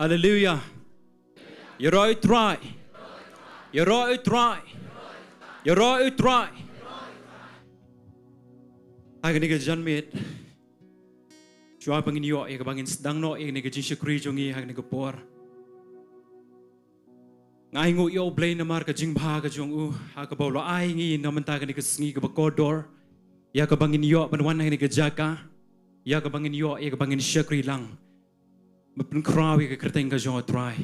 Hallelujah. Yero utrai. Yero utrai. Yero utrai. Agni ke janmit. Chua bangin yo e bangin sedang no e ne ke jinshakri jongi agni ke por. Ngai ngu yo blei namar ke jingba ke jong u ha ke bolo ai ngi namanta ke ne ke sngi ke bakodor. Ya ke bangin yo banwan agni ke Jaka. Ya ke bangin yo e ke bangin shakri lang. Mapun krawi ke kerteng ke jong utrai.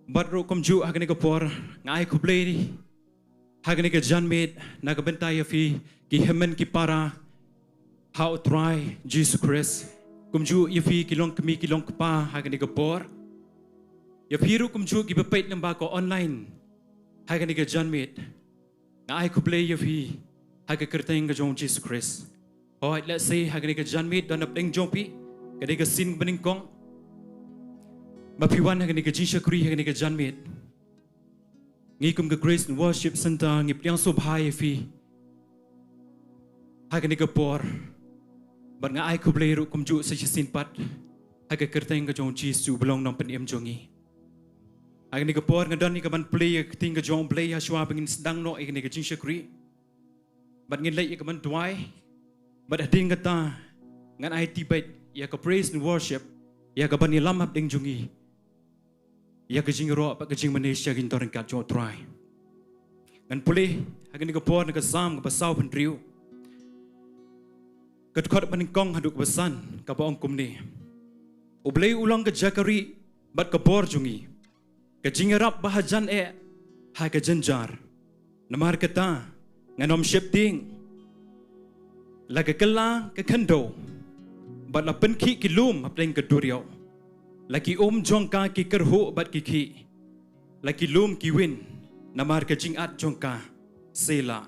Badro komju agni ke por ngai ku blei ni. Agni ke janmit na ke Bynta ya fi ki hemen ki para how try Jesus Christ kumju yafi kilong kami kilong kapa hagani kapor yafiru kumju ki bepait lamba ko online hagani ka janmit na ai ku play yafi haga kerteng ka jong Jesus Christ. Alright, let's say hagani ka janmit don apeng jompi kadi ka sin bening kong mapiwan hagani ka jinshakri hagani ka janmit ngi kum ka grace and worship center ngi pliang so bhai yafi hagani ka por but nga ai ku blei ru kumju sa sin pat haga kerteng ka jong Jesus belong nong pen em jongi hagani ka por nga don ni ka ban play ting ka jong blei ha shwa bangin sedang no igni ka jinshakri but ngin lei ka ban duai but ading ka ta ngan ai tibet ya ka praise and worship ya ka ban ni lamap ding jongi ya ka jingiaroh pa ka jingmane sya gin toreng ka jong try ngan pulih hagani ka por nga ka sam ka pasau pen riu Kat meningkong haduk besan kabaong kumni. Ublei ulang ke Jakari bat ke bor jungi. Ke jingarap bahajan hai ke jenjar. Namar kata nganom shifting. Lagi kela ke kynduh. Bat la penki kilum apeng ke duriau. Lagi jongka ki kyrkhu bat ki. Lagi lum ki win. Namar ke jingat jongka sela.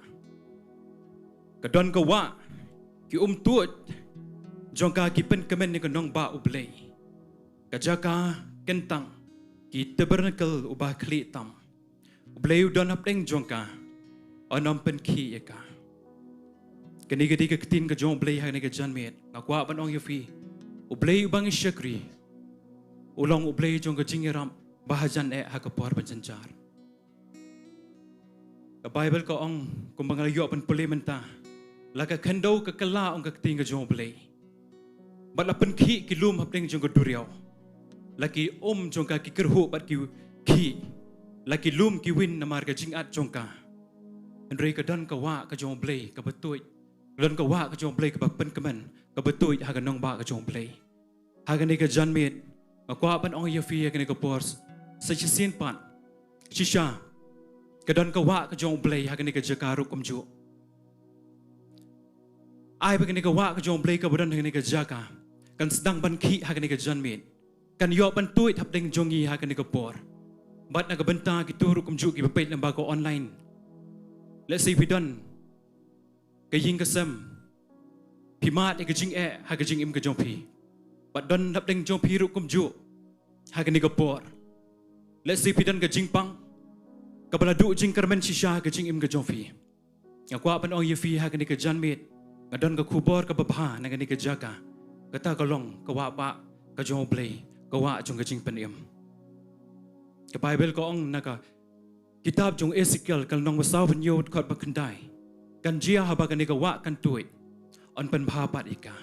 Kedon ke wa ki tuut jongka ki pen kemen ni kenong ba ublei ka Jaka kentang ki tabernacle ubah kli tam ublei udon apeng jongka onom pen ki yaka kani gadi ka Ktien ka jong blei ha ni ka janmet ngakwa ban ong yafi ublei ubang shakri ulong ublei jong ka jingiram bahajan ha ka por banjanjar ka Bible ka ong kumbang layo pan puli menta Laka kynduh ke kela ong ke Ktien ka jong blei. Bat la penki kilum hapeng jong ka duriau. Laki jong ka ki kyrkhu bat ki. Laki lum ki win namar ka jingat jong ka. Andrei ka don ka wa ka jong blei ka betuit. Don ka wa ka jong blei ka pen kemen ka betuit ha ka nong ba ka jong blei. Ha ka ni ka janmit ka kwa ban ong yafi ka ni ka pors. Sa sin pan. Shisha. Ka don ka wa ka jong blei ha ka ni ka Jaka ru kumju. Ai begini ka wa ka jong blei ka badan hagani ka Jaka kan sedang ban ki hagani ka janmit kan yo ban tuit hapdeng jongi hagani ka por bat na ka Bynta ki turu kumju ki bepait lamba ko online let's say we done ka ying ka sem pimat ka jing ha ka jing im ka jong pi bat don hapdeng jong pi ru kumju hagani ka por let's say we done ka jing pang ka baladu jing karmen shisha ka jing im ka jong pi ngakwa ban ong yafi hagani ka janmit Ngadon ka kubor ka babha na gani ka Jaka. Kata kalong kawa pa ka jong blei kawa jong ka jing penim. Ka Bible ko ong naka kitab jong Ezekiel kal nong masaw penyot kot bakandai. Kan jia haba gani ka wa kan tuit. On pen bhapat ika.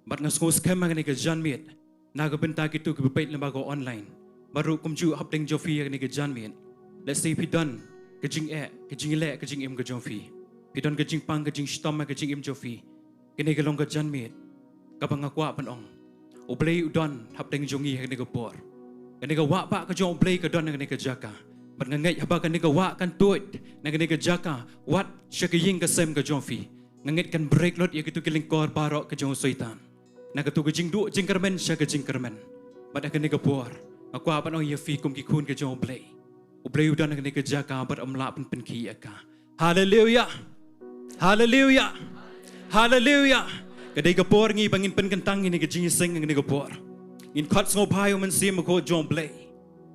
Bat ngasngos kem gani ka janmit. Na ka Bynta kitu ki bepait lamba ko online. Baru kumju hapdeng jofi gani ka janmit. Let's say pidon ka jing ka jingile ka jing im ka jongfi. Pidon ka jing pang ka jing stom ka jing im jofi kini ka long ka janmit ka pangakwa panong ublei udon hapdeng jongi ka ni ka por kani ka wa pa ka jong ublei ka don ka ni ka Jaka bat ngangai haba ka ni ka wa kan tuit na ka ni ka Jaka wat siya ka ying ka sem ka jongfi ngangit kan break lot ya kitu kilingkor barok ka jong soitan na ka tu ka jingduh jingkarmen siya ka jingkarmen bat ka ni ka por akwa panong yafi kum ki kun ka jong ublei udon ka ni ka Jaka bat amla pen ki aka hallelujah Hallelujah. Hallelujah. Kadai ka por ngi bangin pen kentang ni ka jingising ngi ka por. Ngin khat ngo bhayo man sim ko jong blei.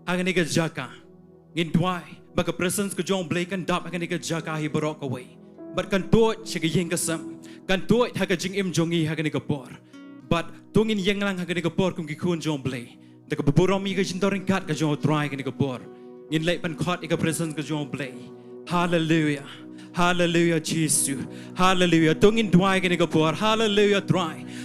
Ha ngi ka Jaka. Ngin Duwai baka presence ko jong blei kan dap ngi ka Jaka hi borok away. But kan tuot siya ka ying ka sam. Kan tuot ha ka jing im jongi ha ngi ka por. but tungin yang lang hagani ka por kung gikun jong blei da ka buburom i ka jintoring kat ka jong try ka ni ka por ngin lay pan khot i ka presence ka jong blei hallelujah hallelujah Jesus hallelujah tungin dwai ka ni ka por hallelujah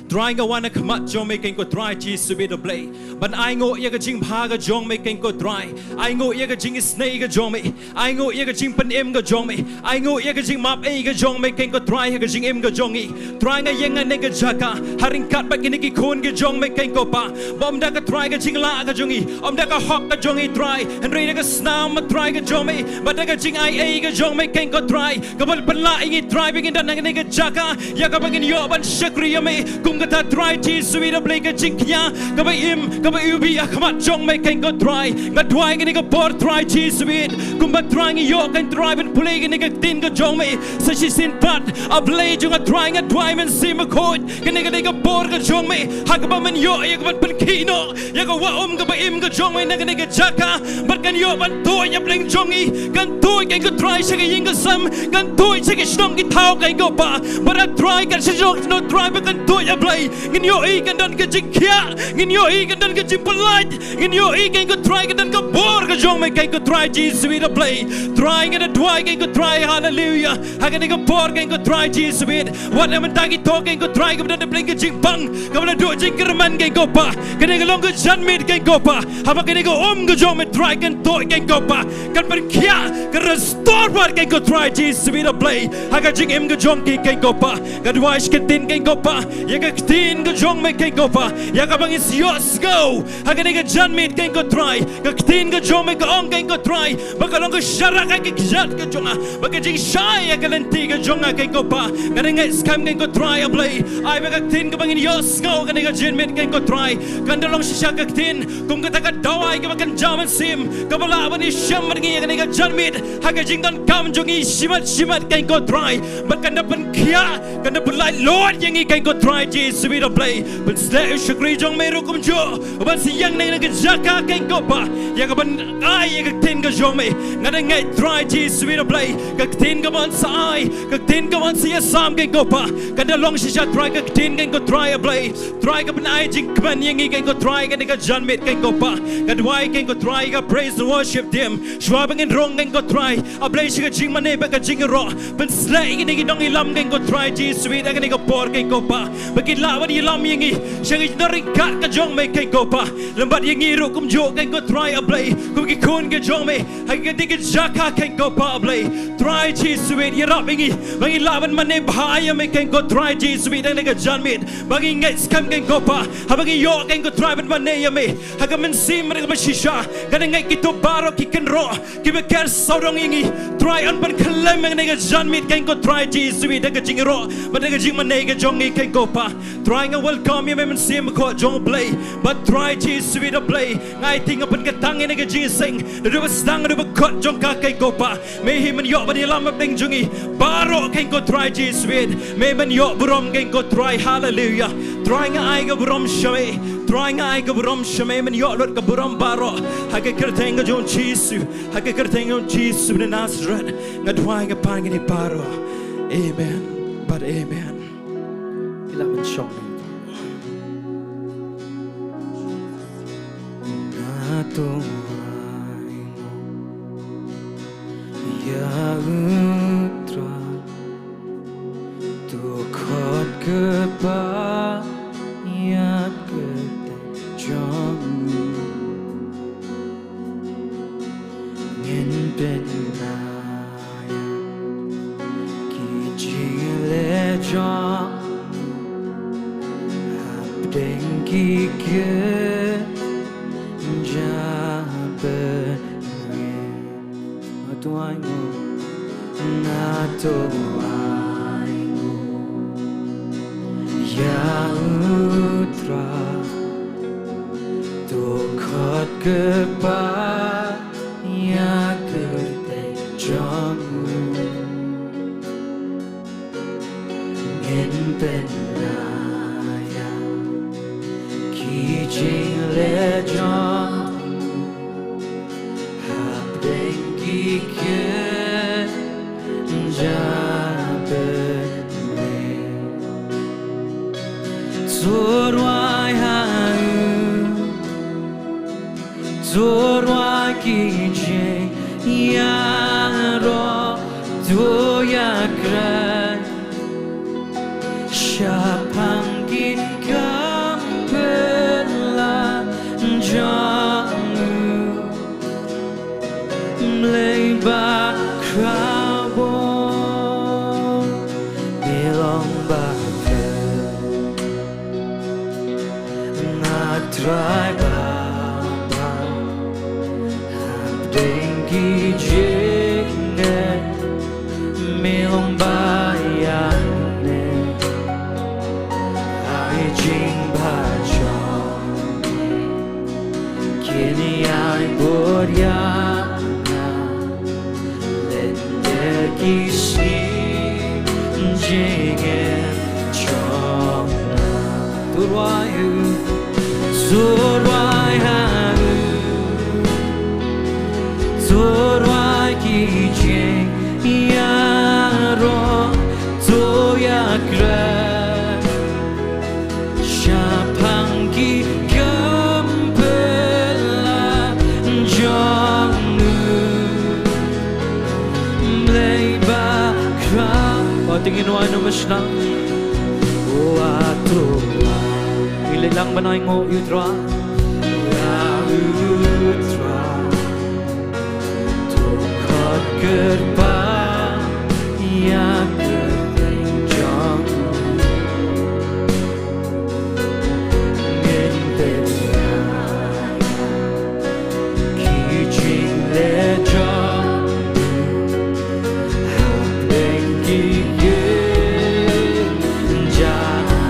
dry nga wana kamat jong may ken ko dry Jesus be the blei but I ngo ya ka jing bha ka jong may ken ko dry I ngo ya ka jing sngi ka jong may I ngo ya ka jing pan em ka jong may I ngo ya ka jing map e ka jong may ken ko dry ka jing em ka jong i dry nga yang nga ka jaka haring kat ba kini ki kun ka jong may ken ko pa bom da ka dry ka jing la ka jong i om da ka hok ka jong i dry and re da ka snaw ma dry ka jong may but da ka jing I e ka jong may ken ko dry ka bal pan la ingi dry bingin da nga ka jaka ya ka bangin yo ban shakri ya may kata dry Jesus we the blake jingkya kaba im kaba ubi akamat jong may ken go dry nga dry ni ka por dry Jesus we kumba dry ni yo kan dry ben play ni ka tin ka jong may sa si sin pat a blay jong a dry men sim ko ni ka por ka jong may hakaba man yo ya ka ban kino ya ka wa kaba im ka jong may ni ka jaka but kan yo ban to ya bling jong i kan to ken ka dry sa ka ying ka sam kan to sa ka Shillong ki tao ken go pa but a dry kan sa jong no dry but kan to ya ngin yo i kan dan ka jingkya ngin yo i kan dan ka jingpalaj ngin yo i kan ko try kan dan ka bor ka jong may kan ko try Jesus we the play try kan dwai kan ko try hallelujah ha kan ko bor kan ko try Jesus we what am tagi to kan ko try kan dan play ka jingpang kan dan do jingkerman kan ko pa kan ka long ka janmit kan ko pa ha ba kan ko ka jong may try kan to kan ko pa kan per kya kan restore what kan ko try Jesus we the play ha ka jing em ka jong ki kan ko pa ka dwai ka tin kan ko pa ya ka Ktien ka jong may ken ko pa ya ka bang is yos go hagani ka jan mit ken ko try ka Ktien ka jong may ka ong ken ko try baka long ka shara ka kijat ka jong baka jing shy ya ka lenti ka jong ken ko pa ngani nga scam ken ko try a play ay baka Ktien ka bang in yos go ngani ka jan mit ken ko try kan dalong siya ka Ktien kung ka taka dawai ka baka jaman sim ka bala ban is sham ngi ngani ka jan mit haga jing dan kam jong i shimat ken ko try baka dapan kya kan dapan light Lord yang i ken ko try Jesus we the play but stay shukri jong may rukum jo ban siyang na nga jaka ken ko pa ya ka ban ay ka Ktien ka jong may nga na ngay try Jesus we the play ka Ktien ka ban sa ay ka Ktien ka ban siya sam ken ko pa kada long siya try ka Ktien ken ko try a play try ka ban ay jing kman yang ken ko try ka ni ka janmit ken ko pa ka dwai ken ko try ka praise and worship him shwabang in rong ken ko try a play siya jingmane ba ka jingiaroh ban slay ni dong ilam ken ko try Jesus we da ka ni ka por ken ko pa lawan ilam yangi syangi naring kat ka jong may ken ko pa lambat yangi ro kum jo ken ko try a play kum ki kun ka jong may hagi ka jaka ken ko pa a play try Jesus we yarap yangi bangi lawan mane bahaya may ken ko try Jesus we dang ka janmit bangi ngai scam ken ko pa habangi yo ken ko try ban mane yame haga men sim re ka shisha kan ngai kito baro ki ken ro ki be ker saudong yangi try an ban kalem ngai ka janmit ken ko try Jesus we dang ka jingiaroh ban ka jingmane ka jong ken ko pa trying to welcome you men sim ko jong blei but try Jesus we the blei ngai ting apan ka tang ina ka jising do stang do ko jong ka kai ko pa me him yo ba lam beng jungi baro ken ko try Jesus we me men yo burom ken ko try hallelujah trying ai ka burom shame trying ai ka burom shame men yo lot ka burom baro ha ka kerteng ka jong Jesus ha ka kerteng jong Jesus in Nazareth ngadwai ka pang ni baro amen but amen lawan syok ya utra tu khot kepa ya kete jong ngin ben na ki jile jong Dengi ke jabe atuangu natoangu ya utra tokot kepa ya kerte jongu ngin penna Jing le jong hap dengi ke jabe le sur doyakran Syapangki kampela jangu Mleba krabo Bilong baka Natrai baba Habdengi jingne Milong bayangne Ai jing bajong Kini ai boryana Lende kisi jingen chongna Turwayu Zurwai hanu Zurwai ki jingiaroh doyakran Syapangki kampela jangu Mleba krab Tingin wai no masnang Watrua Ilit lang ba na ingo yutra Yutra Tukot kerpa Ya kertenjong Ngentennya Kijing lejong Habeng gigit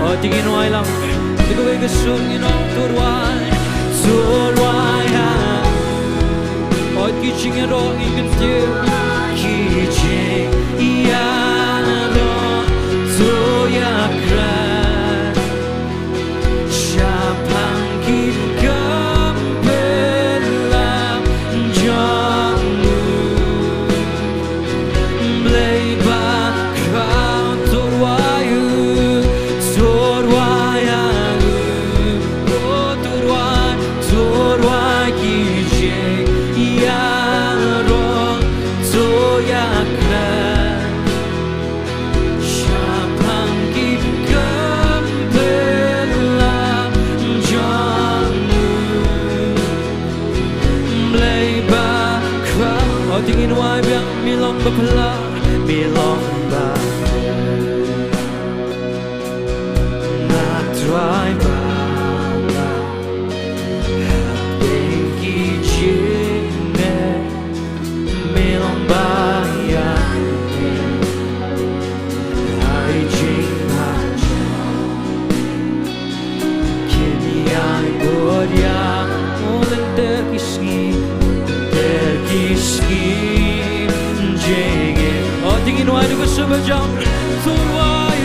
Oh, tingin wai lang Di ko igasun inong turwai Turwai ha Oh, jingiaroh Ktien Jingiaroh doyakran Syapangki kampela jangu Mleba krau turwayu Turwayagu Oh turwai Turwai ki jingiaroh doyakran Syapangki kampela jangu Mleba krau Oh tingin wai biang milong bapala Milong bapala Natrai baba Habdengi jingne Milong bayangne Ai jing bajong Kini ai boryang Ulen terkisgi Jingin Oh tingin wai duga sebajang Turwai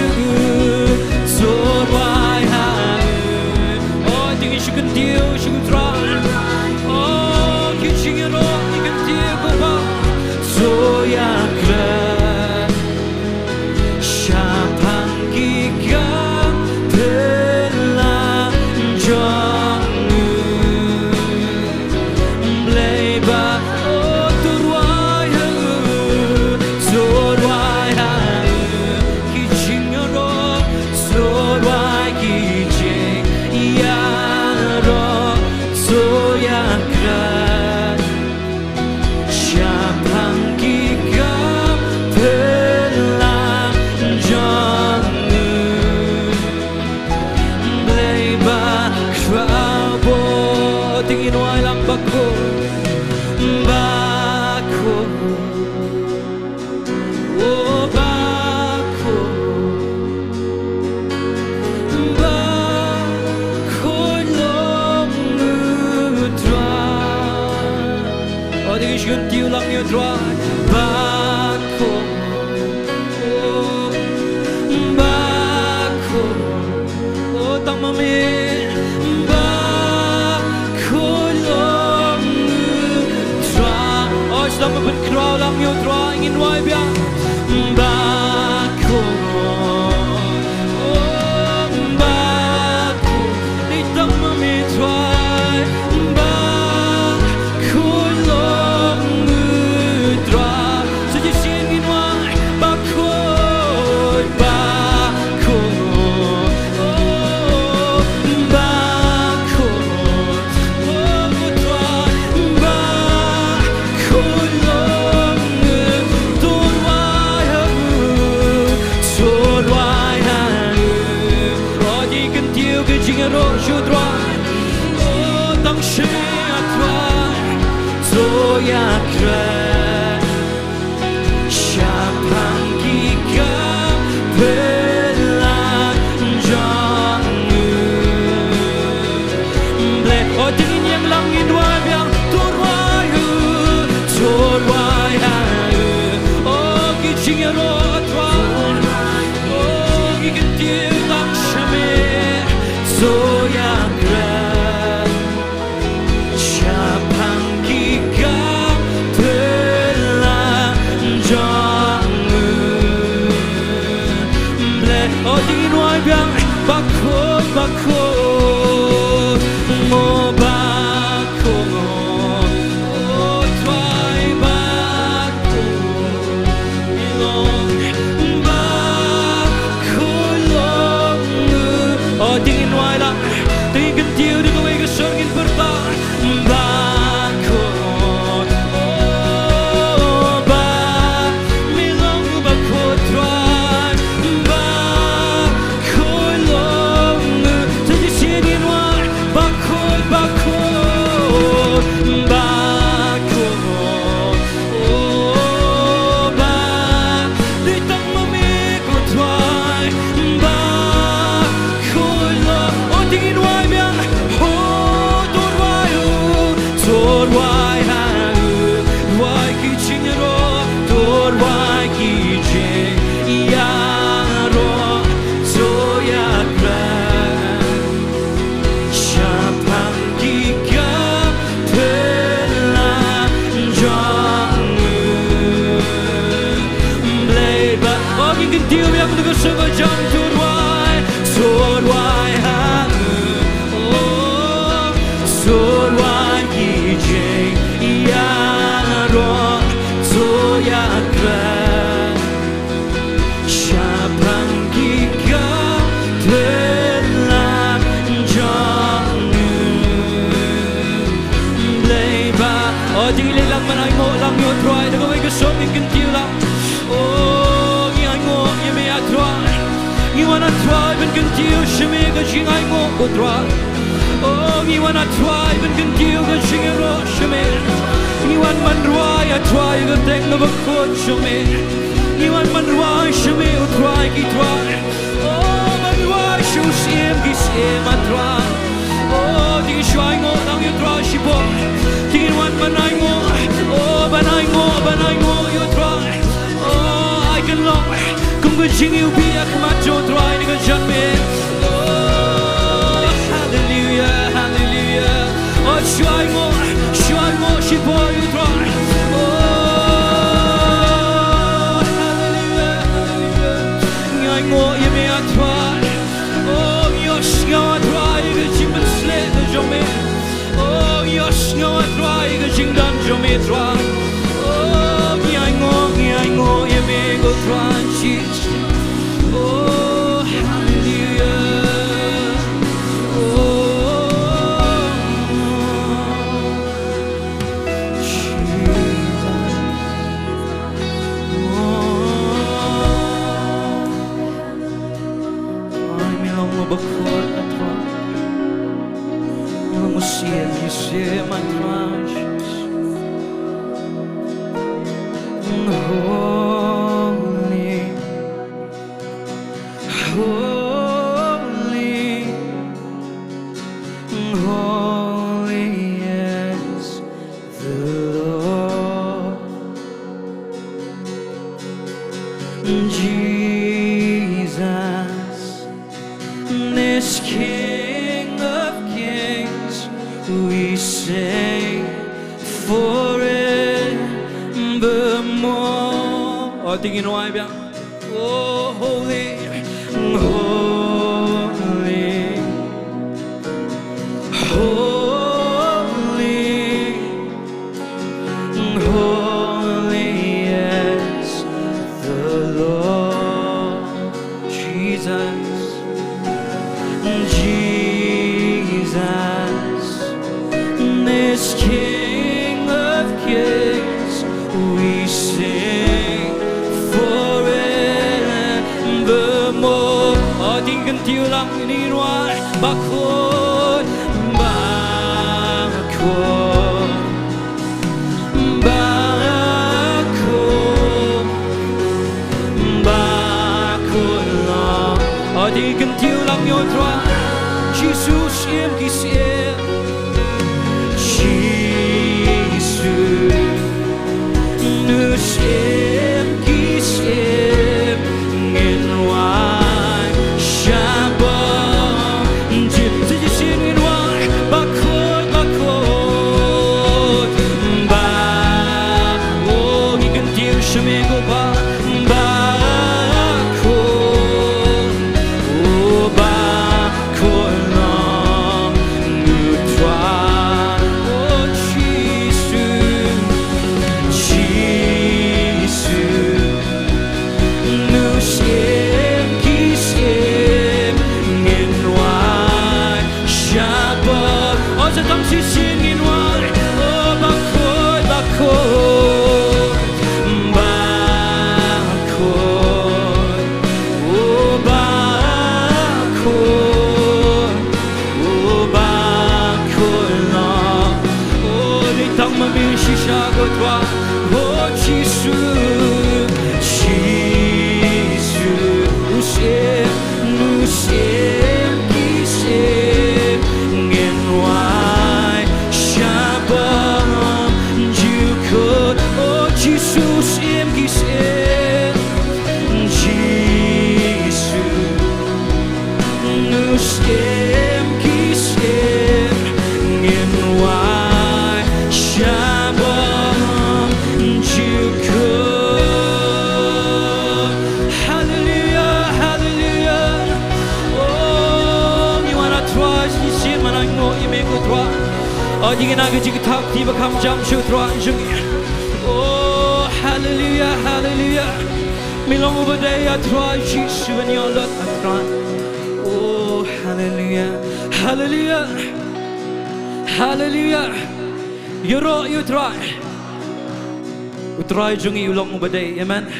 Turwai hangne Oh tingin syukur Taiew syukur Petrol Oh jingiaroh Ktien kaba doyakran Syapangki kampela jangu Mleba Oh turwai Turwai ki jingiaroh Turwai ki jingiaroh doyakran Syapangki kampela jangu Mleba krabo Tingin wai lang bako Bako Oh bako Bako long udra Oh tingin syukur Taiew lang yudra Bako Oh bako Oh tang mamin Bako long udra Oh sedang berkerau lang yudra Ingin wai biang Bako Oh bako Ditang mamin twai Bako long udra Sejak ingin wai cái tiêu biết được cái sự vật trong tuột hoài hát tuột hoài gì chênh Iasnohkti tôi yakra chapang kika telan trong Blei ba ở đi lên lăng mà anh ngộ lăng nhột thoại đừng có mấy cái số mình kinh tiêu lắm như anh ngộ như mẹ anh thoại như anh thoại bên kinh tiêu sẽ mẹ cái chuyện anh ngộ của thoại như anh thoại bên kinh tiêu cái jingiaroh sẽ mẹ như anh man ruai a thoại cái tiếng nó bật khốt sẽ mẹ như anh man ruai sẽ mẹ ở thoại kỳ thoại man ruai sẽ xiêm kỳ xiêm a thoại tiếng xoay ngộ lăng như thoại sẽ bỏ tiếng anh man anh ngộ ban anh ngộ yêu thoại I can love không có chính yêu biết mà cho thoại nên cái chân mẹ hallelujah hallelujah xoay ngộ sẽ bỏ yêu thoại hallelujah hallelujah ngài ngộ yêu mẹ thoại yes ngài thoại cái chính mình sẽ được cho mẹ yes ngài thoại cái chính đàn cho mẹ thoại ngài ngộ yêu mẹ có thoại Jesus hallelujah Syiemlieh my conscience holy holy holy is the Lord Jesus this King of Kings we sing forevermore. Tingin mo ay biya. Oh, holy, holy, holy, holy is the Lord Jesus. This King of Kings, we sing forevermore. Tiếng cần tiêu lặng đi ngoài bạc khôn, bạc khôn, bạc khôn, bạc khôn lo. Tiếng cần tiêu lặng nhô thoa, Jesus em kỳ xem. Nu xem kỳ xem ngên hoài Shabbat Dịp thế giới xin ngên hoài Bác khôi Bác Ô nghi cần tiêu cho mẹ của bác Bác khôi Ô bác khôi lòng ngược thoa Ô Hallelujah. tingina ke jingthak ti bakam jam shu throa jingi. Oh hallelujah hallelujah. Milong ubadaya throa Jesus when your lot throa. Oh hallelujah hallelujah hallelujah. You ro you try. Utray jungi ulong ubadai, amen.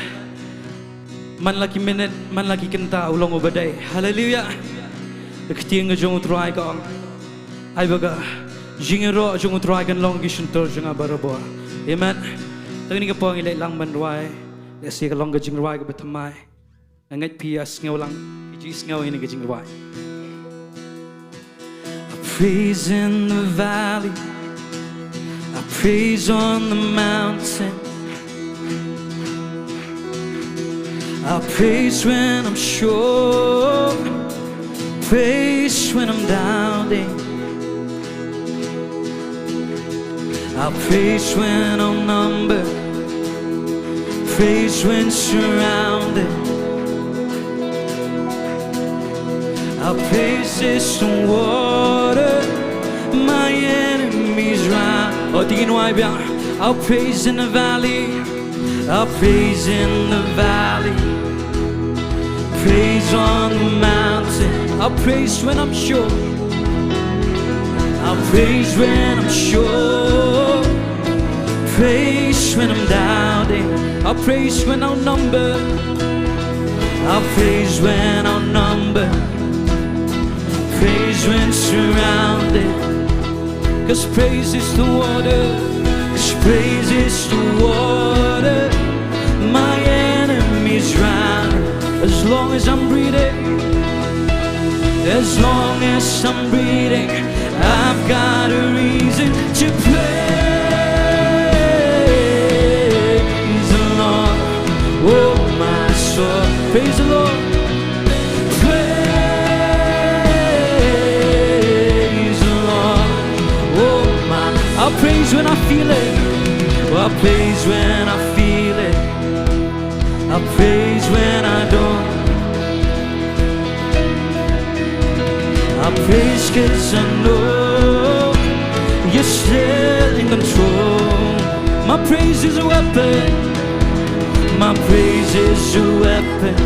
Man lagi minute, man lagi kenta ulong ubadai. Hallelujah. Ktien U utray ka. Ay baga. Jingiaroh jung utray kan long gisuntor jung abarabo. Amen. Tangni ka po ang ilay lang manway. Kasi ka long ka Jingduwai ka batamay. Angat piyas ngaw lang. Ijis ngaw ini ka Jingduwai. I praise in the valley. I praise on the mountain. I praise when I'm sure. Praise when I'm doubting. I praise when I'm numbered. Praise when surrounded. I praise this water. My enemies round. Oh, Diengdoh biang. I'll praise in the valley. I'll praise in the valley. Praise on the mountain. I'll praise when I'm sure. I'll praise when I'm sure. Praise when I'm doubting. I'll praise when I'm numbered. I'll praise when I'm numbered. Praise when surrounded. 'Cause praise is the water. 'Cause praise is the water. My enemies drown. As long as I'm breathing, as long as I'm breathing, I've got a reason to praise the Lord. Oh my soul, praise the Lord. Praise the Lord. Oh my, I'll praise when I feel it. I'll praise when I feel it. I'll praise when I don't. I'll praise 'cause I know you're still in control. My praise is a weapon. My praise is a weapon.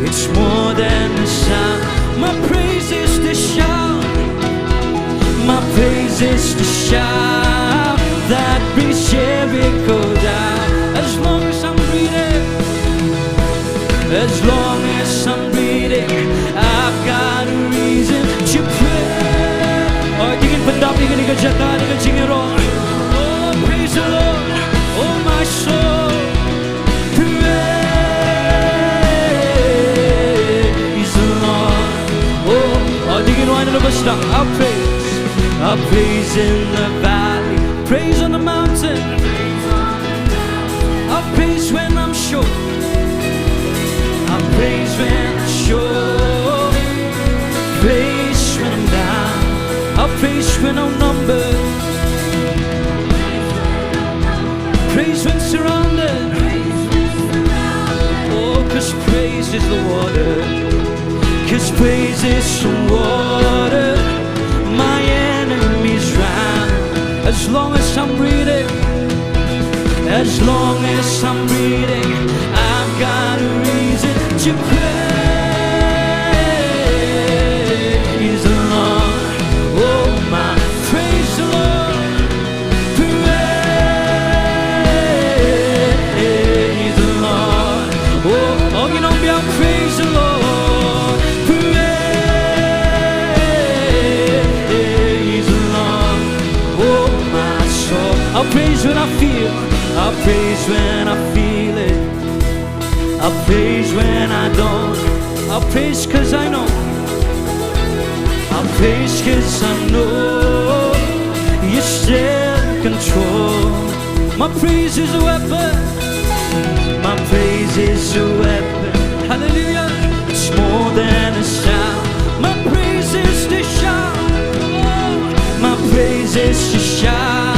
It's more than a sound. My praise is the shout. My praise is the shout that brings Jericho down. As long as I'm breathing, as long as I'm breathing, I've got a reason to pray. Oh, tingin pendap ingin ke Jaka dengan jingiaroh. Oh, praise the Lord, oh my soul. Praise the Lord. Oh, tingin wine na basta. I'll praise in the valley, praise on the mountain. I'll praise when I'm sure. I'll praise when I'm sure. Praise when I'm down. I'll praise when I'm numbered. Praise when surrounded. Oh, 'cause praise is the water. 'Cause praise is the water. My enemies round. As long as I'm breathing, as long as I'm breathing, I've got a reason to praise the Lord. Oh my, praise the Lord. Praise the Lord. Oh, you know me, I'll praise the Lord. Praise the Lord. Oh my soul. I'll praise when I feel. I'll praise when I feel it. I'll praise when I don't. I'll praise 'cause I know. I'll praise 'cause I know you're still in control. My praise is a weapon. My praise is a weapon. Hallelujah. It's more than a sound. My praise is the shout. Oh, my praise is the shout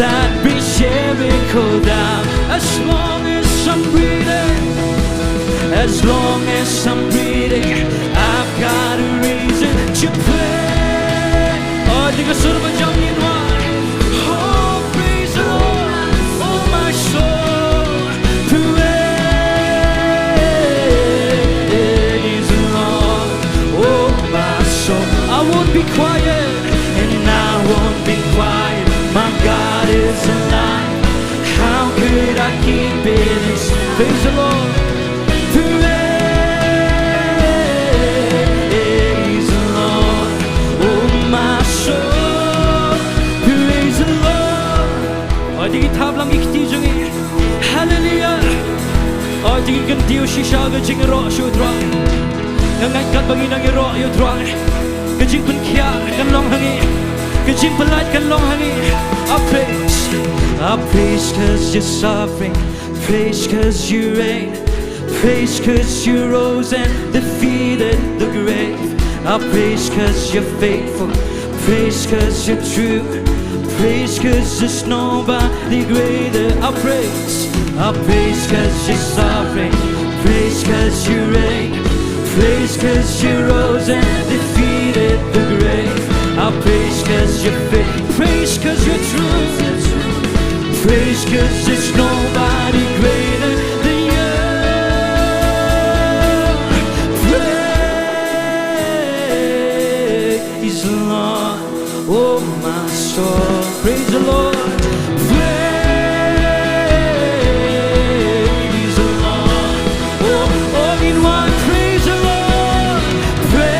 that brings Jericho down. As long as I'm breathing, as long as I'm breathing, I've got a reason to pray. Oh, Tiga surba jangin wai. Oh, praise the Lord, oh my soul. Praise the Lord, oh my soul. I won't be quiet, and I won't be quiet. My God is alive. How could I keep it? Praise the Lord. Praise the Lord, oh my soul. Praise the Lord. 어디 탑랑 이키티 중에 할렐루야. 어디 근디오 시샤가 징기aroh 쇼드라. 영광 간방이 낭이로 요드라. 그진 분키야 간롱항이. 그진 분라이 간롱항이. I praise 'cause you're sovereign. Praise 'cause you reign. Praise 'cause you rose and defeated the grave. I praise 'cause you're faithful. Praise 'cause you're true. Praise 'cause there's nobody greater. I praise 'cause you're sovereign. Praise 'cause you reign. Praise 'cause you rose and defeated the grave. I praise 'cause you're faithful. Praise 'cause you're true. Praise 'cause there's nobody greater than you. Praise the Lord, oh my soul. Praise the Lord. Praise the Lord. Oh, all in one. Praise the Lord. Praise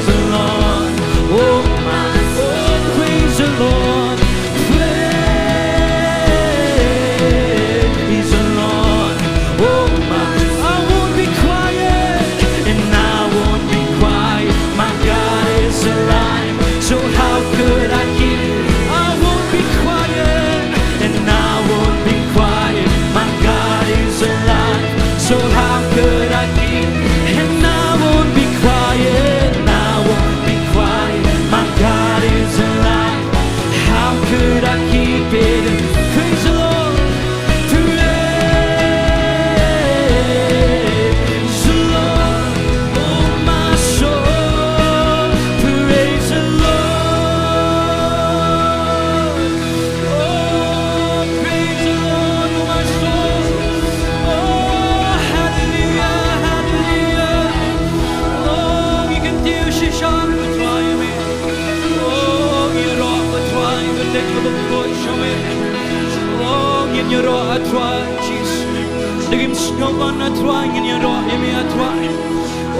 the Lord. Oh my soul. Praise the Lord. Praise the Lord. Oh my. I won't be quiet, and I won't be quiet. My God is alive. So how could I keep? I won't be quiet, and I won't be quiet. My God is alive. So how could I keep? And I won't be quiet, and I won't be quiet. My God is alive. How could I keep it? Praise the Lord. Praise the Lord, oh my soul. Praise the Lord. Oh, praise the Lord, oh my soul. Oh, hallelujah, hallelujah. Oh, you can do shisham with try me. Oh, you rock with try the deck of the boy show me. Oh, jingiaroh I try, Jesus. The game snow on I try, jingiaroh, you may I try.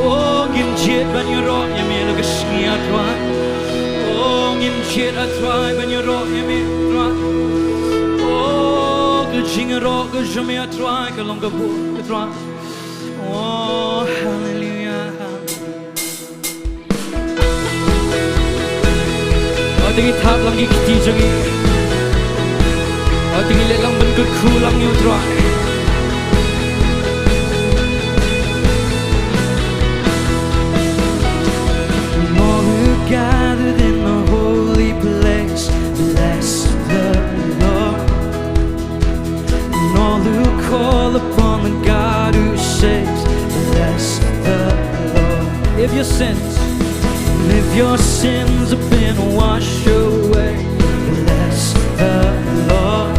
Oh, game jet when you rock, you may look a Sngi I try. Oh, game jet I try when you rock, you may try. Oh, the jingiaroh, the jimmy I try, the Nongpoh I try. Oh, hallelujah. Oh, the guitar lang ikiti jangi. Oh, the lelang jingkyrkhu lang you try. All who gathered in the holy place, bless the Lord. And all who call upon the God who saves, bless the Lord. If your sins have been washed away, bless the Lord.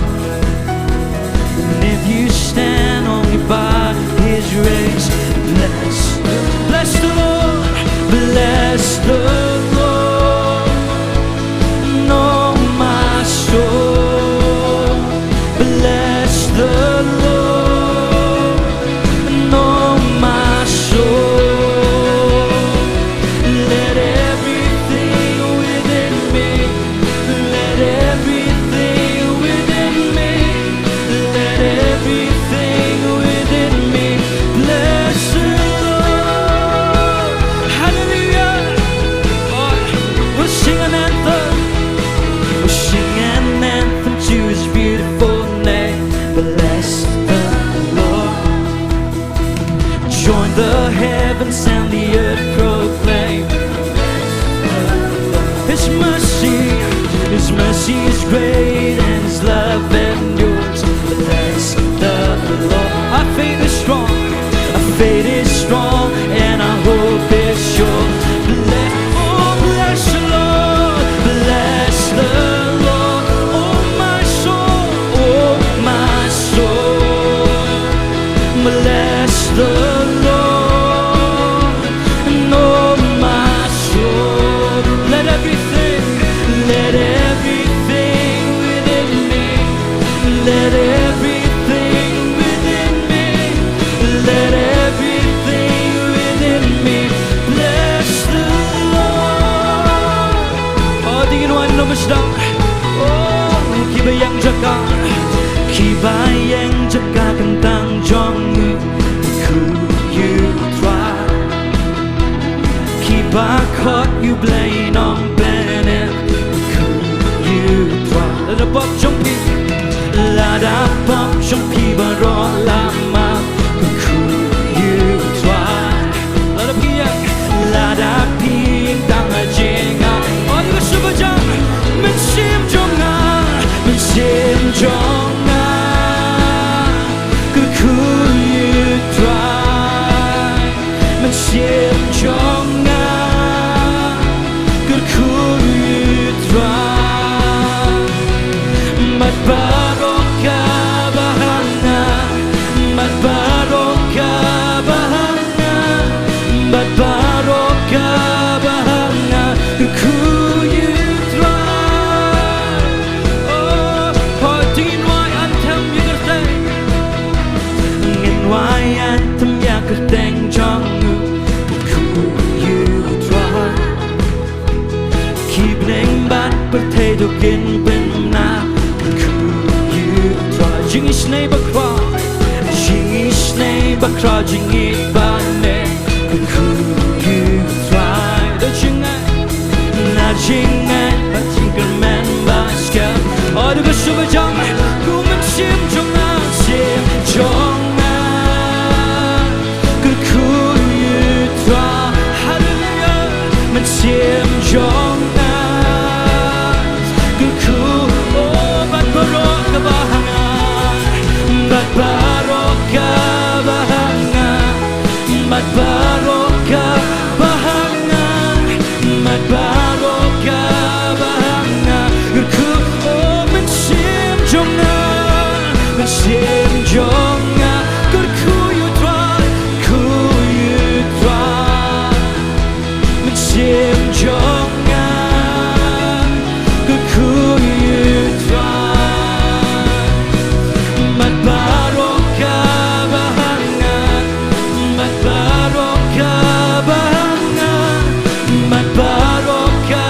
And if you stand only by His grace, bless the Lord, bless the Lord. No, my soul, bless the Lord. No, my soul, let everything within me Kibayang Jaka kentang jongu Ktien U Blei Kibakot U Blei Nongpoh Ktien U Blei Lada bok trong pi Lada bok trong pi baro lama Ktien U Blei Lada piang Lada piang tang jinga Oh you super jam Mình sim jonga Mình sim jonga Ktien U Blei Mình sim jonga Ktien U Blei Mat baroka bahanga Mat baroka bahanga Mat baroka bahanga Ktien U Blei Oh Diengdoh anthem yakerteng Diengdoh anthem yakerteng jongu Ktien U Blei Kibneng bat bertedo kin benna Jingiasyllok bakra Jingiasyllok bakra jingmane Ktien U Blei Do jingan Na jingan Ba jingkerman baska Oh du super jam Ku men sim jonga Sim jonga Ktien U Blei Hallelujah Men sim jonga Ktien Oh bat baroka bahanga Bat baroka bahanga Mat baroka bahanga Mat baroka bahanga Oh men sim jonga Men sim jonga Ktien U Blei Ktien U Blei Men sim jonga Ktien U Blei Mat baroka bahanga Mat baroka bahanga Mat baroka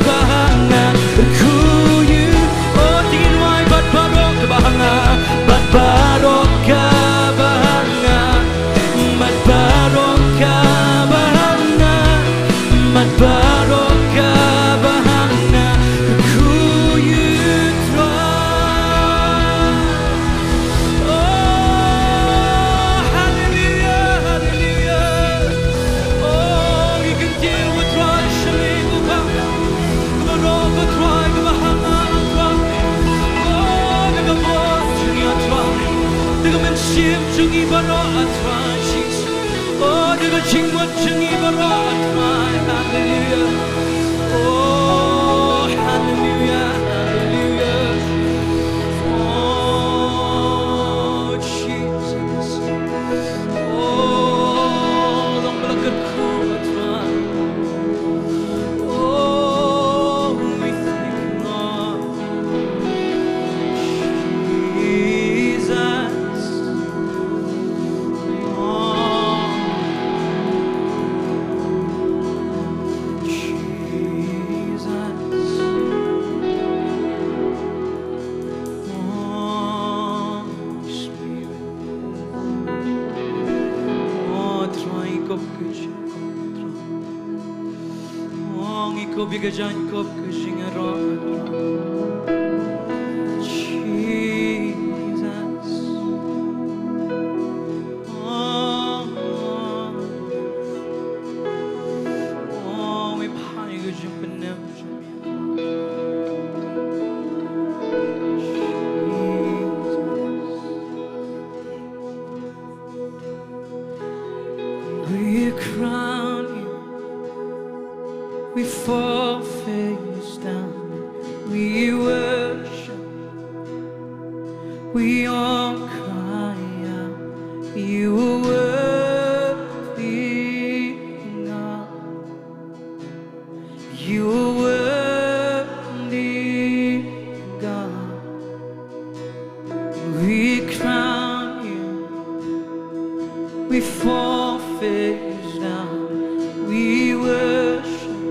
bahanga Ktien Oh Diengdoh bat baroka bahanga Bat baroka bahanga Mat baroka bahanga Mat baroka bahanga Ktien U Blei Oh hallelujah hallelujah Oh you can deal with right Shillong Kaba try bahanga Oh daga bos jingiaroh Daga men sim jingiaroh try Jesus Oh daga jingiaroh try hallelujah Oh hallelujah hallelujah Oh Jesus Oh long kynduh Oh we thank you Lord Jesus Oh Jesus Oh Spirit Oh try kop kuch Oh ngikop bigajan kop jingiaroh Jesus Oh Oh we pray you jump in there We crown you We fall face down We worship We all cry out You are worthy God You are worthy God We crown you We fall face down We worship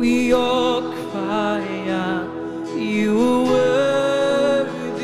We all cry out You are worthy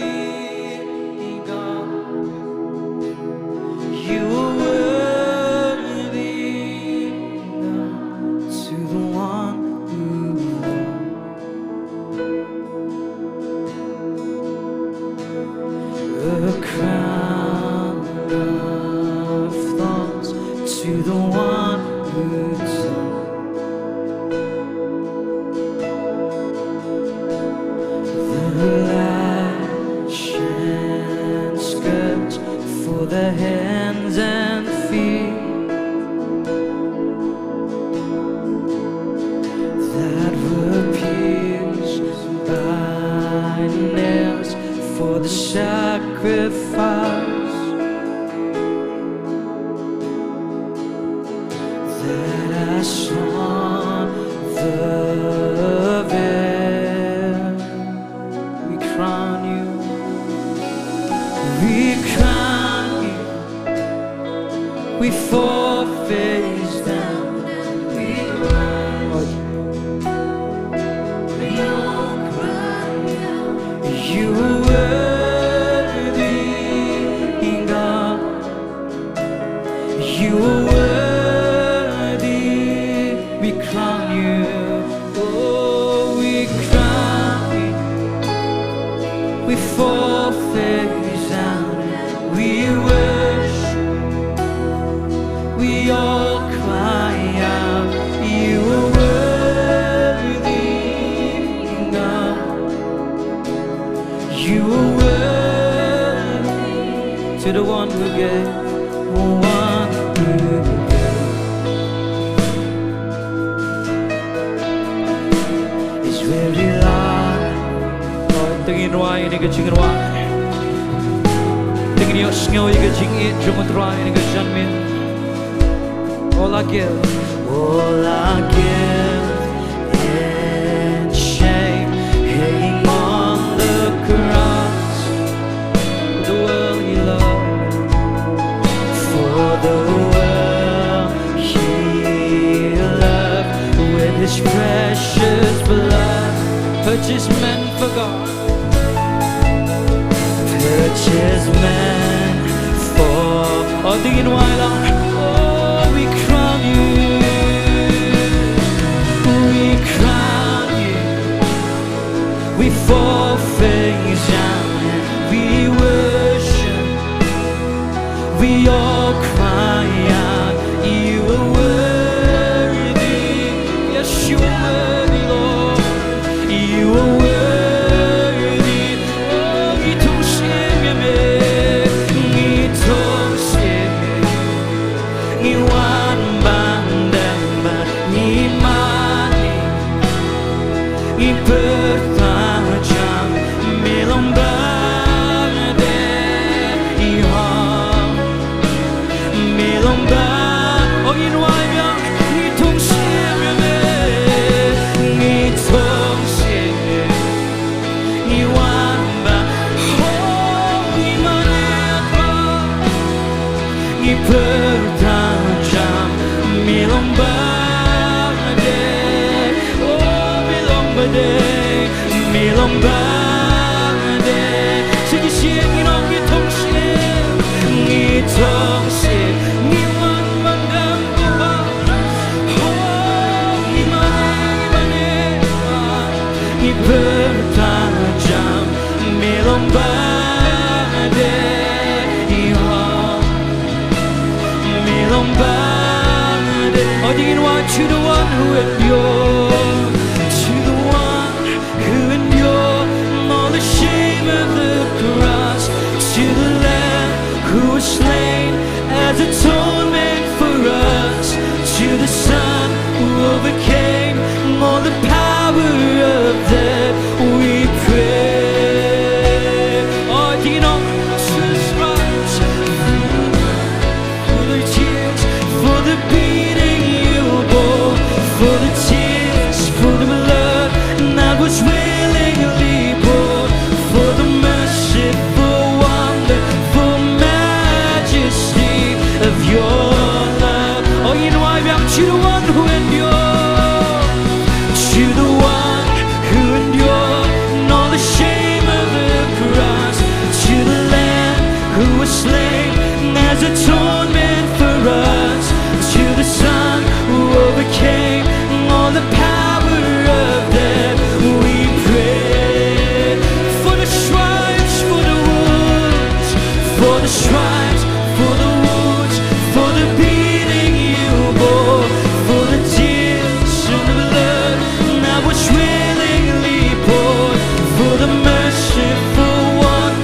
for the sacrifice that I saw the veil. We crown you, we fall face down and we cry. We all cry out. You are worthy, God. You are worthy. We crown you. Oh, we crown you. We fall face down and we worship. We all cry out, you are worthy, God. You are worthy. To the one who gave, one who gave. It's very loud. Oh, Diengdoh ini ke Jingduwai. Diengdoh Sngi ke Jinggiaroh ini ke Janmin. All I give in shame, hanging on the cross. The world He loved, for the world He loved, with His precious blood, purchased men for God, purchased men for. Oh, Diengdoh, we crown you, we fall face down and we worship, we all cry out, you are worthy, yes you are worthy Lord, you are worthy, oh, we don't shame you, we don't shame you, bertajam melombang melombang. Oh, in why young, we don't share we don't share you wamba. Oh, imanetwa, bertajam melombang. Melombade, Sigi siang inong itong siang, ngiman mandam buha. Oh, imane, bertajam melombade, melombade. Oh, Diengdoh, to the one who endures. Who was slain as atonement for us, to the Son who overcame all the power of death, we pray. Oh, Diengdoh, to the stripes, for the tears, for the beating you bore, for the tears, for the blood that was willingly poured, for the merciful wonder, of your love. Oh, you know I'm to the one who endured, to the one who endured all the shame of the cross, to the Lamb who was slain as atonement for us, to the Son who overcame all the power of death. We pray for the stripes, for the wounds, for the stripes, for the wounds, for the beating you bore, for the tears and the blood that was willingly poured, for the merciful one,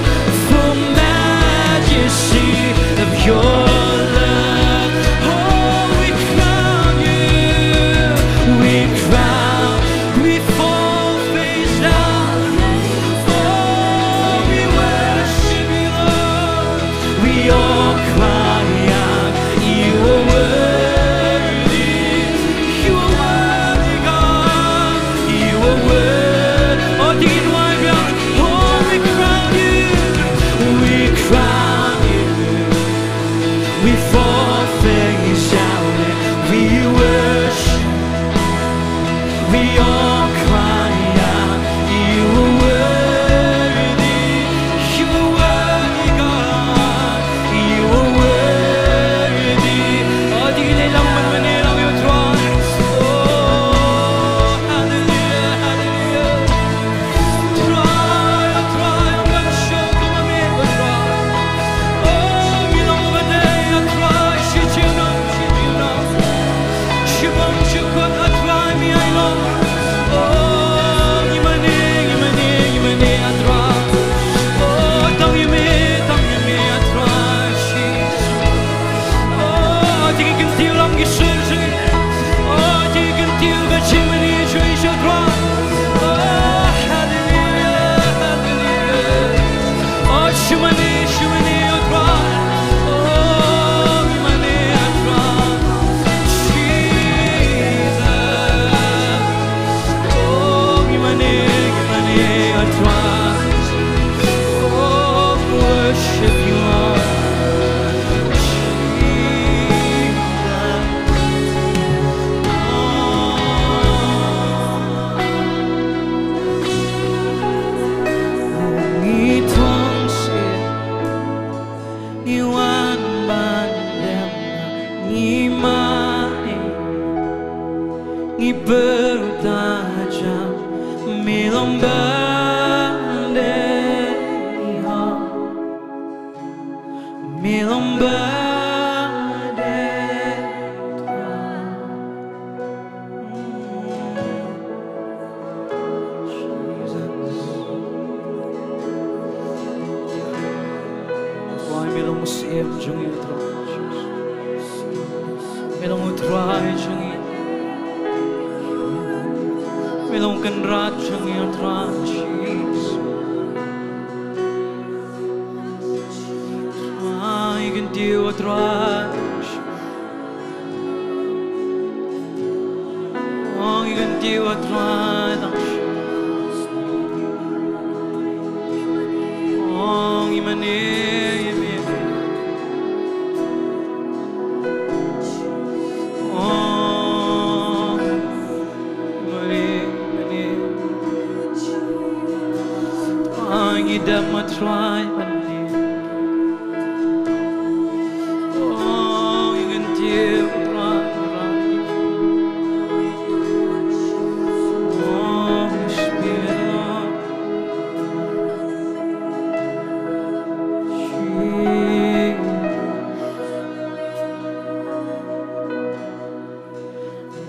for majesty of your Siem Jingiaroh Melong utrai Jingi Melong kanrat Jingiaroh Jesus Try Kynduh utrai Oh Kynduh utrai Oh Imane Try and oh, you can deal with oh, Spirit Lord,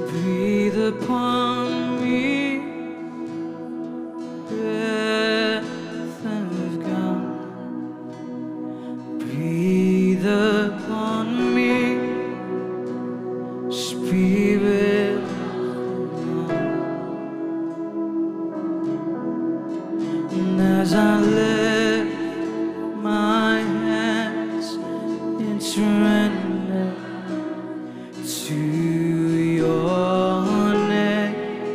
breathe upon me. As I lift my hands in surrender to your name,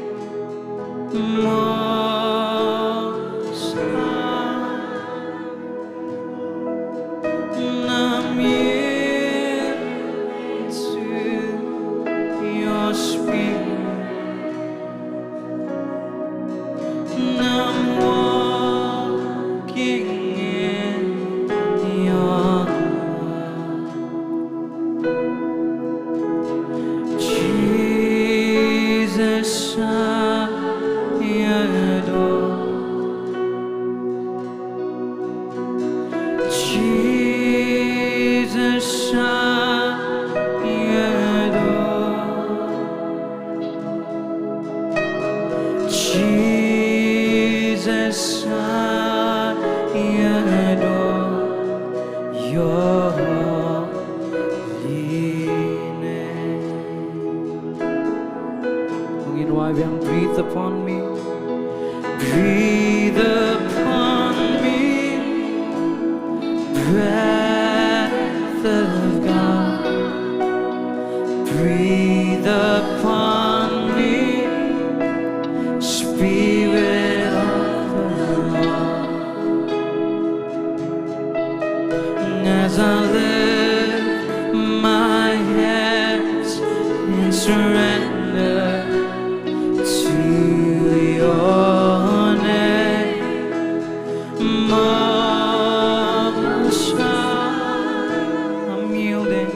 Most High, I'm yielding to your Spirit, and I'm walking in your love. Jesus, I adore. Jesus, I adore. Jesus, I adore your holy name. Jingduwai, breathe upon me. Breathe upon me. Breath of God. Breathe upon me. Spirit of the Lord. As I lift my hands in surrender to your name, Most High, I'm yielding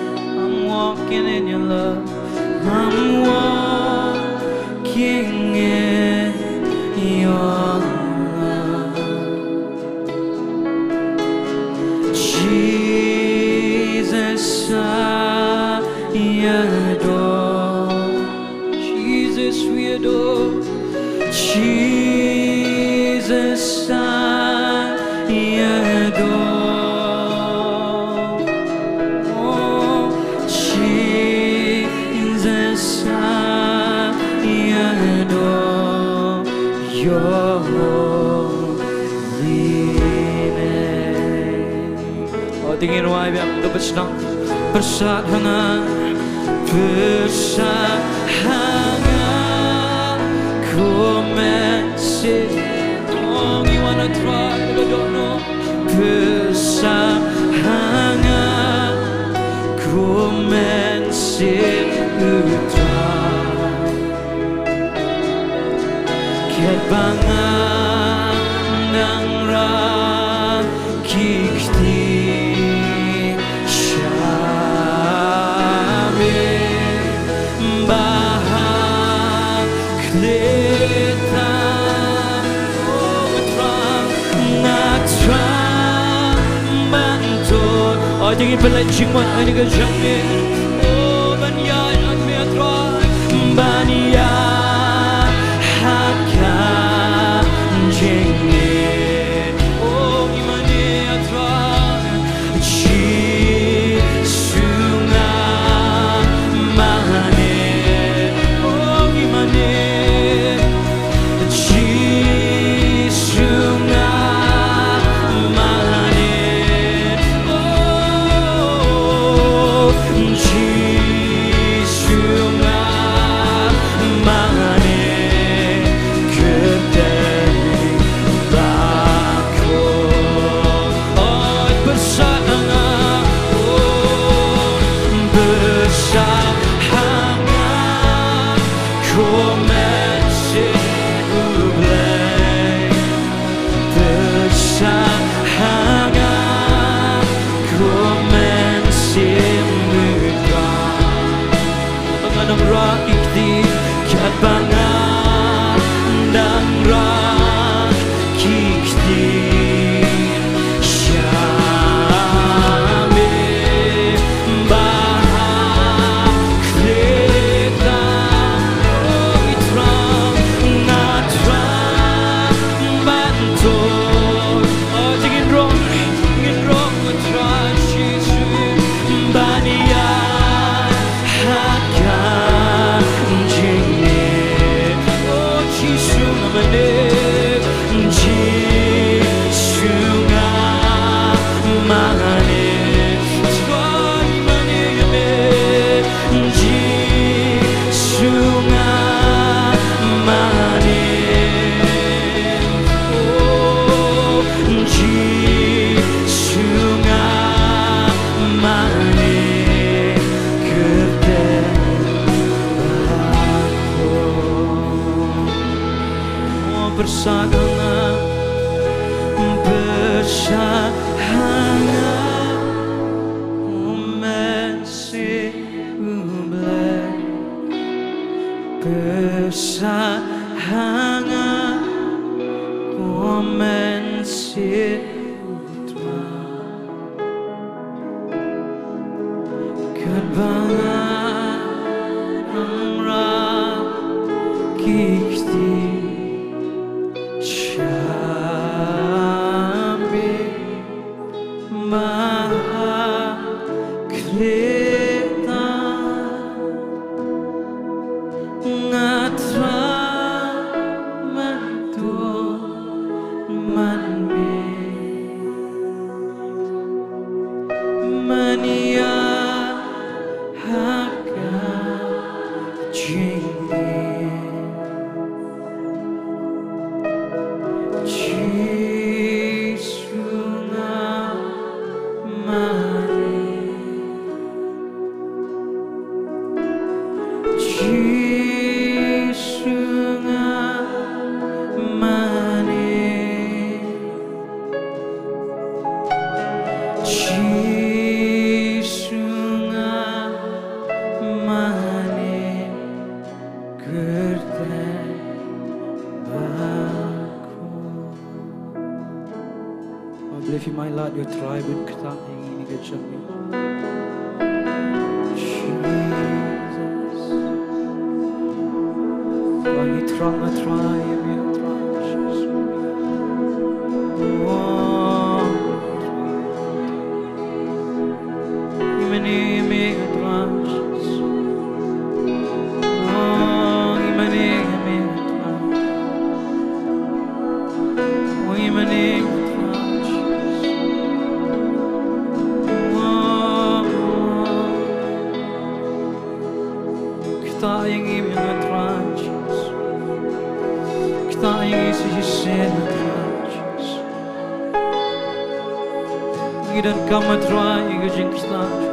I'm walking in your love. I'm walking in your love. Jesus, I adore. Jesus, we adore. Jesus, I adore. Your holy name. Oh, Jingduwai, biar dapat senang bersahangan, ku masih. Oh, you wanna try, but I don't know. Bersahangan, ku masih try. Bangang ng rakikti syami bahaklita terang natrang bantul. Oh, tingin pala jingmane ini kejangin. Oh, banyan at metro banyan ng rakikti kat bangan ng rakikti bersahangat Syiemlieh bersahangat Syiemlieh kat bangan ng rakikti If you might let your tribe and Ktien U Blei Jesus. Bagi terang a tribe ya Jesus. Oh, imani me Jesus. Oh, imani me Oh, imani Ktien U dan kama try ke jingkyrkhu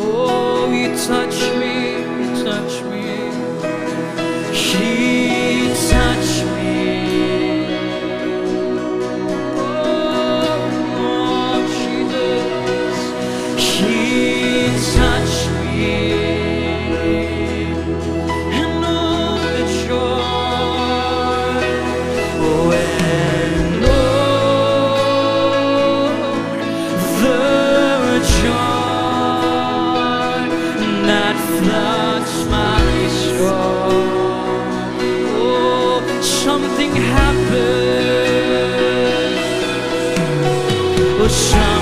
Oh touched me, touched me. He touched me. Oh, Jesus. He touched me. And all the joy. And all the joy that floods my soul. Oh, something happened. Oh, something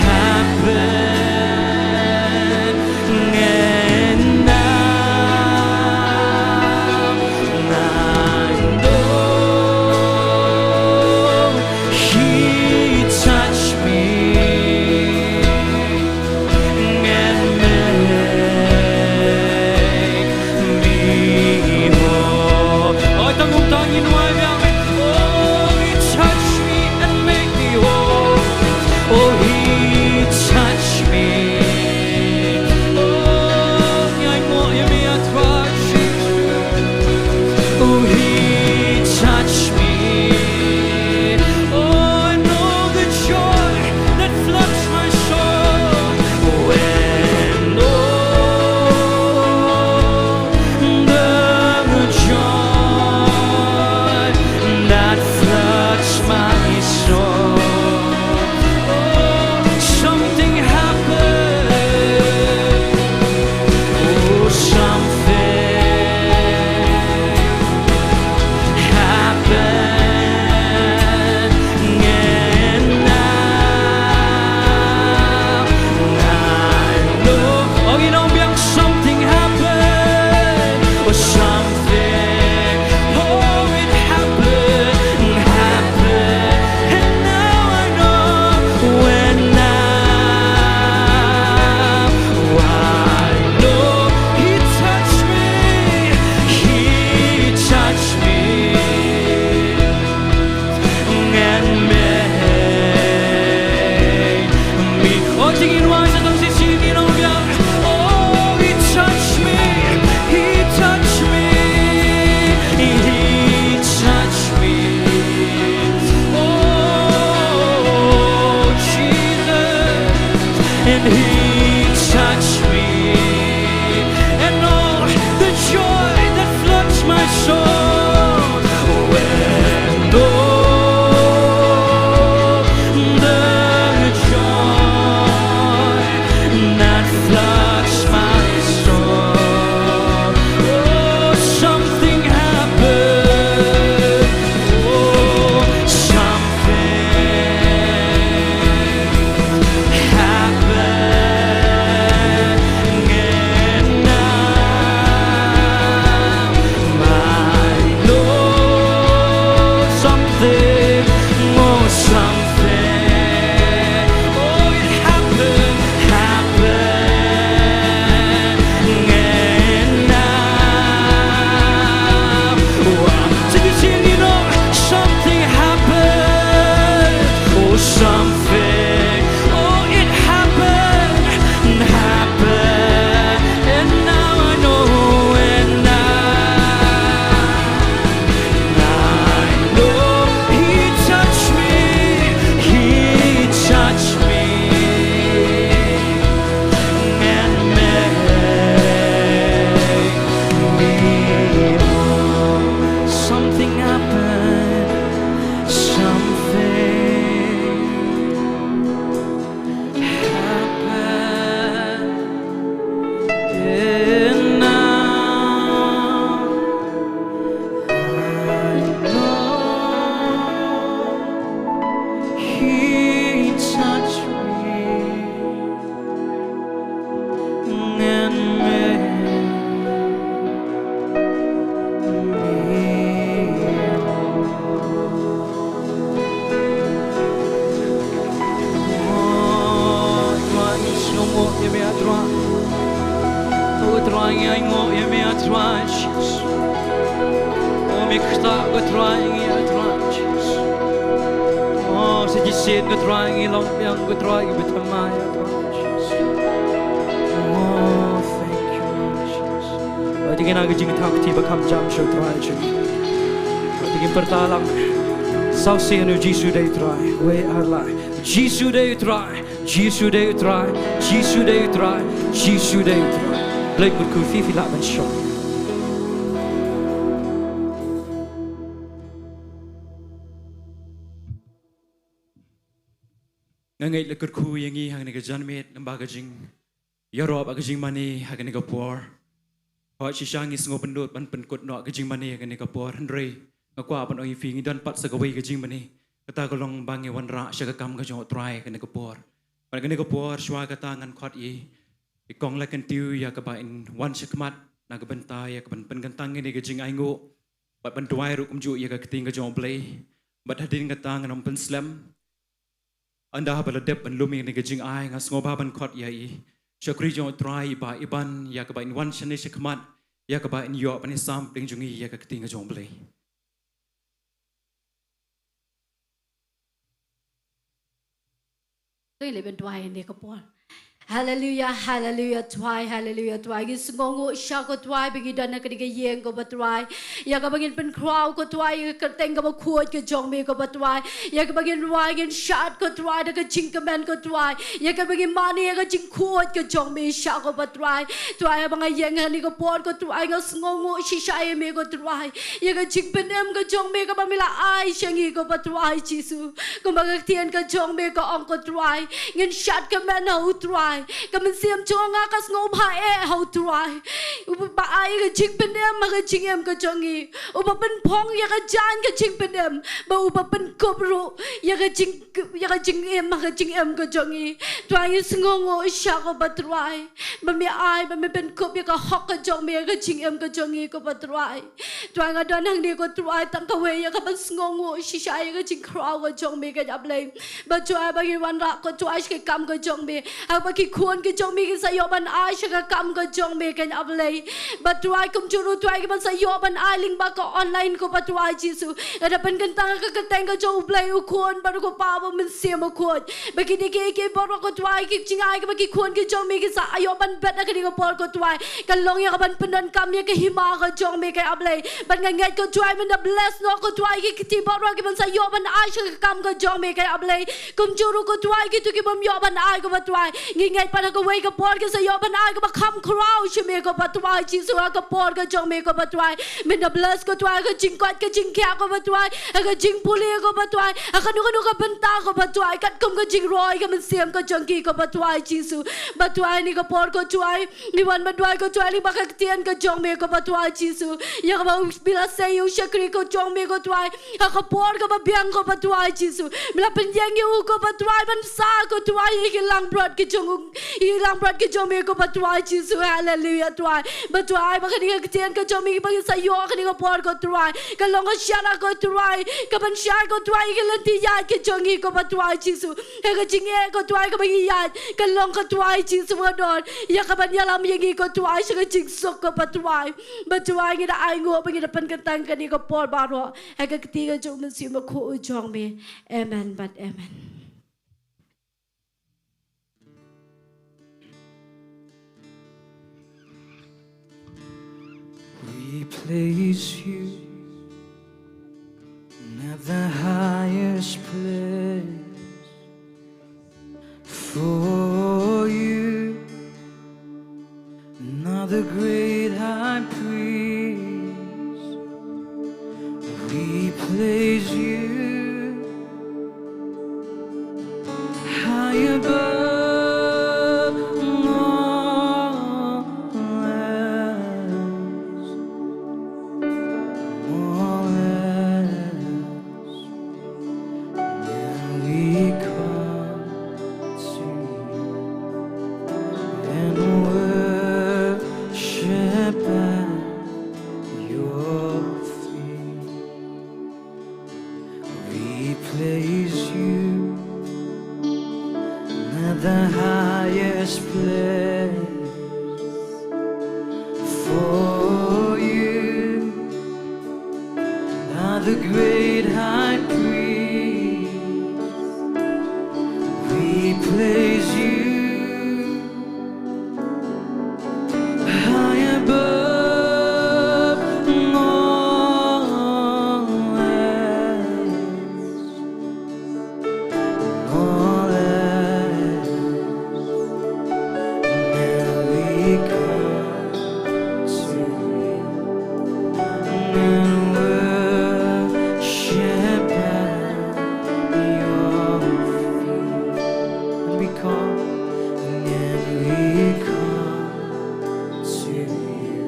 happened. And now I know He touched me and made me whole. Oh, tanggung-tangin wai biang. Oh, He touched me and made me whole. Oh, He touched me. Oh, nyai mo yemi atrashi. Oh, He touched me. Oh, and all the joy that floods my soul. Oh, and all the joy that floods my soul. Oh, something happened. Oh, something happened. And now I know. Oh, you know, young, something happened. Oh, something. Oh, it happened, happened. And now I know. And now I know He touched me. He touched me and made me. Oh, Jingduwai sa tong sisingin ang biyak. Oh, He touched me. He touched me. He touched me. Oh, Jesus. And He touched me. And all the joy that floods my soul. Oh, and all the joy that floods my soul. Oh, something happened. Oh, something happened. And now I know something. Oh, something. Oh, it happened, happened. And now, so you see, you know, something happened. Oh, something. Oh, it happened, happened. And now I know. And now I know He touched me. He touched me and made me whole. Something happened. Something happened. And now I know He touched me and made Jisin ko try ilong yang ko try bitamaya Oh thank you Jesus Tingin na Jingduwai bakam jam show try Tingin pertalang Sausi anu Jisu day try we are life Jisu day try Jisu day try Jisu day try Jisu day try Blake berku fifi lak ban show Ngangai jingkyrkhu yangi hangne ka janmet namba ka jingiaroh ka jingmane hangne ka por Hoi shishangi sngo pendut ban penkut no ka jingmane hangne ka por hendrei ngakwa ban oi fingi dan pat sagawai ka jingmane kata kolong bangi wanra syakam ka jong try hangne ka por ban hangne ka por shwa kata ngan khot yi ikong la kan Taiew ya ka ba in wan shakmat na ka Bynta ya ka ban penkantang ni ka jing aingo bat ban Jingduwai ru kumju ya ka Ktien U Blei bat hadin kata ngan pen slam Anda beladep ban lumi ni gajing ai ngas ngoba ban khot ya I syakri jong try ba iban ya ka ba in wan shane shakmat ya ka ba in yo ban sam pling jungi ya ka Ktien U Blei Tôi lấy bên Jingduwai này có bốn Hallelujah, hallelujah, Jingduwai, hallelujah, Jingduwai. Gis ngongo siya ko Jingduwai, bagi dana ka diga yeng ko ba Jingduwai. Ya ka bagin pen crowd ko Jingduwai, ka teng ka ba kuot ka jongme ko ba Jingduwai. Ya ka bagin Jingduwai gin shot ko Jingduwai, da ka jingkaman ko Jingduwai. Ya ka bagin mani ya ka jingkuot ka jongme siya ko ba Jingduwai. Jingduwai mga yeng hani ko por ko Jingduwai, gis ngongo siya me ko Jingduwai. Ya ka jingpenem ka jongme ka ba mila ai syangi ko ba Jingduwai Jisu. Kung magagtian ka jongme ka ong ko Jingduwai, ngin shot ka man ho Jingduwai. Kaman siam chonga kas ngom ha how try ba ai ka jing penem ma ka jingem ka jongi uba pen phong ya ka jan ka jing penem ba uba pen kobro ya ka jingem ma ka jingem ka jongi try sngongo sha ko ba try ba mi ai ba mi pen kop ya ka hok ka jong me ka jingem ka jongi ko ba try nga don hang ni ko try tang ka we ya ka ban sngongo shi sha ya ka jing kraw ka jong me ka ablay ba try ba gi wan ra ko try ka kam ka jong me ha ba ki Kuan ke jong mi ke sayoban ai syaka kam ke jong mi ke ablay batuai kum juru tuai ke ban sayoban ai lyngba ko online ko batuai Jisu ada pen kentang ke keteng ke jong blay u kuan baru ko pa ba men sim kuan bagi ni ke baru ko tuai ke jingai ke bagi kuan ke jong mi ke sayoban bet ke ni ko por ko tuai kan long ya ban penan kam ya ke hima ke jong mi ke ablay ban ngai ko tuai men da bless no ko tuai ke ti baru ke ban sayoban ai syaka kam ke jong mi ke ablay kum juru ko tuai ke tu ke bam yoban ai ko batuai ngai pada ko wake up ke sa yoban ai ko kham crow shme ko batwai Jisu ka por ka jong me ko batwai min da bless ko twai ka jingkot ka jingkya ko batwai ka jingpuli ko batwai ka nu ka Bynta ko batwai kat kum ka jingroi ka min siam ka jongki ko batwai Jisu batwai ni ko por ko twai ni wan batwai ko twai li ba ka Ktien ka jong me ko batwai Jisu ya ka ba bila say you shakri ko jong me ko twai ka por ka ba biang ko batwai Jisu mila penyang yu ko batwai ban sa ko twai ki lang brot ki jong ilang berat ke jomi ko batuai Jisu hallelujah tuai batuai bakani ka Ktien ka jomi ki bagi sayo kani ka por ko tuai ka long ka syara ko tuai ka ban syar ko tuai ka lenti yat ke jongi ko batuai Jisu ka jinge ko tuai ka bagi yat ka long ka tuai Jisu ngadon ya ka ban yalam yengi ko tuai sa ka jingsok ko batuai batuai ngi da ai ngo bagi da pen kentang kani ko por baro ka Ktien ka jomi si ma ko jong me amen but amen. We place you at the highest place for you, not the great high priest. We place you high above. The great high priest, we praise you high above all else. Now we come to you and worship at your feet. And we come to you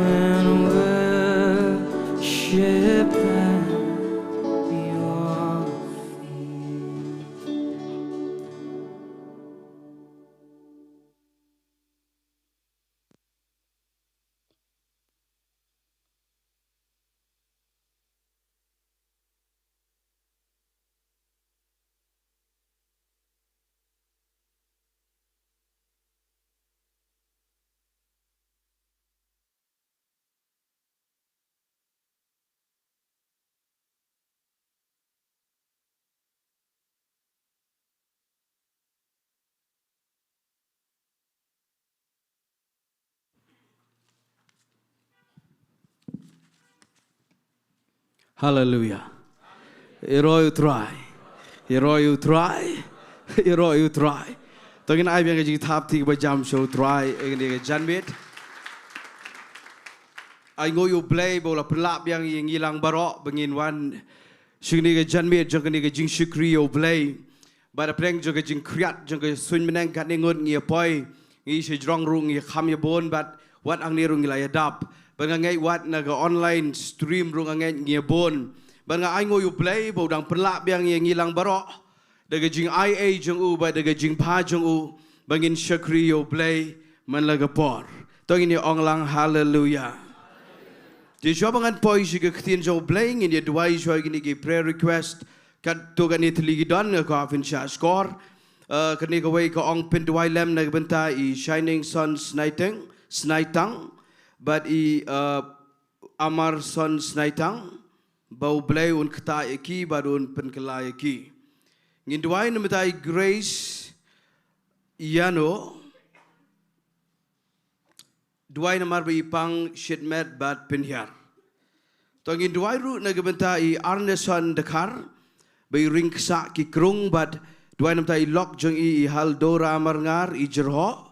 and worship at your feet. Hallelujah. Hero you try. Hero you try. Hero you try. Tengin ai biang ji thap thi ba jam show try eng janmit. Ai ngo you blei bo la plap biang ngi lang barok bengin wan Sngi ke janmit jong ni ke jing Ktien U Blei. Ba da preng jong ke jing kriat jong ke sun menang kat ni ngot ngi poi ngi se jrong rung ngi kham ya bon bat wat ang ni rung ngi la ya dap. Bangangai wat naga online stream rung angai ngiabon. Bangai ngo you play bo dang pelak biang ngilang barok. Daga jing IA jong u ba daga jing pa jong u bangin Ktien U Blei man laga por. Tong ini ong lang hallelujah. Di jwa bangan poi siga Ktien U Blei ngin Jingduwai jwa gini ki prayer request kat to gani teligi don nga ko afin sha score. Kani ka way ka ong Jingduwai lem na Bynta I shining sun snaitang. But amar son snaitang bau blei un kata eki badun penkela eki. Jingduwai namatai grace iano. Duwai namar bi pang shitmet bat penhiar. Tong Jingduwai ru nagabentai arneson dekar bi ring ksa ki krung bat duwai namatai lok jong I hal dora amar ngar I jerho.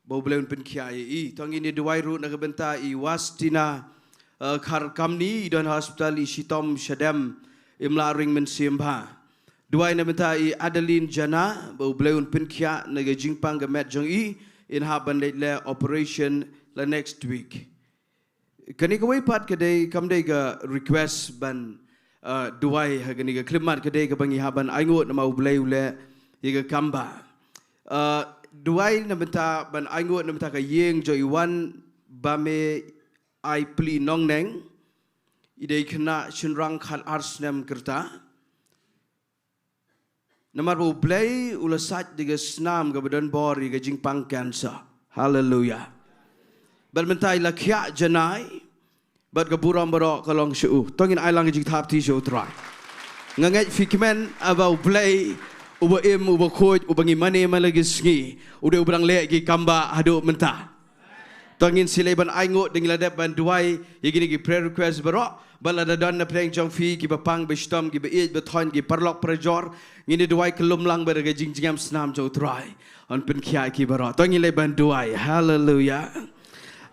Bau belaun penkiai I tong ini Jingduwai ru nagabenta I wastina khar kamni don hospital I sitom shadam imla ring men Syiemlieh. Jingduwai nagabenta I Adeline jana bau belaun penkia naga jingpang gamet jong I in haban le operation la next week. Kani ka way pat kadai kamdai ga request ban Jingduwai hagani ga klimat kadai ka bangi haban aingot na mau blai ule iga kamba. Jingduwai nabenta ban aingot nabenta ka yeng jo iwan bame ai pli nongneng idei kena shinrang khat arsnem kerta namar bu blai ulasat diga snam ga donbor iga jingpang cancer. Hallelujah. Ban mentai la khya janai bat ga buram barok kalong shu tongin ai lang jing thap ti show try ngangai fikmen abau blai uba uba khoj uba jingmane malagi Sngi udah ubrang le gi kamba hadu menta tongin sileban aingot ding ladap ban Jingduwai yigini gi prayer request barok balada don na preng jong fi gi bapang bestom gi beet beton gi parlok prajor ngini Jingduwai kelum lang ber ga jingjam snam jo try on pen khia ki barok tongin le ban Jingduwai. Hallelujah.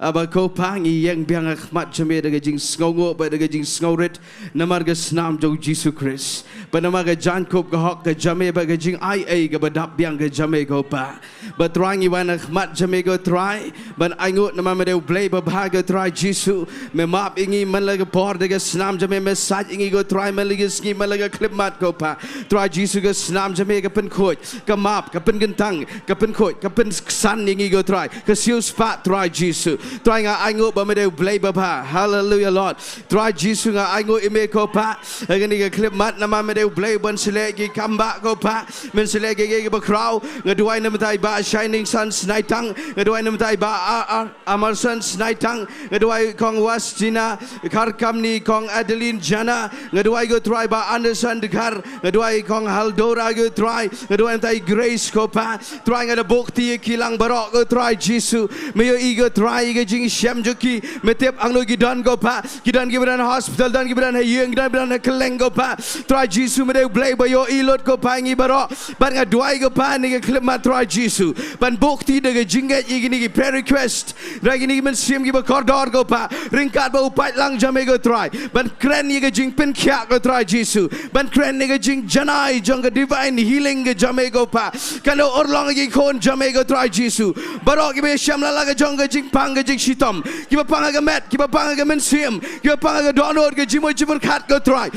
Aba ko pangi yang biang akhmat jame daga jing sngongo ba daga jing sngorit namar ga snam jo Jesus Christ ba namar ga jankop ga hok ga jame ba ga jing IA ga badap biang ga jame go pa ba trangi wan akhmat jame go try ban aingot namar me blai ba bhaga try Jesus me map ingi man laga por daga snam jame message ingi go try man laga ski man laga clip mat go pa try Jesus ga snam jame ga pen khoj ka map ka pen gentang ka pen khoj ka pen san ingi go try ka sius fa try Jesus Try nga ai ngộ ba me de blei ba pa. Hallelujah Lord. Try Jesus nga ai ngộ ime ko pa. Agani ga clip mat na ma me de blei ban sele gi kamba ko pa. Men sele gi ba crow nga duai na matai ba shining sun snai tang nga duai na matai ba amar sun snai tang nga duai kong was Gina kar kamni kong Adeline Jana nga duai go try ba Anderson de kar nga duai kong Haldora go try nga duai matai Grace ko pa. Try nga da bukti kilang barok go try Jesus me yo ego try ga jing syam joki metep ang no gidan go pa gidan giban hospital dan giban hayeng gidan giban keleng go pa try Jesus me de blei ba yo ilot ko pa ngi barok ban nga duai go pa ni ga klip ma try Jesus ban bukti de ga jinget igini gi prayer request ragi ni men sim gi ba kordor go pa ringkat ba upat lang jame go try ban kren ni ga jing pen kya go try Jesus ban kren ni ga jing janai jong ga divine healing ga jame go pa kano orlong gi kon jame go try Jesus barok gi be syam la ga jong ga jing pang ga jing shitom gi ba pang ga met gi ba pang ga men sim gi ba pang ga donor ga jimo jimo khat go try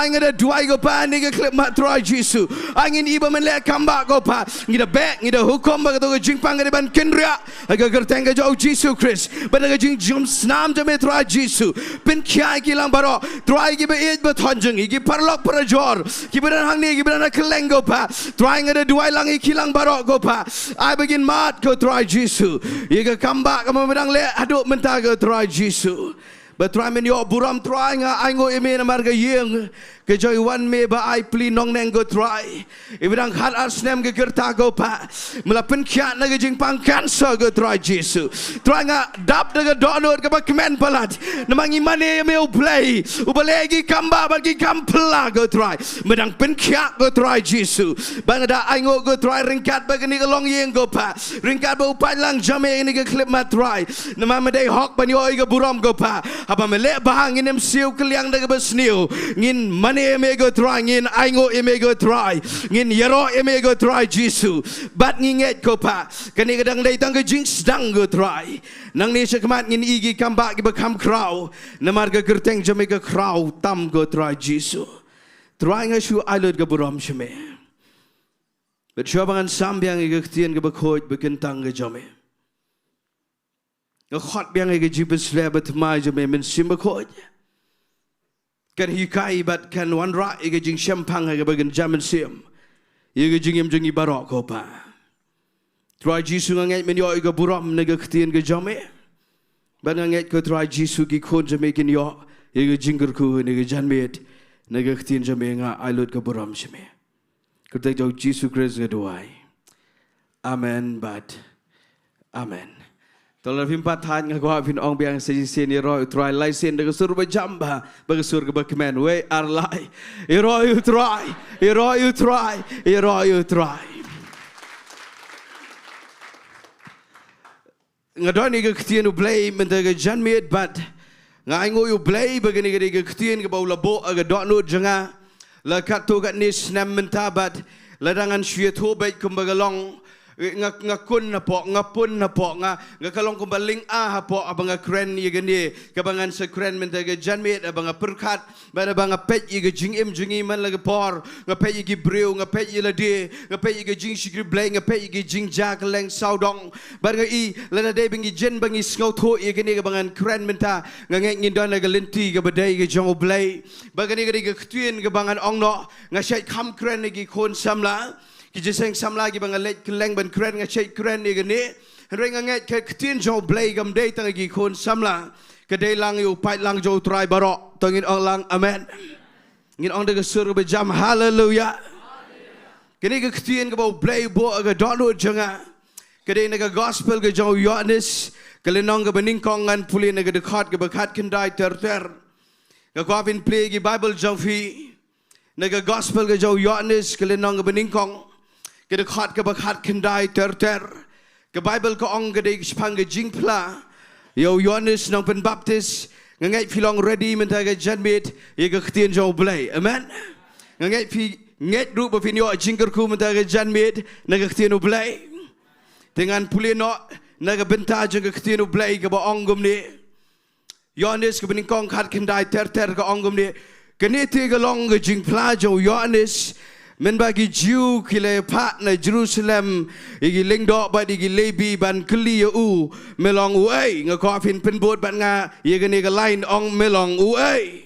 nga da duai go pa ni ga klip ma try Jesus angin iba men le kamba go pa ngi da back ngi da hukom ba ga to ga jing pang ga ban kenria ga gerteng ga jo Jesus Christ ban ga jing jom snam jame try Jesus pen kya ki lang baro try gi be it ba thonjeng gi parlok parajor gi ban hangne gi ban keleng go pa try nga da duai lang ki lang baro go pa I begin mat go try Jesus ye ga kamba ga medang le aduk menta go try Jesus but try men yo buram try nga ai ngo eme na marga yeng ke joy one me ba ai pli nong neng go try ibang khat asnem ke kerta go pa melapen kya na ge jing pang cancer go try Jesus try nga dap de donor ke ba kemen palat namangi mane me u play u balegi kamba ba gi kampla go try medang pen kya go try Jesus bang da ai ngo go try ringkat ba ni long yeng go pa ringkat ba upat lang jame ni ke clip ma try nama me dei hok ban yo ge buram go pa apa me le bahang inem siu keliang de ge besniu ngin eme go try ngin aingo eme go try ngin yero eme go try Jesus bat nginget ko pa kani kadang dai tang jing sedang go try nang ni sekmat ngin igi kamba gi bekam kraw namar ga gerteng jame ga kraw tam go try Jesus try nga shu ailot ga buram shme bet shobangan sambyang ga ktien ga bekhoit bekentang ga jame ga khot byang ga jibes lebat mai jame men sim bekhoit kan hikai bat kan wanra ige jing champang ga bagan jaman sim ige jing im jingi barok ko pa try Jesus ngai men yo ige buram ne ga ktien ga jame ban ngai ko try Jesus gi khon jame kin yo ige jingkyrkhu ne ga janmet ne ga ktien jame nga ailot ga buram shme ko ta jo Jesus Christ ga duai amen but amen tolong pimpat han ngagwa pin ong biang sejisen iro try license de sur ba jamba ba sur ga bakmen we are lie iro you try ngadoni ga Ktien U Blei men de ga janmet bat ngai ngo U Blei ba gani ga Ktien ga baula bo ga donut janga la kato ga ni snam menta bat la dangan shwe tho bai kum ba ga long ngakun na po ngapun na po nga ngakalong kumbaling ha po abang kren ye gani kabangan sa kren men taga janmet abang perkat bana bang pet ye jingim jingi man la por ngapet ye breu ngapet ye lade ngapet ye jing shigri blai ngapet ye jing Jaka leng saudong bang I la de bang jen bang sngo tho ye gani kabangan kren men ta ngeng ngin don la galinti ga badai ga jong U Blei bagani ga Ktien kabangan ong no ngasai kham kren ye kon samla Kijiseng samla gi bang let keleng ban kren nga chet kren ni gani reng nget ke Ktien U Blei gam dei tang gi kon samla ke dei lang yu pai lang jo try barok tangin ong lang amen ngin ong de sur be jam hallelujah kini ke Ktien U Blei bo ga dono janga ke dei na gospel ge jo Yohanes ke lenong ga bening kong ngan puli na ga dekat ge bakat kendai ter ga kwavin play gi Bible jo fi na gospel ge jo Yohanes ke lenong ga bening kong ke dekat ke bakat kendai ter ke Bible ko ong ke dei spang ge jingpla yo Yohanes nong pen baptis ngai filong ready menta ge janmet ye ge Ktien U Blei amen ngai fi nget ru ba fin yo jingkyrkhu menta ge janmet na ge Ktien U Blei dengan puli no na ge Bynta ge Ktien U Blei ge ba ong gum ni Yohanes ke bening kong khat kendai ter ke ong gum ni ke ni ti ge long ge jingpla jo Yohanes Men bagi Jew kile pak na Jerusalem igi Diengdoh ba igi lebi ban kli u melong u ai nga ko fin pen bot ban nga ye gani ga line ong melong u ai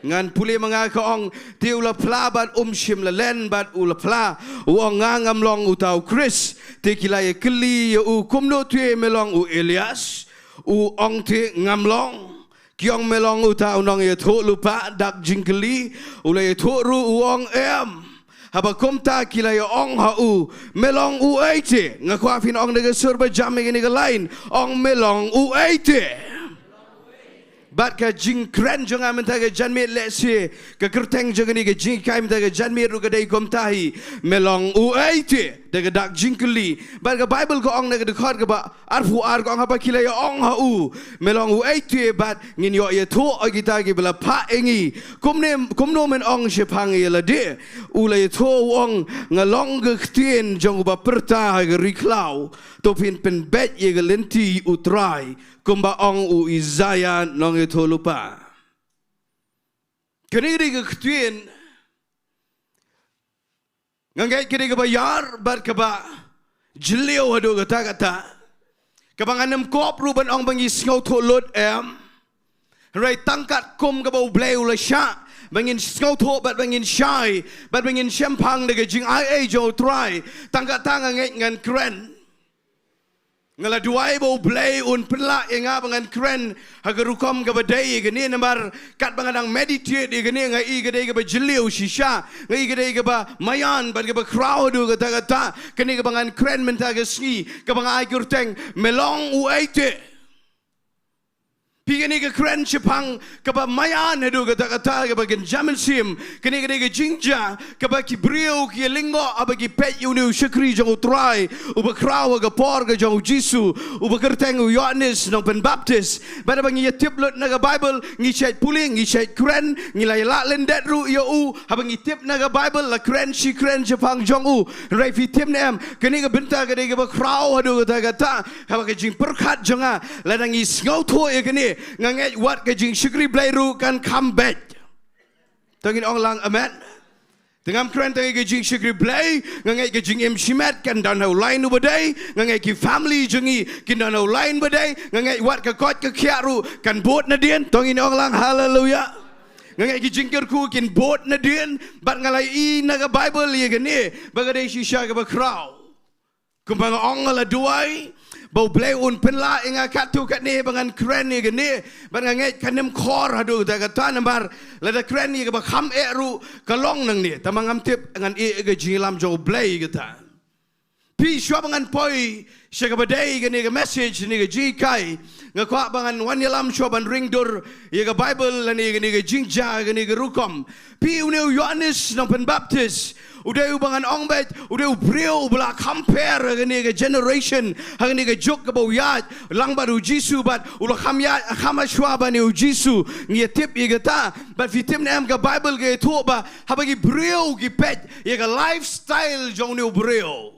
ngan puli manga ko ong tiu la pla ban shim la len bat u la pla u ong nga ngam long u tau Chris te kila ye kli u kumno tue melong u Elias u ong te ngam long kiong melong u tau nong ye tho lupa dak jingkli u le tho ru u ong em haba komta kila yo ong ha u melong u eite nga kwa fin ong nega surba jam nega nega lain ong melong u eite bat ka jing kren jonga mentaga janmit lesi ka kerteng jonga ni ka jing kai mentaga janmit ru ka dei komtahi melong u eite daga dak jingkli bat ka bible ko ong nega dekat ka ba arfu ar ko ong haba kila yo ong ha u melong u eite bat ngin yo ye tho agita gi bela pa engi kumno men ong shepang ye la de u le tho ong ngalong ge ktien jong ba perta ga riklau to pin pen bet ye ga lenti u try kumba ong u Isaiah nong e tho lupa kene ge ktien ngangai kene ge bayar bat ka ba jilio hado kata kabanganam kop ruban ong bangi sngo tho lot em rai tangkat kum ka ba blei ula sha bangin sngo tho bat bangin shai bat bangin champang de jing ai jo try tangkat tanga ngai ngan kren ngala duai bo blei un pela enga bangan kren hagarukom ga badai ga ni namar kat bangadang meditate ga ni ngai ga dei ga ba jiliu shisha ngai ga dei ga ba mayan ban ga ba crowd ga ta kani ga bangan kren menta ga sngi ga bangai kurteng melong u eite Pigani ka kren chipang kaba mayan hadu ka takata kaba kan jaman sim kani ka jingja kaba ki brio ki lingba aba ki pet unu shakri jong utrai uba krawa ka por ka jong jisu uba kerteng u Yohanes nong pen baptis bada bang ya tip lot na ka bible ngi chat puling ngi chat kren ngi la la lendet ru yo u haba ngi tip na ka bible la kren shi kren chipang jong u rai fi tip nem kani ka Bynta ka ka krawa hadu ka takata haba ka jing perkat jonga la ngi ngau tho e kani ngangai wat ke jing shikri blairu kan come back tangin ong lang amen tengam kren tangi ke jing shikri blai ngangai ke jing em shimat kan dan ho line ubadai ngangai ki family jingi kin dan ho line badai ngangai wat ke kot ke khiaru kan bot na dien tangin ong lang hallelujah ngangai ki jingkyrkhu kin bot na dien bat ngalai I na ga bible ye gani bagadai shisha ke ba kraw kumbang ong la duai bau blei un penla inga katu kat ni bangan kren ni gani bangan ngai kanem kor hadu ta kata nambar la da kren ni ba kham eru kalong nang ni tamangam tip ngan e ga jilam jo blei gata pi shwa bangan poi shaka badai gani ga message ni ga ji kai nga kwa bangan wanyalam shwa ban ringdur ye ga bible la ni ga jingja gani ga rukom pi uneu Yohanes nang pen baptis udah ubangan ong bet udah brio bela compare gani ke generation gani ke jok ke boyat lang baru jisu bat ulah khamya khamashwa bani jisu ngi tip ye gata but fitim nam ke bible ke thu ba habagi brio ki pet ye ke lifestyle jong ne brio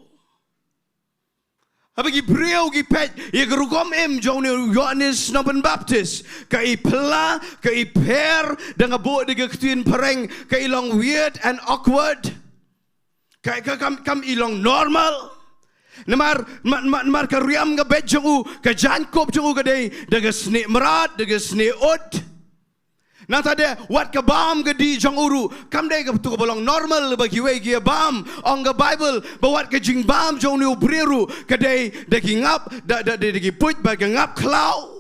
habagi brio ki pet ye ke rukom em jong ne Yohanes nopen baptist ka I pla ka I per dengan bo de ke ktien pareng ka I long weird and awkward kam ilong normal namar ka riam ga bet jongu ka jankop jongu ga dei daga sne merat daga sne ot nata de wat ka bam ga di jong uru kam dei ga tu bolong normal bagi we gi bam ong ga bible ba wat ka jing bam jong ni breru ka dei dagi ngap dagi put ba ga ngap klau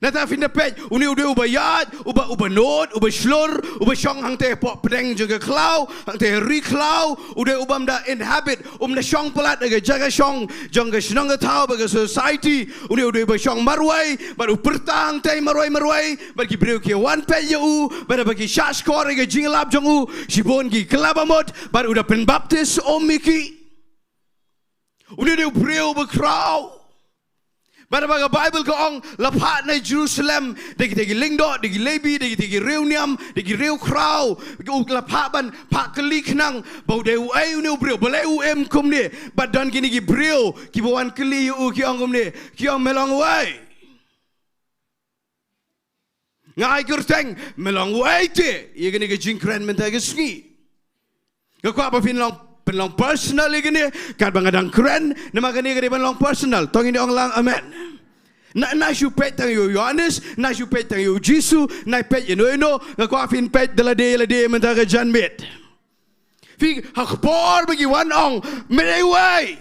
nata fin de pet uni ude ubayat uba not uba shlor uba shong hang te po pedeng juga klau hang te ri klau ude ubam da inhabit na shong pelat ga jaga shong jong ga shnong ga tau ba ga society ude ba shong marwai ba u pertang te marwai ba ki breu ki wan pe yu ba da ba ki shash kor ga jinglap jong u shibon ki klabamot ba uda pen baptist omiki ude breu ba krau Bada baga Bible ko ong lapat na Jerusalem degi Diengdoh degi lebi degi reuniam degi reu krau lapat ban pak keli kenang bau deu ai unu breu beleu em kum ni badan kini ki breu ki bawan keli u ki ong kum ni ki ong melong wai ngai kurteng melong wai te ye kini ki jingkren menta ke Sngi Kau apa penlong personal lagi ni, kat bangadang keren, nama kini kini penlong personal. Tong ini orang lang, amen. Na syupet tang yu Yohanes, na syupet tang yu Jisu, na pet yu no, kau afin pet delade mentara janbet. Fi hakpor bagi wan ong, merewai.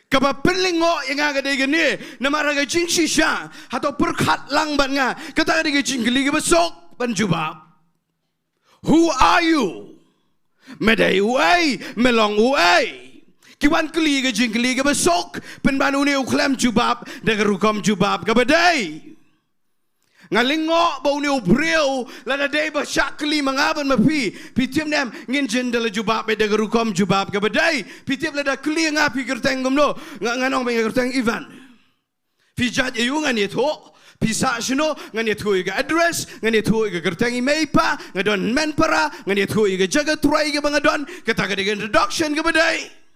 Kaba penlingo yang agak degen ni, nama raga jingsisha atau perkat lang bat nga, kata degen jingkeli besok banjubab. Who are you? Medai uai, melong uai. Kiwan keli ke jingkeli besok, penbanu ni uklam jubab, dengan rukam jubab kabadai. Ngalingo bau ni ubreu lada day ba syakli mangaban mapi pitiem nem ngin jendela jubab beda gerukom jubab ka badai pitiem lada kli ngapi gerteng gomno nganong beng gerteng Ivan pijat ayu ngan yeto pisa sino ngan yeto ga address ngan yeto ga gerteng imeipa ngadon menpara ngan yeto ga jaga turai ga bangadon kata ga introduction ka badai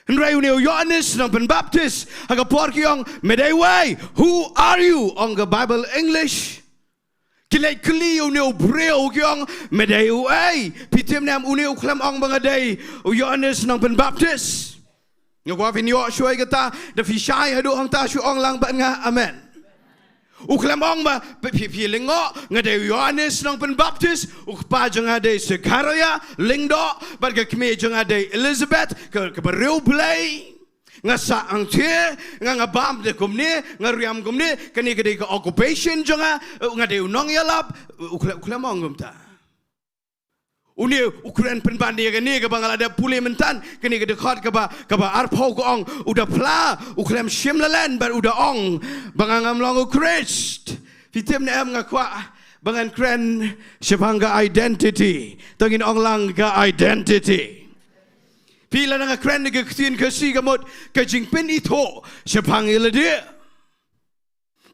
Nrai uneu Yohanes nang penbaptis aga porki ong medewai who are you on the Bible English kilai kli uneu breu kiong medewai pitim nam uneu klam ong bangadai Yohanes nang penbaptis ngwa vin yo shoi kata the fishai hadu ong ta shu ong lang ba nga amen uklam ong ba pilingo ngadai Yohanes nang penbaptis ukpa jang adai Sekaraya Lyngba barga kme jang adai Elizabeth ke Ri-Bhoi ngasa ang tie ngabam de kumne ngariam kumne kani kede ke occupation jang ngadai Nonglum uklam ong gumta Uni ukuran penbandi kani ke bangal ada pulih mentan kani ke dekat kaba arpau ko ong udah pla ukram Syiemlieh bar udah ong bangangam long Christ fitem ne am ngakwa bangan kren sepangga identity tongin ong lang ga identity pila nga kren ke Ktien kasi kamot ke jingpen ito sepangil dia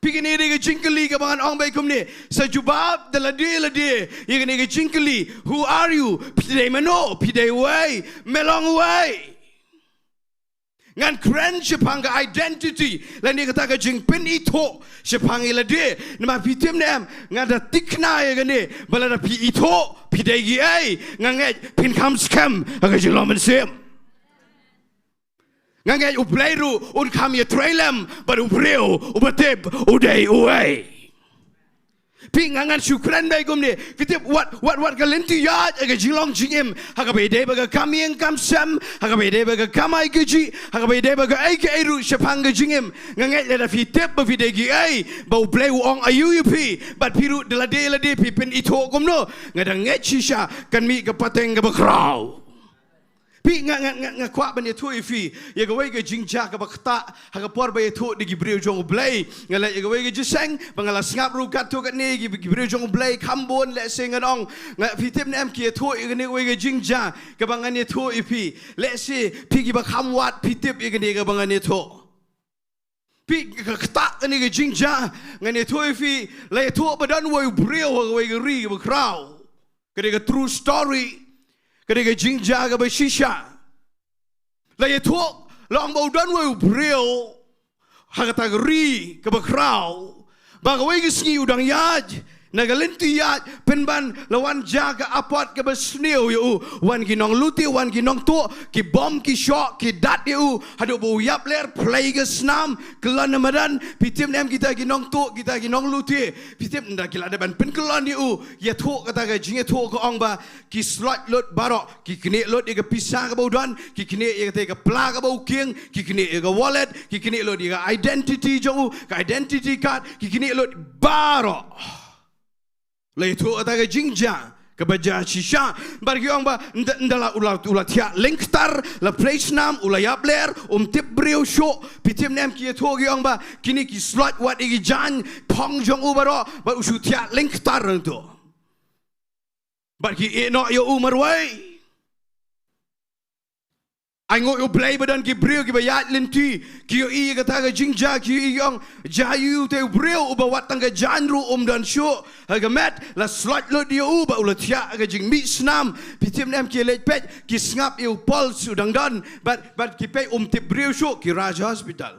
Pikin ini ke jingkeli ke bangan ong baikum ni. Sejubab lade. Yang ini ke jingkeli. Who are you? Pidai mano, pidai way, melong way. Ngan keren sepang ke identity. Lain dia kata ke jingpen itu sepang lade. Nama pitim nem ngada tikna yang ni. Balada pi itu pidai giai nganget pin kam scam agak jelom mensem. Ngangai ublairu un kami trailam baru breu ubatep udai uai. Pi ngangan syukran baik ni. Kita what kalenti yat aga Shillong jingim haga bede baga kami yang kamsam haga bede baga kamai keji haga bede baga ai ke airu sepang jingim ngangai lada fitep ba fidegi ai bau play ong ayu pi bat piru delade pi pen itu komno ngadang ngecisha kan mi ke pateng ke bakrau. Pi ngakwa ban yetu ifi ya gawai ke jingjak ka bakta haga por ba yetu di Ri-Bhoi jong Blei ngala ya gawai ke jiseng bangala sngap ru kat tu kat ni Ri-Bhoi jong Blei kambon le se ngadong nga fitim nem ki yetu igani gawai ke jingja ka bangan yetu ifi le se pi gi ba kamwat pitip igani ka bangan yetu pi kata ni ke jingja ngan yetu ifi le yetu badan wai breu gawai ke ri ba kraw ke true story Ketika jingja ke bersisha, lagi tu lang bau dan wau breu, hagatagri ke bekrau, bagawai ke Sngi udang yaj, nagalenti yaj penban lawan Jaka apat ke besneu yu, wan ki nong luti wan ki nong tu ki bom ki shot ki dat yu, hadu bau yap ler play ke senam kelan namadan, pitim nem kita ki nong tu kita ki nong luti, pitim ndak kila depan pen kelan yu, ya tu kata ke jinge tu ke ong ba ki slot lot barok ki kene lot ke pisang ke bau dan ki kene ye kata ke pla ke bau king ki kene ke wallet ki kene lot ke identity jong ke identity card ki kene lot barok lai tu kata ke jingja ke baja shisha bagi orang ba ndala ulah tiak linktar la place nam ulah yapler tip breu show pitim nem ki tu gi orang ba kini ki slot wat igi jan pong jong ubaro ba usu tiak linktar tu bagi no yo umarwai Aingo U Blei badan ki breu ki bayat lenti ki yo i kata ke jingja ki yong jayu te breu ubawat tangga janru dan syo hagamet la slot lo dia uba ulah tia ke jing mi snam pitim nem ki lej pet ki ngap eu pol sudang dan but ki pe tip breu syo ki raja hospital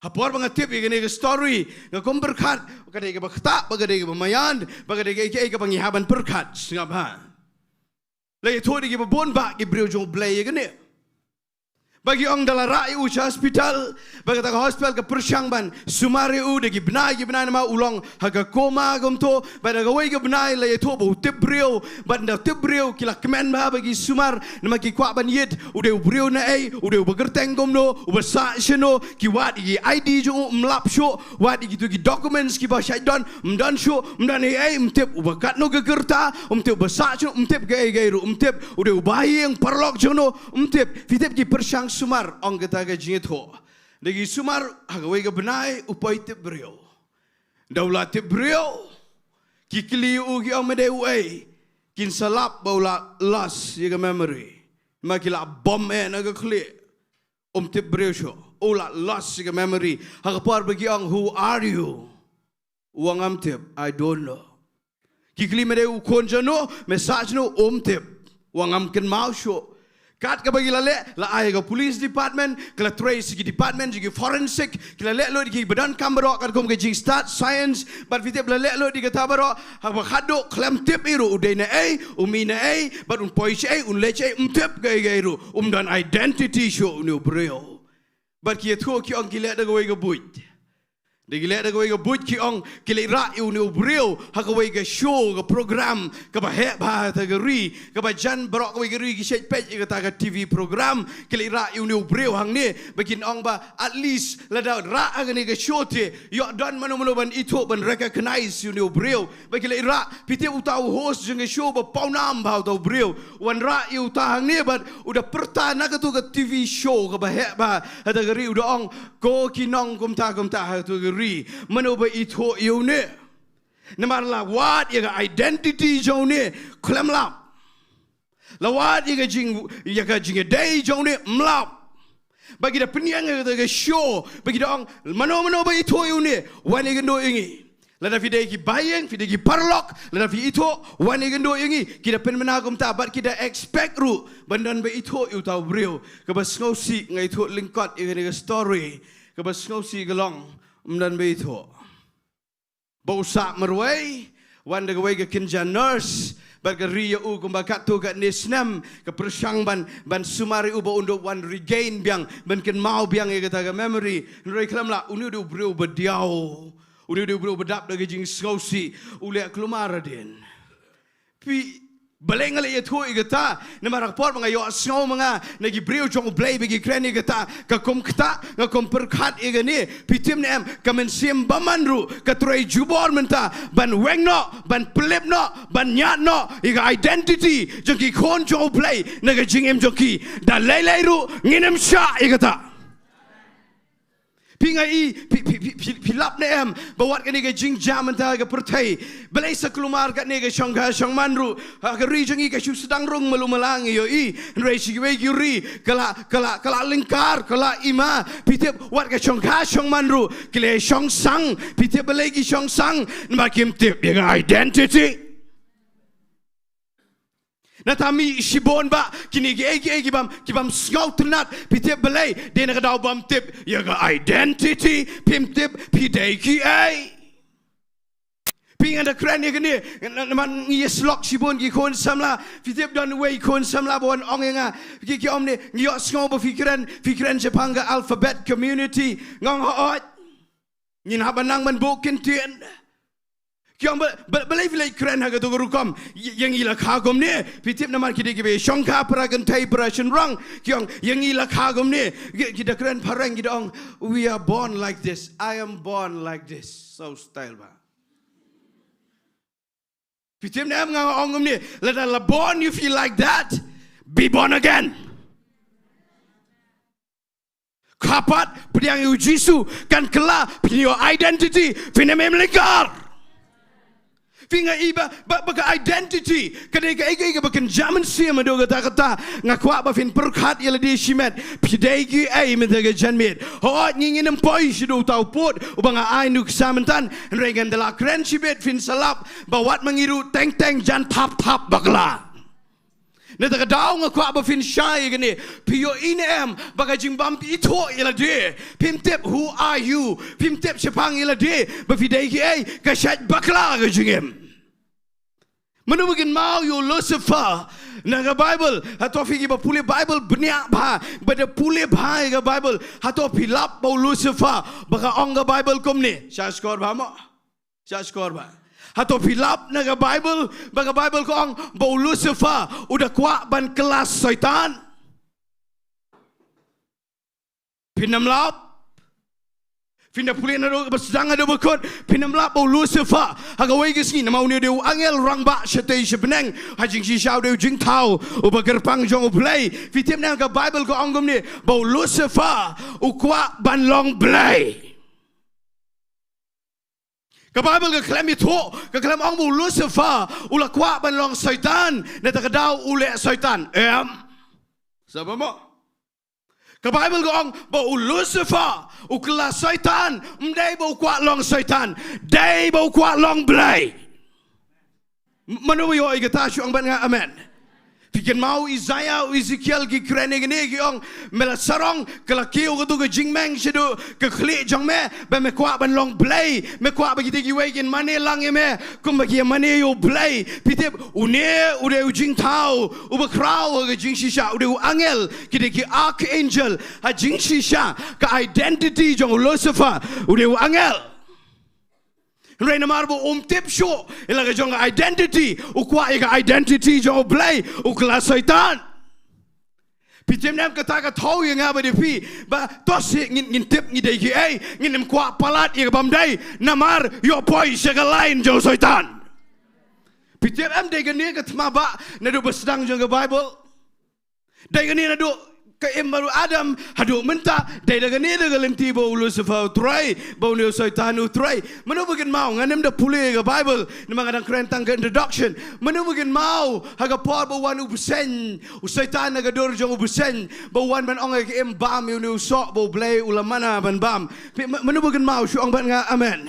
Hapor mengatip ini ke story ngakom berkat bagade ke bakta bagade ke bamayan bagade ke panghihaban berkat sengap ha Lai thua di kita bon bak kita beriu jong Blei kan ni. Bagi orang dalam rai u hospital, bagi tak hospital ke persiang ban, sumari u degi benai nama ulang haga koma gomto, bagi gawai ke benai lai tu bau tip beriu, banda tip beriu kila kemen bah bagi sumar, nama ki kuat ban yed, udah beriu na udah bergerteng gomno, ubersak sheno, ki wat ki ID jong melap show, wat ki tu ki documents ki bah syaidan, mdan show, mdan mtip uberkat no gegerta, mtip bersak show, mtip gay ru, mtip udah bayang perlok jono, mtip, fitip ki persiang sumar ong kita ke Jingduwai. Degi sumar hagawai ke benai upai tip beriu. Daulat tip beriu. Kikli ugi ong medeu kin salap baula las ye ke memory. Makila bom naga kli. Tip beriu sho. Ula las ye ke memory. Hagapar bagi ong who are you? Uang tip I don't know. Kikli medeu konjano message no tip. Uang ken mau sho. Kat ke bagi lale, la ai ke police department, ke la trace ke department, ke forensic, ke la le lo di badan kamera, kat kom ke jing start science, but fitip la le lo di kata baro, hak khado klem tip iru udai na umi na but poise lece tip ke iru, dan identity show ni brio. But ki thu ki ong ki le da goi ke buit. De gile da goi ke buit ki ong ki le ra u ni brio, hak goi ke show ke program, ke ba he ba ta ke ri, ke ba jan bro ke ri ki set page ke ta ke TV program, ki le ra u ni brio hang ni, begin ong ba at least la da ra ang ni ke show te, yo don mano ban itu ban recognize u ni brio, bagi le ra piti utau host jeng show ba paunam ba tau brio, wan ra u ta hang ni ban udah pertana ke tu ke TV show ke ba he ba ta ke ri udah ong ko ki nong kum ta tu ke ri manoba itu iune namarla wat yaga identity jone klemla lawat yaga jingiaroh jone mlap bagi da peniang yaga show bagi da ong manoba itu iune wan yaga do ingi lada fide ki bayang fide ki parlok lada fi itu wan yaga do ingi kita pen menagum tabat kita expect ru bandan ba itu tau brio ke bas ngosi ngai itu lingkot yaga story ke bas ngosi gelong dan begitu, bausak merway, wan degawai ke kinja nurse, bergeria kumbakat tu kat nisnam ke persiang ban sumari uba untuk wan regain biang ken mau biang ye kata ke memory, nuri kelam lah unu du brio berdiau, unu du brio berdap dagi jing skosi, uliak kelumar den, pi Balang le itu igata, nama rakpor mengayo Sngi menga, nagi beriu jong Blei bagi keren igata, kakom kita, kakom perkat igani, pitim nem, kamen sim bamanru, katrai jubor menta, ban wengno, ban pelipno, ban nyatno, iga identity, jengki kon jong Blei, naga jingem jengki, dan lei-leiru nginem sya igata. Pingai pilap ne em bawat kan ni ke jingjam mentah ke pertai belai sekelumar kat ni ke syangga syangmanru ke ri jengi ke sedang rung melumelangi yo rei siwe yuri kala lingkar kala ima pitip wat ke syangga syangmanru kile syangsang pitip belai ki syangsang makim tip dia identity Natami shibon ba kini egi bam skau tenat pitip belai dia nak dau bam tip ya ga identity pim tip pideki ping ada keren ya kini man Iasnohkti shibon ki kon samla pitip don way kon samla bon ong nga ki om ni ngio skau ba fikiran Jepanga alphabet community ngong hoot ngin habanang man boken tien Kiong belai filai keren haga tu gurukom yang ila kagom ni pitip nama kita kibe shongka peragan Thai operation rang kiong yang ila kagom ni kita keren parang kita ong we are born like this I am born like this so style ba pitip nama ngong ni la born you feel like that be born again kapat pediang ujisu kan kela your identity finame melingkar Finga iba baga identity kadega ega bakan zaman siam do kata ngakwa ba fin perkat yala di shimet pidegi mentaga janmit ho ngingin empoi sidu tau put ubanga ainu kesamantan rengan dela kren sibet fin salap bawat mengiru teng jan tap bagla Neta kadau ngakwa ba fin shy gani pio inem baga jingbam itu yala de pimtep who are you pimtep sepang yala de ba fidegi ka shat bakla ga jingem Mana mungkin mau you Lucifer naga Bible atau fikir pulih Bible banyak bah pada pulih bah ke Bible atau pilap bau Lucifer baka ong ke Bible kum ni saya skor bah mak saya skor bah atau pilap naga Bible baka Bible ko ong bau Lucifer udah kuat ban kelas syaitan pinam lap Finda pulih nado bersedang ada berkot pinam lap bau Lucifer agawai gesni nama unia deu angel rang ba setai sebeneng hajing si shau deu Jingduwai uba gerpang Ktien U Blei fitim nang ke Bible ko anggom ni bau Lucifer ukwa ban long Blei ke Bible ke klaim itu ke klaim ang bau Lucifer ula kwa ban long syaitan neta kedau ule syaitan siapa mo ke Bible ko ang bau Lucifer ukla syaitan mdai bau kuat long syaitan dai bau kuat long Blei manu yo igata syuang ban nga amen Fikir mau Isaiah Ezekiel ki krene gini ki ong melasarong kelakiu ketu ke jingmane sedu ke klik jong me ba me kwa ban long Blei me kwa bagi tegi wei kin mane lang me kum bagi mane yo Blei pitip une ude Jingduwai uba krau ke jingshisha ude angel kide ki archangel ha jingshisha ke identity jong Lucifer ude angel Rena marbo tip show ilaga jong identity ukwa iga identity jong Blei ukla syaitan pitem nam kata ka thau yang aba de pi ba tos ngin tip ngi dei ki ai ngin kwa palat iga bamdai namar yo boy segalain jong syaitan pitem am de gani ka thma ba na do besdang jong Bible dei gani na do ke baru Adam hadu menta dai daga ni daga lenti bau Lucifer try bau ni syaitan try mana mungkin mau nganem da pulih ke Bible ni mangadang kerentang ke introduction mana mungkin mau haga por bau wan ubsen syaitan naga dor jong ubsen bau wan ban ong ke bam ni sok bau Blei ulamana ban bam mana mungkin mau syuang ban nga amen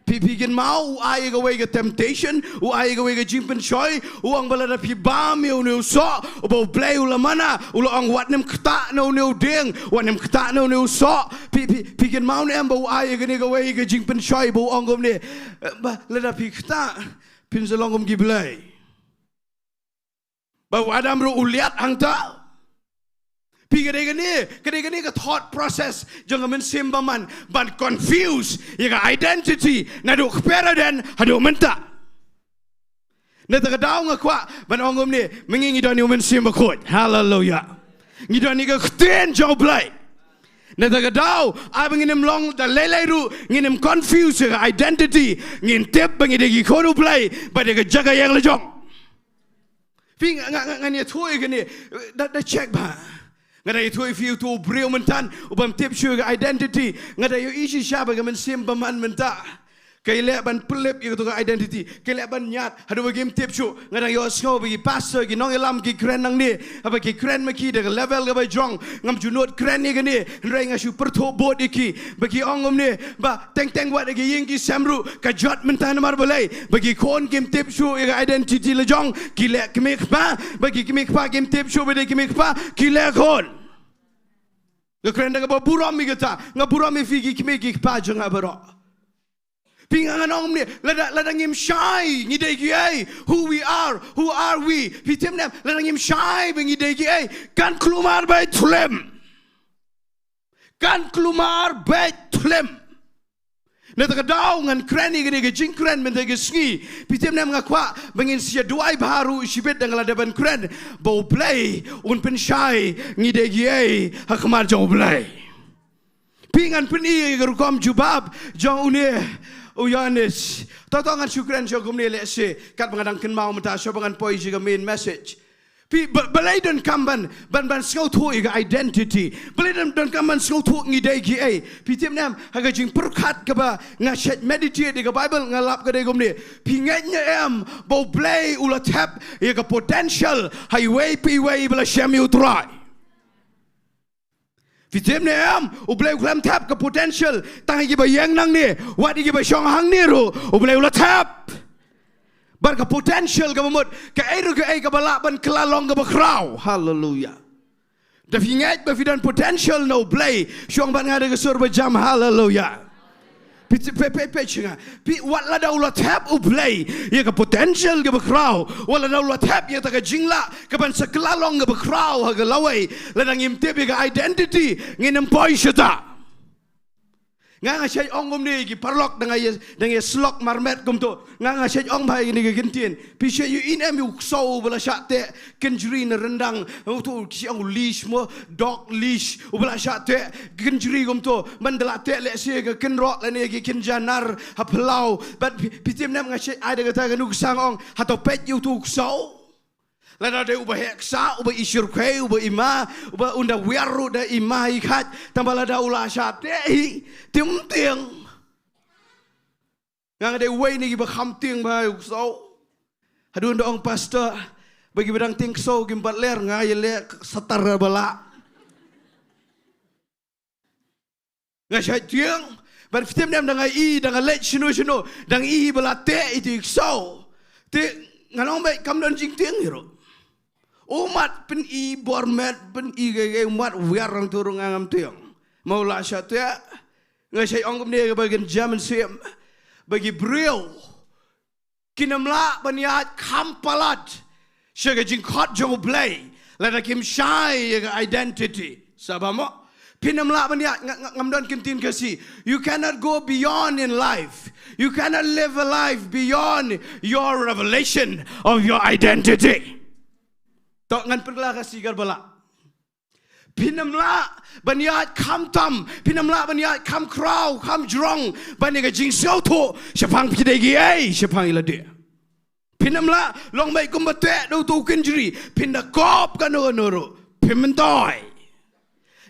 Pipigin mau ai ga way ga temptation u ai ga way ga jimpen choy u ang balada pi bam yo no so u bo Blei ulamana u lo ang wat nem kta no no ding wat nem kta no no so pigin mau nem bo ai ga ni ga way ga jimpen choy bo ang gom ni ba lada pi kta pin selong gom gi Blei ba adam ro uliat angta Kadang ni ke thought process jangan mensimba man ban confuse ya identity nado keperadan hado menta neta kadau ngakwa ban ongom ni mengingi doni mensimba kot hallelujah ngidoni ke Ktien U Blei neta kadau ai banginem long da lelairu nginem confuse ya identity ngin tip bangidegi Ktien U Blei pada ke Jaka yang lejong ping ngani thoi gani da check ba ngada itu if you to brio mentan ubam tip sugar identity ngada yo isi syaba gamen sim baman menta kaile ban pelip yo to identity kaile ban nyat hadu bagi tip su ngada yo sngo bagi pastor gi nonglam gi kren nang ni apa gi kren maki de level ga bai jong ngam junot kren ni gani ndrai ngasu pertho bot iki bagi ongom ni ba teng wat gi yingi samru ka jot mentan mar bolai bagi kon kim tip su yo identity le jong kile kemik pa bagi kemik pa kim tip su bagi kemik pa kile kon Kerana ngapa buram kita, ngapa buram figi kemegi paja ngapa Pingangan om ni, lada ngim shy, ngidai kiai, who are we? Pitim nam, lada ngim shy, ngidai kiai, kan kelumar baik tulem, Neta kadau ngan kreni gini ke jingkren mentega Sngi. Pitim nam ngakwa bangin Jingduwai baru sibet dengan ladaban kren bau Blei un pensyai ngidegi hakmar jong Blei. Pingan peni gerukom jubab jong une uyanis. Tatangan syukran jogum ni lese kat mengadang kenmau menta sobangan poi juga main message. Balai dan kamban ban skau tu iga identity. Balai dan kamban skau tu ngidai ki ai. Pitim nam haga jing perkat kaba ngaset meditate iga Bible ngalap ka degom ni. Pingatnya bau Blei ula tap iga potential highway piway bala syamiu try. Pitim nam u Blei ulam tap ka potential tang iga bayang nang ni. Wat iga bayang hang ni ro u Blei ula tap. Barka potential ka mamut ka airu ka ai ka balaban kelalong ka bakrau hallelujah da fingat ba fidan potential no Blei syong ban ngada ka surba jam hallelujah Chinga. What la daula tap U Blei. Ye ka potential ke bakrau. Wala daula tap ye ta ka jingla. Ka ban saklalong ke bakrau ha ka lawai. La nang imtip ye ka identity. Nginem poi syata. Nga syai ong gom ni ki parlok dengan Iasnohkti marmet gom tu. Nga syai ong bhai ni ke gentien. Pi syai yu inem yu ksau bala syak te kenjuri na rendang. Tu ki ong leash mo dog leash. Bala syak te kenjuri gom tu. Mandala te lek se ke kenrok la ni ki kenjanar ha pelau. But pitim nam nga syai ai de kata ke nu sang ong hato pet yu tu ksau. Lada de uba heksa, uba isyurkhe, uba ima, uba unda wiaru da ima ikat, tambah lada ula syate, tim tiang. Ngang de way ni giba kham tiang ba so. Hadu unda ong pastor bagi bedang ting so gimbat ler ngai le setar bala. Ngai syai tiang, bar fitim nam dengan i dengan let shino dang i bala te itu so. Te nganong baik kam don jing tiang hiro. Umat pen i bormet pen i gege umat wiarang turung angam tiang. Mawlai syatya ngai syai ong ni bagian zaman siam bagi beliau kinamla baniat kampalat syega Ktien U Blei lada kim syai identity sabamo pinamla baniat ngamdon kintin kasi you cannot go beyond in life. You cannot live a life beyond your revelation of your identity. Tak ngan perlah kasih garbala. Pinamla baniat kam tam, pinamla baniat kam kraw, kam jrong, baniat jingsiaroh, siapang pidegi siapang ilade. Pinamla long mai kumbate do tu kenjri, pindakop kanoro, pimentoy.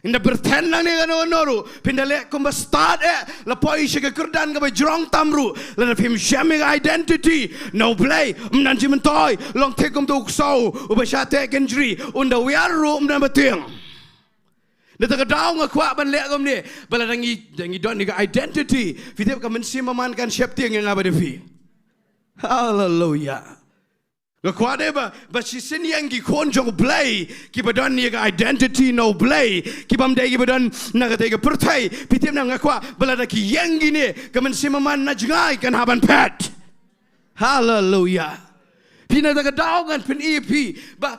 Inda bertenang ni kanoro, pindalek kumbastad lapoi syega kerdan ka jrong tamru, lana pim shaming identity, no play, mnanji mentoy, long tekum tu ksau, ubashate kenjri, unda wiaru mnamatiang. Nata kadau ngakwa ban lek kom ni, bala dangi don ni identity, fitip ka mensimamankan siap tiang yang abade fi. Hallelujah. Ngakwa de ba sisin yang ki konjong Blei, ki badan ni ka identity no Blei, ki bam de ki badan na ka te ka pertai, fitip na ngakwa bala da ki yang gini, ka mensimaman na jangai kan haban pet. Hallelujah. Pina da kadau kan pen EP ba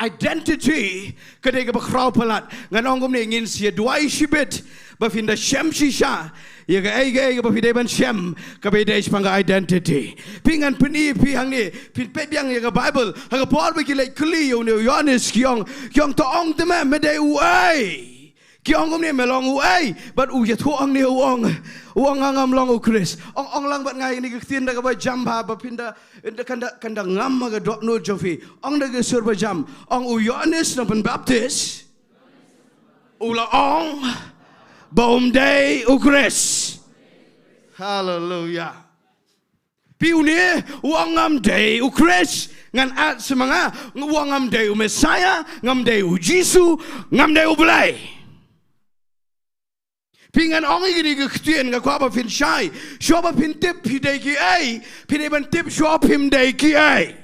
identity kadai ka bakrau palat ngan ongom ni ngin Jingduwai shibet ba finda shem shisha ya ga ai ba fidai ban shem ka be dai panga identity pingan pen EP hang ni pin pe biang ya ga Bible ha ga Paul ba ki lai kli yo ne Yohanes kyong to ong te me dai u ai Kiong kom ni melong uai, but uya tuang ni uang angam long ukris. Ong lang bat ngai ni Ktien da ka ba jam ba pinda kanda ngam ga dok no jofi. Ong da ga sur ba jam. Ong Yohanes na pen baptis. Ula ong baum day ukris. Hallelujah. Piu ni uang ngam day ukris. Ngan at semanga uang ngam day u Messiah, ngam day u Jisu, ngam day u Blei. Pingan ong ini ke Ktien ke kaba fin syai, syaba pin tip pidai ki ai, pidai ban tip syaba pim dai ki ai.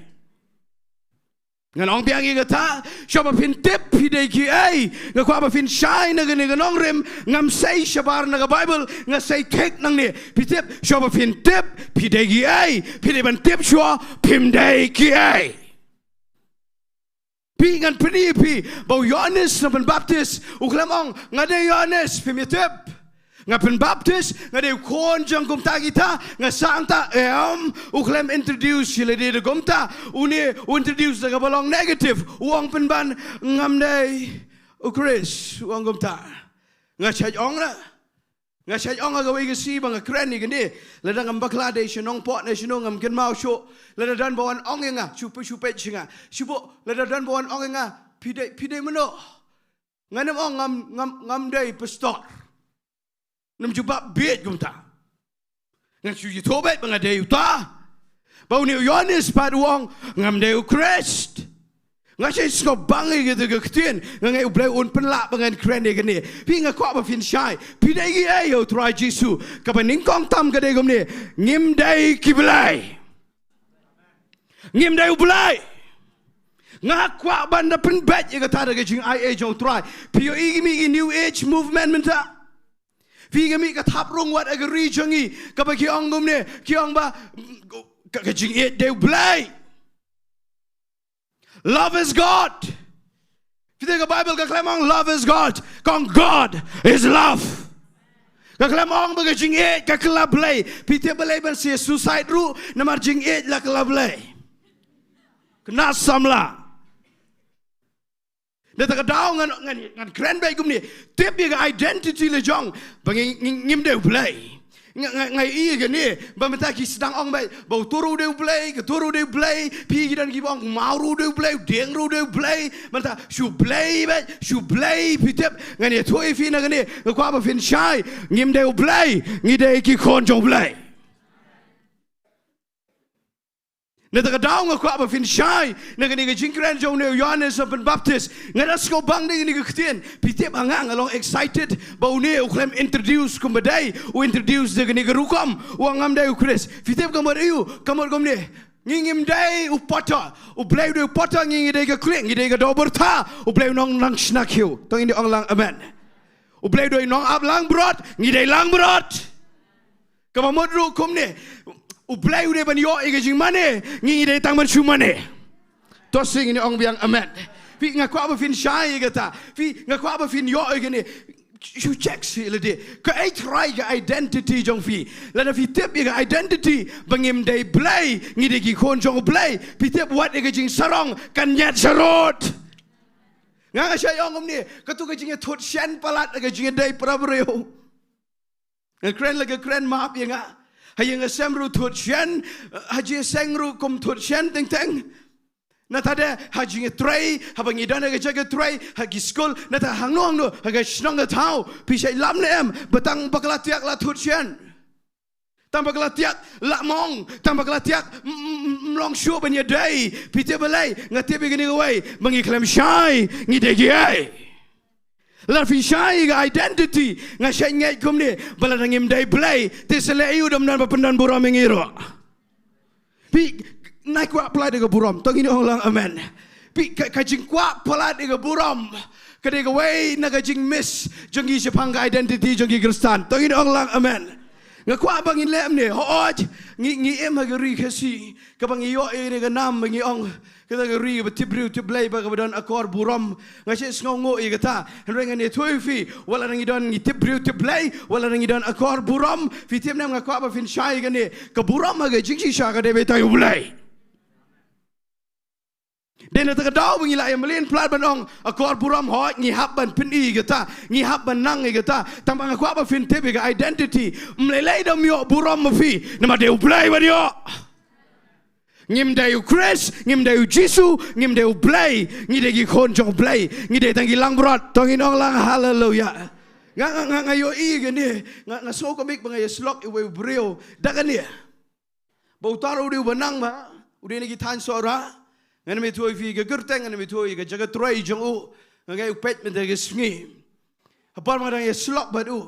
Ngan ong piang ke ta, syaba pin tip pidai ki ai, ke kaba fin syai na gani ganong rem ngam say syabar na ke Bible ngasay kek nang ni, pitip syaba pin tip pidai ki ai, pidai ban tip syaba pim dai ki ai. Pingan penipi, bau Yohanes na ban baptis, uklam ong ngade Yohanes pimitip. Ngapen baptis ngade kon jang kumta kita ngasanta uklem introduce sila de kumta uni introduce daga balong negative uang penban ngamdai ukris uang kumta ngachaj ong na ngachaj ong aga wei si bang kren ni gende ladang am Bangladesh Nongpoh national ngam ken mau sho ladadan bawan ong nga chupe chinga sibo ladadan bawan ong nga pidai meno nganam ong ngam dai pastor nam juba bet gumta ngan suji tobet bangadeu ta bau ni Yohanes pad wong ngam deu Christ ngasai sko bangi gitu ke Ktien ngai U Blei un penlak bangan kren de gani pi ngakwa ba fin syai pi dai gi ayo try Jesu ka ba ningkong tam ka de gum ni ngim dai ki Blei ngim dai U Blei ngakwa banda pen bet ye ka ta de jing IA jong try pi yo igi mi new age movement menta Fi kami katap rung wat agari jangi. Kapa kiong gumne, kiong ba kajing Taiew Blei. Love is God. Kita ke Bible kaklemong love is God. Kong God is love. Kaklemong bagajing kakla Blei. Pite Blei ban si suicide ru namar jing la kala Blei. Kena samla. Dia tak tahu ngan keren baik gumni. Tapi ke identity le jong bagi ngim Taiew Blei. Ngai iya ke ni, bamenta ki sedang ong baik. Bau turu Taiew Blei, ke turu Taiew Blei. Pi dan ki bang mauru Taiew Blei, Diengdoh Taiew Blei. Menta shu Blei baik, shu Blei pitep. Ngani tuai fi na ngani ngakwa ba fin shai ngim Taiew Blei, ngidai ki kon jong Blei. Neta kadau ngakwa ba fin shai ngani ke jingkyrkhu jong ne Yohanes open Baptist ngada sko bang ni ngani ke Ktien pitep angang along excited bau ne uklem introduce kumbadai u introduce de ngani ke rukom u ngam dai ukres pitep kamar iu kamar gom ne ngingim dai u pota u Blei de pota ngingi dai ke kleng ngi dai ke donbor tha u Blei nong lang snakhiu tong ini ong lang amen u Blei do nong ab lang brot ngi dai lang brot kamar modru kum ne U Blei udah ban yo ega jingmane ngi dai tang ban shumane tosing ini ong biang amen fi ngaku apa fin shai kata fi ngaku apa fin yo ega ni you check si lede ke ai try ke identity jong fi lada fi tip ega identity bangim Taiew Blei ngi dai ki kon jong Blei fi tip wat ega jing sarong kan nyat sarot nga shay ong ni katu ke jing thot shen palat ega jing dai prabreo kren la ke kren map ya nga Hayang semru thut shen, haji sengru kum thut shen ting ting. Nata haji tray, habang idana ke jaga tray, hagi school, nata hangno hangno, hagi Shillong ke tau, pisai lam nem, betang baklatiak la thut shen. Tang baklatiak la mong, tang baklatiak mlong shu banya day, pite belai, ngati begini away, mengiklam shai, ngidegi. La fi shai ga identity nga shay ngai kum ni bala ngim Taiew Blei te sele yu dam nan pendan buram ngiro pi nai kwa apply de buram tong ini orang amen pi ka jing kwa apply de buram ka de way na ka jing miss jongi sepang identity jongi Kristen tong ini orang amen nga kwa bangin lem ni hoj ngi em ha gari khasi ka bang yo e de nam ngi ong kita gari betibriu tiblei ba kabadan akor buram ngase sngongo i kata henrenga ne tuifi wala ngi don ngi tibriu tiblei wala ngi don akor buram fi tim nam ngakwa ba fin shai gane ka buram ga jingsi sha ga de Taiew Blei den ta dau ngi la emlin plat banong akor buram ho ngi hab ban pin i kata ngi hab ban nang i kata tambang ngakwa ba fin tibi ga identity mlelei dam yo buram fi nama Taiew Blei ba yo ngim Taiew Chris, ngim Taiew Jisu, ngim Taiew Blei, ngi dai ki kon jong Blei, ngi dai tangi lang brot, tong inong lang hallelujah. Nga yo i gani, nga so ko mik bangay Iasnohkti iwe brio, da gani. Bau taro di banang ba, udi ngi tan sora, ngani mi tuoi fi ga gerteng, ngani mi tuoi ga Jaka trai jong u, nga upet men ga Sngi. Hapar mga Iasnohkti ba du.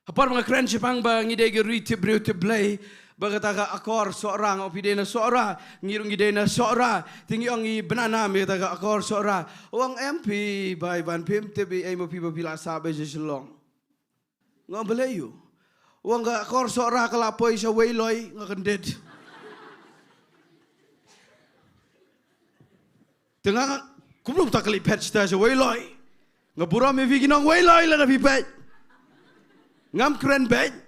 Hapar mga kren sipang ba ngi dai ga ri brio Blei. Bagataga akor seorang opidena seorang ngirung idena seorang tinggi ongi benana mi taga akor seorang uang MP by ban pim tbi ai mo piba pila sabe je Shillong ngam belayu uang ga akor seorang kalapoi sa wailoi ngakendet tengah kumlum tak kelipet sta sa wailoi ngabura mi viginong wailoi la na pipet ngam keren bet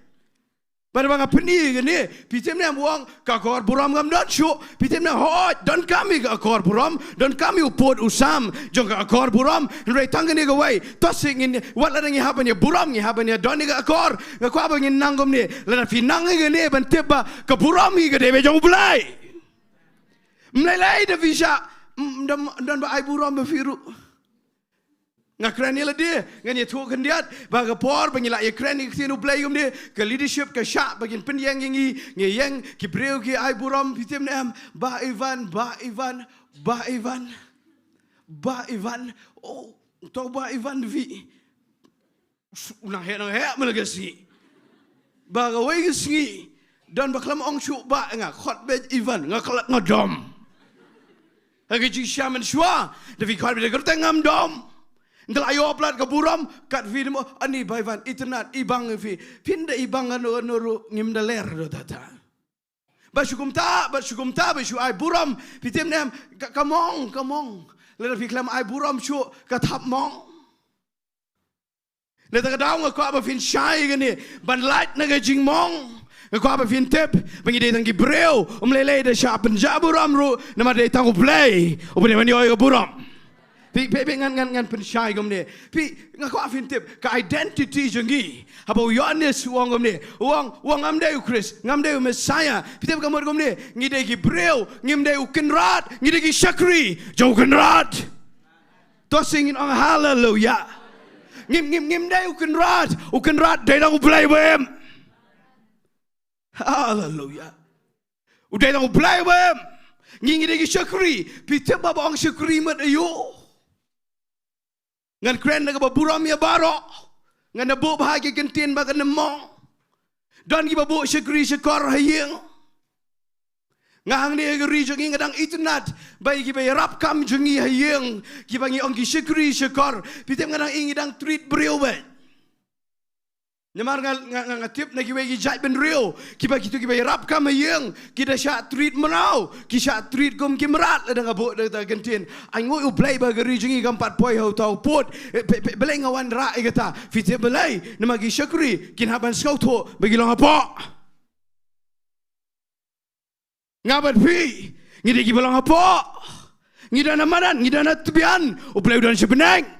pada bang apni gini, pitem ni buang kakor buram ngam don show, pitem ni hot don kami kakor buram, don kami upod usam, jong kakor buram, rei tangan ni gawai, tosing ini, wat lada ni haban ya buram ni haban ya don ni kakor, ngako abang ni nanggom ni, lada finang ni gini bantip ba ke buram ni gede bejong Blei, Mlelei dah visa, don ba ai buram berfiru. Ngakran ni lah dia, ngani tu kendiat, baga por, bagi lah ikran ni Ktien U Blei gum dia, ke leadership ke syak, bagi pendiang ngi yang kibreu ki ai buram pitem nam, ba Ivan, oh, tau ba Ivan vi, nang he melagasi, baga wei Sngi, dan baklam ong syuk ba ngak khot bet Ivan, ngak ngadom, lagi jisyaman shwa, tapi khot bet gerteng ngam dom. Ndal ayo plat ka buram kat fi mo ani baivan internet ibang fi pinda ibang anu ngim daler do tata. Basukum ta basu ai buram pitim nem kamong. Lera fi klam ai buram chu ka thap mong. Leta ka daw nga ko ba fin shai gani ban light na ga jing mong. Ko ba fin tip bangi de tang gibreu lele de sha penjaburam ru nama de tang play ubne mani oi buram. Pi ngan pensyai gom ni. Pi ngako afin tip ka identity jengi. Haba Yohanes uang gom ni. Uang amdeu Chris, ngamdeu Messiah. Pi tip kamor gom ni. Ngide ki breu, ngimdeu kenrat, ngide ki syakri, jauh kenrat. Tosing on hallelujah. Ngimdeu kenrat, ukenrat dai dang play bem. Hallelujah. Udai dang play bem. Ngide ki syakri, pi tip baba ang syakri mat ayo. Ngan kren na buram ya baro ngan na bu bahagi kentin bagan nemong dan gi babu syakri syakor hayeng ngahang ni geri jengi ngadang internet bai gi bai rap kam jengi hayeng gi bangi ong gi syakri syakor pitem ngadang ingi dang treat brio bai nyamar ngatip na gi bai gi jai ben rio ki ba gitu gi bai rap kam hayeng ki da sya treat menau ki sya treat gom ki merat la dang abu da kentin ai ngoi u blai ba geri jengi gampat poi ho tau put belai ngawan ra igata fite belai nama gi syakri kin haban skau tho bagi long apa ngabat pi ngide gi belong apa ngidana madan ngidana tubian u blai udan sebenang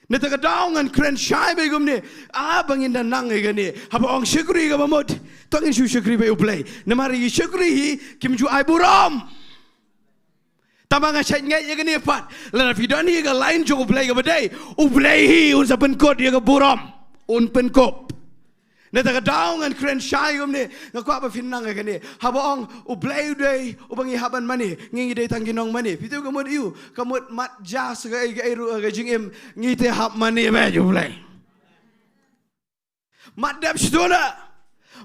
Neta ka daungan kren syai begum ni. Bangin dan nang ni. Haba ong syakri ka bamot. Tangin syu syakri be ublay. Namari syakri hi kim ju ai buram. Tama nga syai ngai ka ni pat. Lana fidani ka lain jo ublay ka badai. Ublay hi un sa penkot ka buram. Un penkop. Neta ka daungan kren syai gum ni. Ngaku apa finang ka ni. Haba ong ublay day ubangi haban mani. Ngingi day tangginong mani. Pitu kamut iu. Kamut mat jas ka eru ka jingim ngite hab mani ba ublay. Mat dap stona.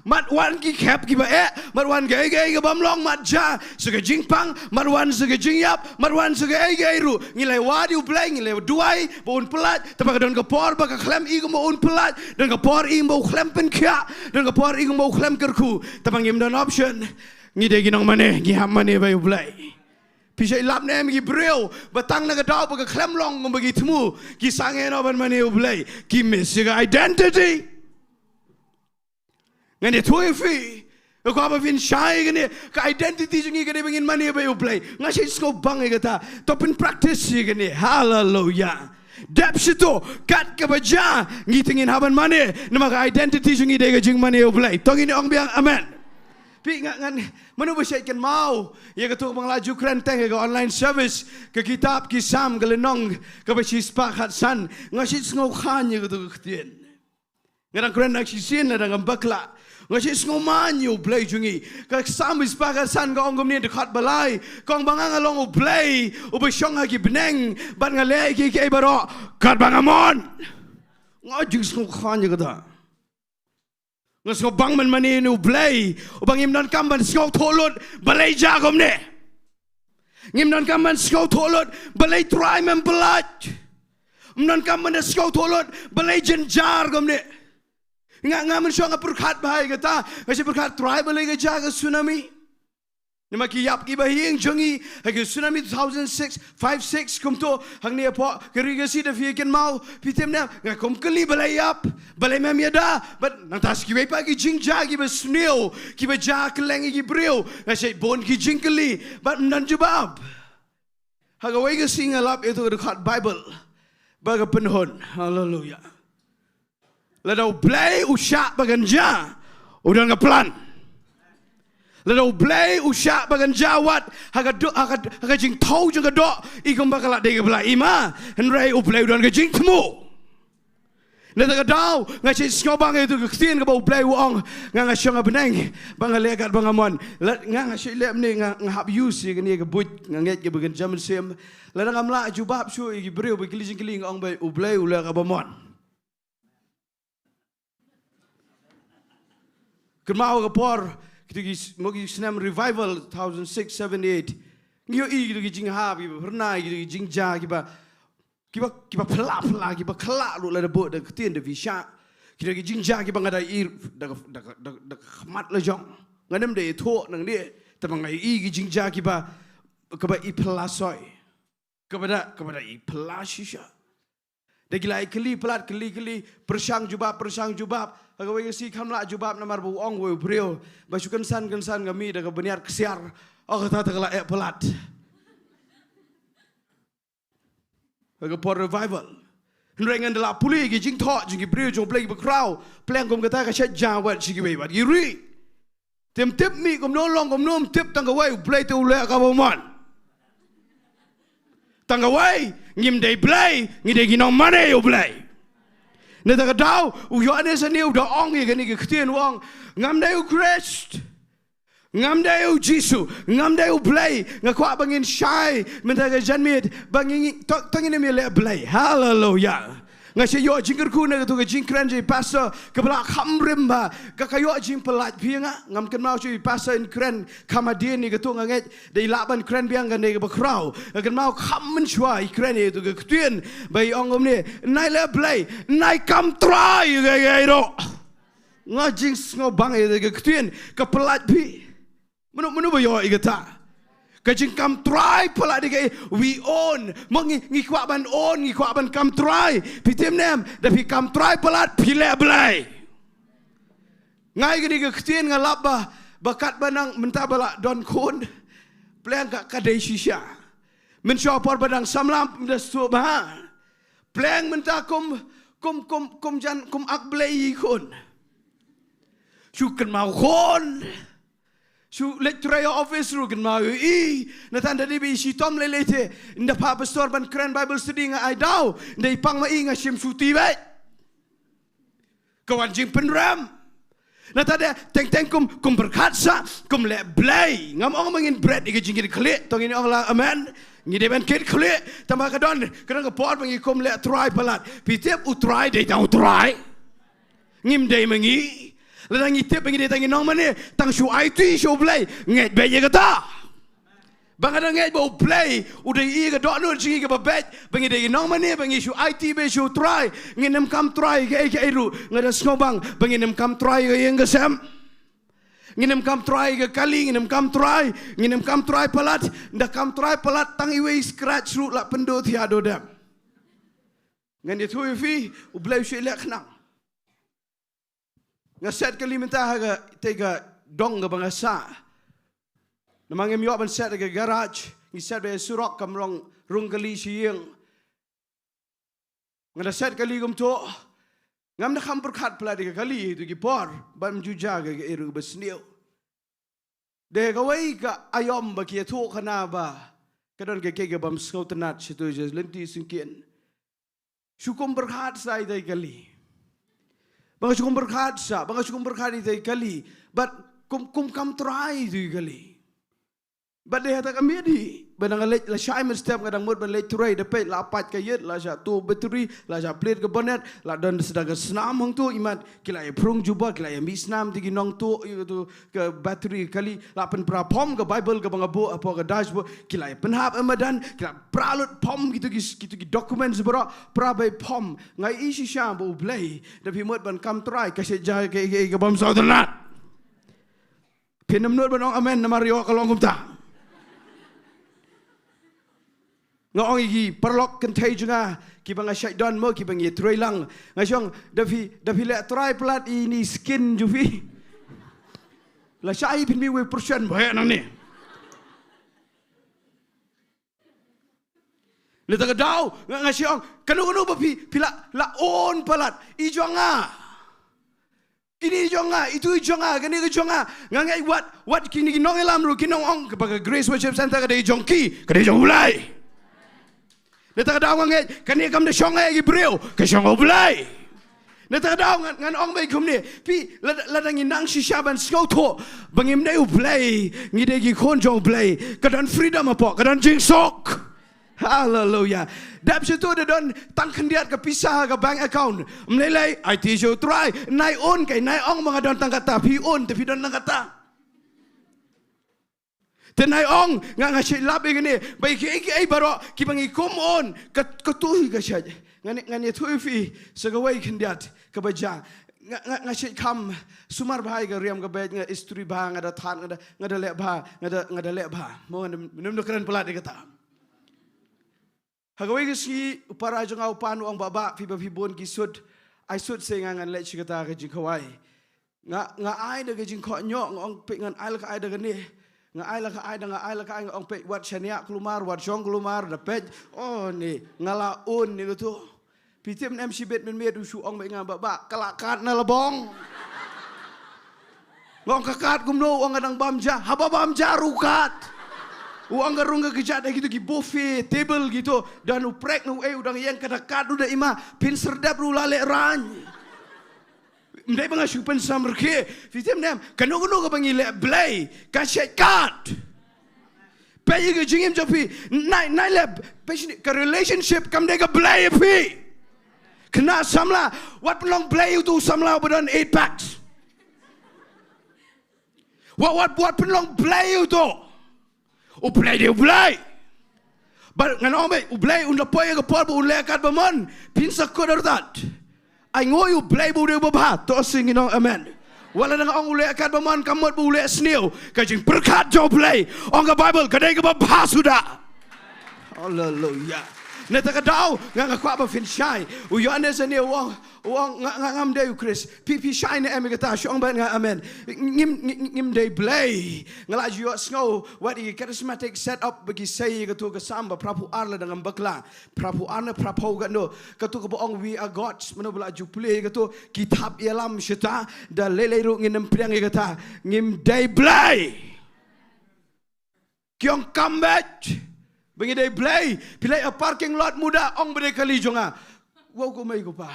Mat wan ki khap ki ba mat wan ga ga bamlong mat ja suka jingpang mat wan suka jingyap mat wan suka eru ngilai wadi ublay ngilai duai bon pelat tapak don ka por ba ka klem i mo un pelat don ka por i mo klem pen kya don ka por i mo klem kerku tapang im don option ngide ginong mane gi ham mane ba ublay pisai lap nem gi breu batang na ka daw ba ka klem long ngom bagi tmu gi sangen oban mane ublay gi miss your identity Ngani tuai fi, aku apa fin syai gini, ke identity jengi gini bangin mani apa ublay, ngasih skop bang kata, topin practice gini, hallelujah. Dap situ, kat kebaja, ngitingin haban mani, nama ke identity jengi dega jing mani ublay, tong ini ong biang amen. Pi ngan mana bersyaikan mau, ya ketuk bang laju kerenteng ke online service, ke kitab kisam ke lenong, ke besi sepakat san, ngasih skop khan ya ketuk Ktien. Ngadang keren nak sisin ada ngambakla. Ngasih ngoman you play jungi. Kak samis pakai san kau onggom ni dekat balai. Kau bangang along play. Ubesyong lagi beneng. Ban ngalai ki baro. Kat bangamon. Ngajing ngokhan je kata. Ngasih bang man mani ni play. Ubang imdan kamban skau tolot balai jagom ni. Ngimdan kamban skau tolot balai try membelat. Imdan kamban skau tolot balai jenjar gom ni. Ngamen syong perkat bahai kata, masih perkat tribal lagi jaga tsunami. Nama kiyap ki bahing jongi, hagi tsunami 2006, 5-6 kumto, hang ni apa kerigasi dah fiakan mau, pitem na ngakom keli balai yap, balai memiada, but nantas ki pagi jingja ki besneo, ki bejak lengi ki breu, ngasih bon ki jingkeli, but nan jubab. Hagawai ke singalap itu dekat Bible, baga penhon, hallelujah. Ladau blai usyak baganja udah ngeplan. Ladau blai usyak baganja wat haga jing tau juga dok ikom bakal dega blai ima henrai ublai udah ngejing temu. Nada kadau ngasih skobang itu Ktien ke bau blai uang ngasih ngabeneng bangalekat bangamon ngasih lep ni ngahap use ni ke but nganget ke bagan jaman sem ladang amla jubab su igi breu bekiling kiling ong bai ublai ulah kabamon. Kermau kapor kita mogi senam revival 2006, 7, 8. Ngiyo i kita jing hab kita pernah kita jing ja kita kiba pelak kiba kelak lu la debut de Ktien de visha kita ki jingjak kiba ngada ir da khamat la jong ngadem de tho nang dia tamangai i ki jingjak kiba i pelasoi kepada i pelasisha de gilai keli pelat keli persang jubab agawai si kamla jubab namar bu ong we brio basu kensan kami da beniar kesiar kata kala pelat aga por revival Rengan dela puli gi jingtho jingi brio jong play be crowd pleng kom kata ka shet jawat sigi we bat iri tem tip mi kom no long kom nom tip tang away play to le ka bomon tang away ngim dei play ngi dei gi no mane yo play ne ta ka dau u yo ane sa new da ong gi ni gi Ktien wong ngam dei u Christ ngam dei u Jisu ngam dei u play ngakwa bangin shy menta ga janmit bangin tangin mi le play hallelujah ngasi yo jingkyrkhu na tu ga jingkran je pastor kebla khamrim ba ka kayo jing pelat pianga ngam ken mau chui pastor in kran kamadien ni ga tu nganget dei laban kran biang ga ne ga krau ken mau kham men chwa kran ni tu ga Ktien bai ongom ni nai le play nai kam try ga ro ngajing ngo bang e ga Ktien ka pelat pi Menu bayo igata. Kajing kam try pala dikai we own. Ngi kwa ban own ngi kwa ban kam try. Pitim nem tapi kam try pala pile blai. Ngai gini ke Ktien ngalaba bakat banang mentabala don kon. Pleng ka kadai shisha. Mensyapor badang samlam mendastu bah. Pleng menta kum jan kum akblai kon. Syukur mau kon. Su lecturer office ru kan mau I natan tadi bi si tom lelete inda pa pastor ban kran Bible study nga ai dau ndai pang ma I nga sim suti bai kawan jing penram natan de teng kum berkat sa kum le blai ngam ong mangin bread ige jingir khle tong ini ong la amen ngi de ben kit khle tama ka don kan ka pot mangi kum le try palat pitep u try de tau try ngim de mangi Ladang itip bagi dia tangi nong mana tang show IT show play nget be ye kata bang ada nget bo play udah I ka dok nur jingi ka babet bagi dia nong mana bagi show IT be show try nginem kam try ke iru ngada snobang bagi nem kam try ke yang kesem nginem kam try ke kali nginem kam try palat ndak kam try palat tang iwe scratch ru la pendo tiado dam ngan dia tu fi u blai shi lek nang Ngaset kali minta haga tega dong ga bangasa. Namang em yo ban set ga garage, ngi set be surok kam rung kali sieng. Ngada set kali gum to. Ngam na kham perkhat pla de kali tu gi por ban juja ga eru besniu. De ga wai ka ayom ba ki thu khana ba. Kadon ke bam skautanat situ je lenti singkien. Syukum perkhat sai dai kali. Bangga syukum berkat itu kali, but kum kam try itu kali. But dia kata kami di, badang lek la syai mesti kadang mud ban lek turai dapat la apat kayet la sya tu bateri la sya plate ke bonet la dan sedang senam hang tu imat kila prung juba kila misnam tigi nong tu itu ke bateri kali la pen pra pom ke Bible ke bangabo apa ke dashboard kila penhap amadan kila pralut pom gitu dokumen sebera pra by pom ngai isi syam bu blai tapi mud ban kam try kasih jah ke bam saudanat penam nur ban amen namario kalong kumta ngong igi perlok kentai juga kibang asyik don mo kibang ye troi lang ngasiong dapi le try plat ini skin jufi la syai pin mi we persen bae nang ni le ta dau ngasiong kanu bapi pila la on palat I jonga kini jonga itu jonga kini jonga ngangai what kini nong elam ru kinong ong kebaga Grace Worship Center ka dei jongki ka dei jong ulai Neta kadang nget kani kam de shonga gi breu ke shonga blai. Neta kadang ngan ong bai kum ni pi ladang inang shishaban skotho bangim ne u blai ngi de gi kon jong blai kadan freedom apa kadan jingsok. Hallelujah. Dap situ de don tang kendiat ke pisah ke bank account. Menilai IT show try nai on kai nai ong mga don tang kata pi on tapi don tang kata. Tenai ong ngasih lap ini baik ai baro ki bangi kom on ketuhi gasaj ngani tuhi segawai kendiat kebaja ngasih kam sumar bahai ke riam kebaj nga istri bah ngada than ngada lek bah ngada lek bah mau minum keren pelat dikata hagawai gesi upara jong au panu ong baba fi bon kisud ai sud sengangan lek cikata ke jingkawai nga ai de ke jingkho nyok ong pe ngan ai ka ai de ni ngai la ka ai ong pe wat chania kelumar wat jong kelumar dapat oh ni ngala un ni tu pitim em sibet men me du su ong be ngam ba kalakat na labong ngong kakat gumno ong adang bamja haba bamja rukat uang garung ke kejat gitu ki buffet table gitu dan uprek nu udang yang kadakat udah ima pin serdap lu lale ran Mdai banga supen samrke fitem nem kanu ka bangile blai ka shekat pay ga jingim jopi nai lab passion ka relationship kam de ka blai pi kena samla what long blai tu samla badan 8 packs what long blai tu o blai but ngano be o blai unda poy ga por bu lekat bamon pin sakor dat ai ngoi u blai bu de ba to sing no amen wala nang ong ule akat baman kamot bu ule snil ka jing berkat jo blai ong ka bible ka dai ka ba sudah hallelujah neta ka dau nga kwa ba fin shai u yohanes ne wong ngam de Chris pi shai ne em ka ta shong ba nga amen ngim de blai ngala ju snow what the charismatic set up bagi say ka tu ka samba prapu arla dengan bakla prapu arna prapu ka no ka tu ka ong we are gods mano bala ju play ka tu kitab ialam syita da lele ru ngin priang ka ta ngim de blai kyong comeback bagi de blai pilai a parking lot muda ong bere kali jonga wow ko mai ko pa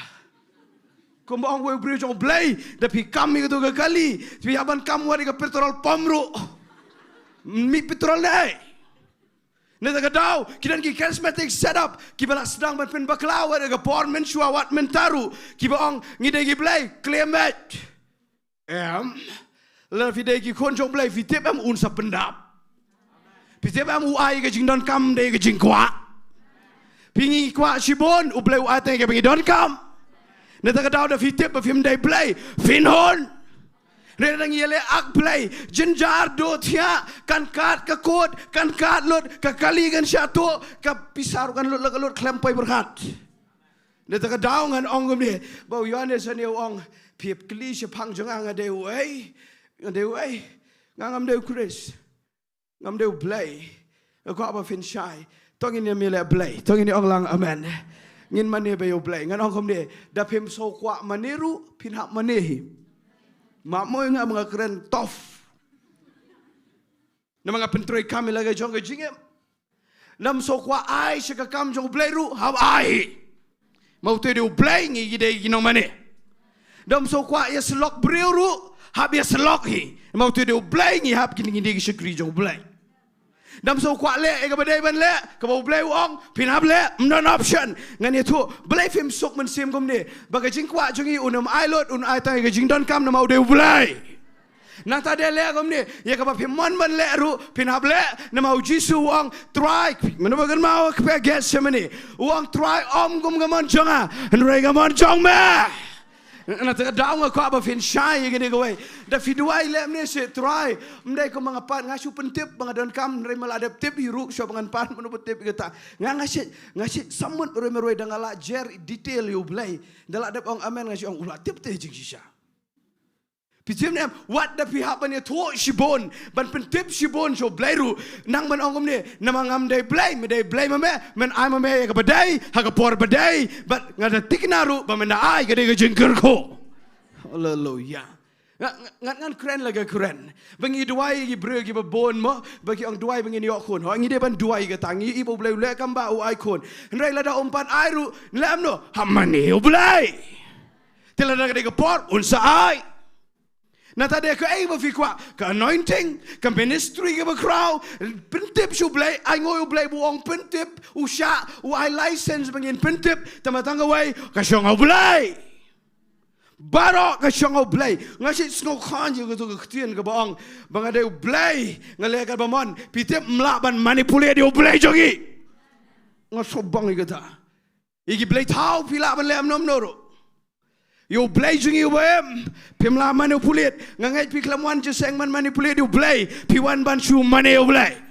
Kung ong we beri jong blai, tapi kami itu kali, tapi aban kamu ada ke petrol pomru, mi petrol naik. Neta kadau, kita ni charismatic setup, kita nak sedang berpen baklau ada ke por mensua wat mentaru, kita ong ngidai blai, klemet. Lalu fidei kita konjong blai, fitip am unsa pendap, fitip am uai ke jingdon kam dei ke jingkwa, pingi kwa shibon, ublai uai teng ke pingi don kam. Neta kadau da fitip ba film dai play finhon redang yele ak play jingiaroh thia kan kat ka kod kan kat lot ka kali kan syato ka pisar kan lot klempai berkat neta kadau ngan ong ni bau yohanes ne ong piep kli se phang janga de wei ngam de Chris ngam de play ko aba fin shai tongin ne mele play tongin ong lang amen ngin mane be yo blai ngan ong kom de da pem so kwa maneru pin hak manehi ma mo nga mga kren tof na mga pentroy kami lagi jong ke jingem nam so kwa ai se ka kam jong blai ru ha ai mau te de blai ngi de gino mane dam so kwa Iasnohkti breu ru ha Iasnohkti hi mau te de blai ngi hap kini de shikri jong blai dam so kwa le e ka badai ban le ka bau blai ong pinap le non option ngan ye thu blai film sok man sim kom ni ba ka jing kwa jungi unam ai lot un ai tai ka jing don kam na mau de blai na ta de le kom ni ye ka ba phim mon ban le ru pinap le na mau jisu ong try man ba gan mau ka get semani ong try om gum gamon jonga en re gamon jong me na ta daw nga ko ba fin shai gini go way da fiduai le ne se try mdai ko mga pat ngasu pentip mga don kam re maladap tip hiru so pangan pat menu tip kita ngasi samut re meroi dangala jer detail you blai dala dap ong amen ngasi ong ulah tip te jing sisa pijem ne what da pi happen ye tho shibon ban pentip shibon so blai ru nang man ong ne namangam dai blai me dai blai me men ai me ka badai ha ka por badai but ngada tiknaru ba men ai ka de jingkyrkhu hallelujah ngan keren lagi keren bangi duai gi bre gi bon mo bagi ong duai bangi ni okon ho ngi de ban duai ga tangi ibu blai le kamba u ai kon nrai la da umpan ai ru lam no hamani u blai tela da ga por un sa ai nata de ka ai ba fi kwa ka anointing ka ministry ga ba crowd pentip su blai ai ngoi u blai bu ong pentip u sha u ai license bangin pentip tamatanga wai ka shong u blai barok ke Shillong U Blei ngasih Sngi khan je tu Ktien ke baang bangade U Blei ngale ka bamon pitep mlak ban manipulate U Blei jogi ngasobang ikata igi Blei tau pila ban lem nom noro U Blei jingiaroh pimla manipulate ngangai pi kelamuan je seng man manipulate U Blei piwan ban shu mane U Blei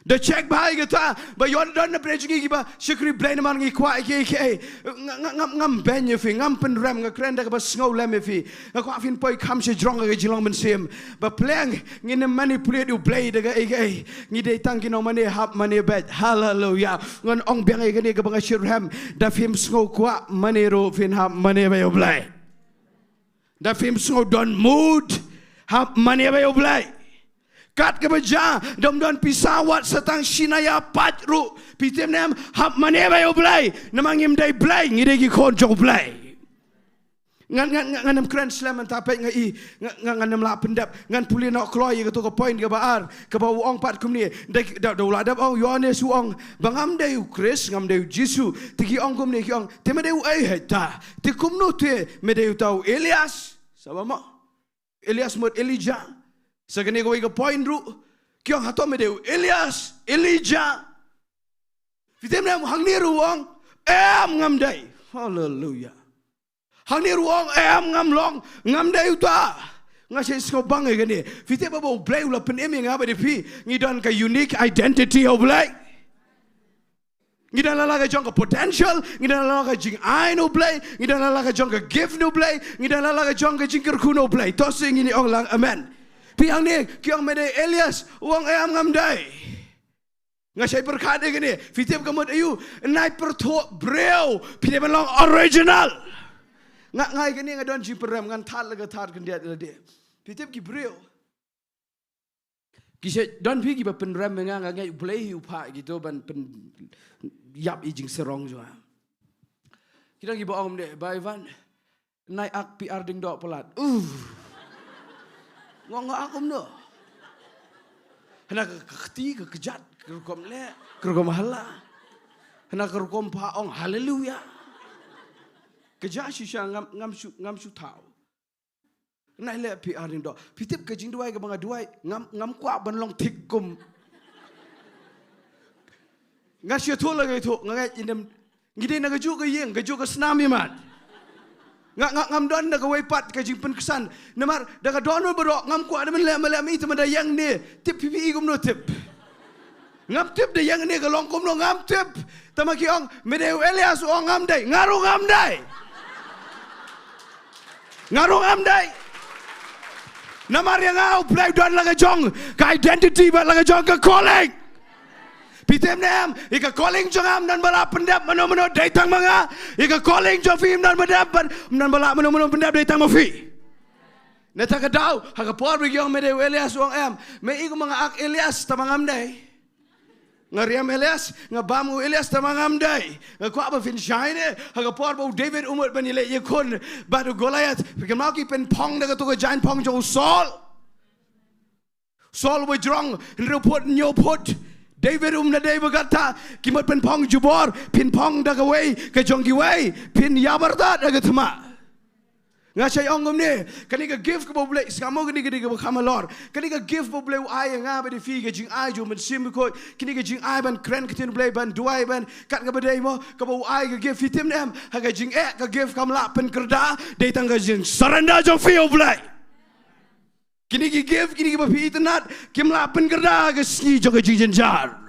the check bahai kita bayon don na prejingi giba syukri Blei naman ngi kwa ke ngam ben ye fi ngam pen ram nga krenda ka Sngi lem fi nga kwa fin poi kam se jrong ga jilong men sim ba pleng ngi ne manipulate U Blei daga ngi de tang ki no mane hap mane bet hallelujah ngon ong beng ga ni ga bang shirham da fim Sngi kwa mane ro fin hap mane ba U Blei da fim Sngi don mood hap mane ba U Blei kat ke beja dom don pisawat setang sinaya patru pitem nem hap mane ba U Blei namangim dai Blei ngide gi kon jong Blei ngan kren slam tapet ngan la pendap ngan puli nak kloy ke to ko point ke baar ke bau ong pat kum ni da ladap ong yohanes ong bangam dai Chris ngam dai Jesu tigi ong kum ni ki ong te me dai heta te kum no te me dai tau Elias sabama Elias mot Elijah sagani ko ke point ru kyong hato me deu Elias Elijah fitem nam hangne ruang ngam dai hallelujah hangne ruang ngam long ngam dai uta ngase sko bang ke ni fitem ba U Blei ula pen emi ngaba de pi ngidon ka unique identity U Blei ngidan la ka jong ka potential ngidan la ka jing ai no Blei ngidan la ka jong ka gift no Blei ngidan la ka jong ka jingkyrkhu no Blei to sing ini ong lang amen piang ni kiong mede Elias uang ngam dai ngasai berkat ke ni fitip kamut ayu nai perto breu pide belong original ngai ke ni ngadon ji peram ngan tat lega tat ke dia fitip ki breu kise don pi ki ba pen ram ngai Blei upa gitu ban pen yap i jing serong jo kita ki ba om de bai van nai ak pi Diengdoh pelat ngong akum no hena keti kejat kerkom le kerkom hala hena kerkom paong haleluya kejat shisha ngam su tau nai le pi Diengdoh pitip ke Jingduwai ke banga duai ngam kwa ban long tik kum ngasya tu lagi tu ngai indem ngide na gaju ke yeng gaju ke senami mat ngam don da kawai pat ka jing pen kesan namar da ka don bro ngam kwa da men le mi tama da yang ni tip pi gum no tip ngam tip da yang ni ka long kum no ngam tip tama ki ong me de Elias ong ngam dai ngaru ngam dai namar yang au play don la ka jong ka identity ba la ka jong ka calling pitem nem ika calling jongam dan bala pendap mano datang manga ika calling jo film dan pendap dan bala mano pendap datang mafi neta ka dau ha ka por bi yong me de Elias wong me iku mga ak Elias tamangam dai ngariam Elias ngabamu Elias tamangam dai ngakwa ba fin shine ha ka por ba David umur ban ile yakun badu Goliath pikam ki pen pong da ka to ka jain pong jo Saul we drong report nyopot David na day berkata kimat pen pong jubor pin pong dagaway ke jonggiway pin yabardat aga thama ngasay ongom ni kani ka gift ko Blei skamo kani ka kamalor kani ka gift bo Blei ay nga ba di fi ke jing ay jo men sim ko kani ka jing ay ban kren Ktien U Blei ban duai ban kat ka badai mo ka bo ay ka gift fitim nem ha ka jing ka gift kamla pen kerda dei tang ka jing saranda jo fi U Blei kini ki give kini ki bafi itanat kim la pen kerda ke Sngi jo ke jing jar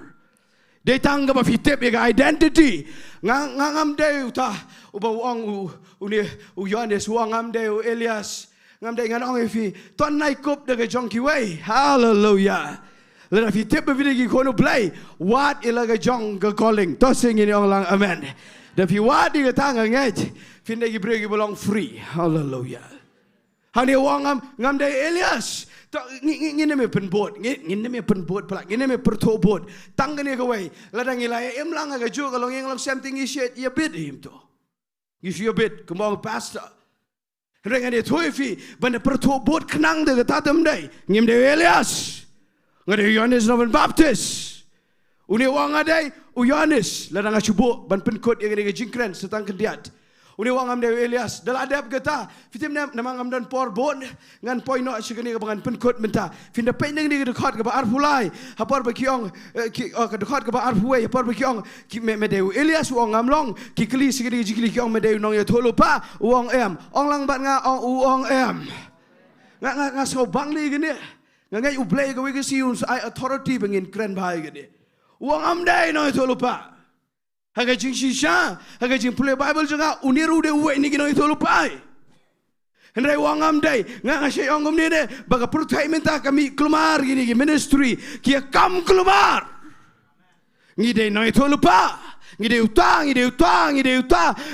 de tang ka bafi tip ya identity ngam de uta uba ong uni Yohanes ngam de Elias ngam de ngan ong fi ton nai kop de ke jong ki wei hallelujah la fi tip bafi ki kono Blei what ila ke jong ke calling to sing ini ong lang amen de fi what di ke tang ngai fin de ki bre ki belong free hallelujah hani wong ngam de Elias ngine me penbot ngine me penbot pala ngine me pertobot tangane ka way ladang ilay emlang ka ju kalong yang lang something is ya bit him to if you bit kumong pastor rengane toifi ban pertobot knang de tatam dai ngim de Elias ngade Yohanes Noven Baptist uni wong adai Yohanes ladang acubo ban penkot yang ngade jingkren setang kendiat Uni wang am de Elias. Dal adab kata. Fitim namang am dan por bon. Ngan poi no sikani kabangan penkut Bynta. Finda pen ni dekat ke ba arpulai. Hapor bekiong ke dekat ke ba arpuai. Hapor bekiong ki medeu Elias wang am long. Ki kli sikani jikli kiong medeu nong ya tholupa wang em. Ong lang bat nga ong em. Nga so bang ni gini. Ngai U Blei ka wigi siun ai authority bengin kren bhai gini. Wang am dai no itu lupa. Haga jing shisha, haga jing play Bible juga uniru de uwe ni gino itu lupa. Henry wang am dai ngasih ongom ni de baga pertai minta kami keluar gini ministry kia kam keluar. Ngide no itu lupa. Ngide utang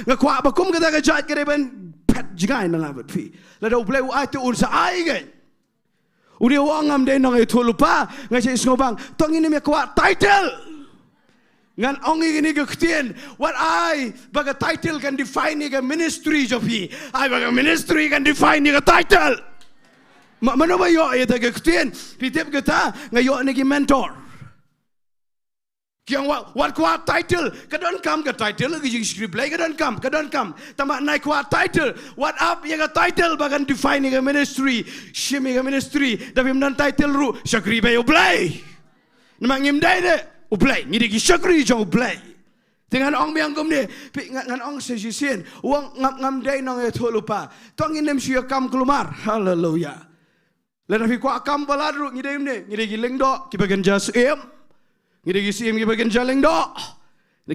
ngakwa bakum kata kajat kere ben pet jigai nang abet fi. Lada U Blei ai tu unsa ai gan. Uri wang am dai nang itu lupa ngasih ngobang tong ini me kwa title. Ngan ongi gini ke Ktien, what I baga title can define ni ke ministry jopi. I baga ministry can define ni ke title. Mana ba yo ya ke Ktien, pitip kita ngayo ni ke mentor. Kiang what kwa title, kadon kam ke title lagi jing script lagi kadon kam. Tama naik kwa title, what up ya ke title baga define ni ke ministry, shimi ke ministry. Tapi mendan title ru, Ri-Bhoi U Blei. Nama ngimdai de. U Blei, ni degi syakri jang U Blei. Dengan ong biang gom ni, ngan ong sejisian, uang ngam day nong itu lupa. Tong inem siya kam kelumar, haleluya. Lalu fi kuat kam baladru, ni degi Diengdoh, kita bagian Syiemlieh, ni degi Syiemlieh kita bagian Diengdoh.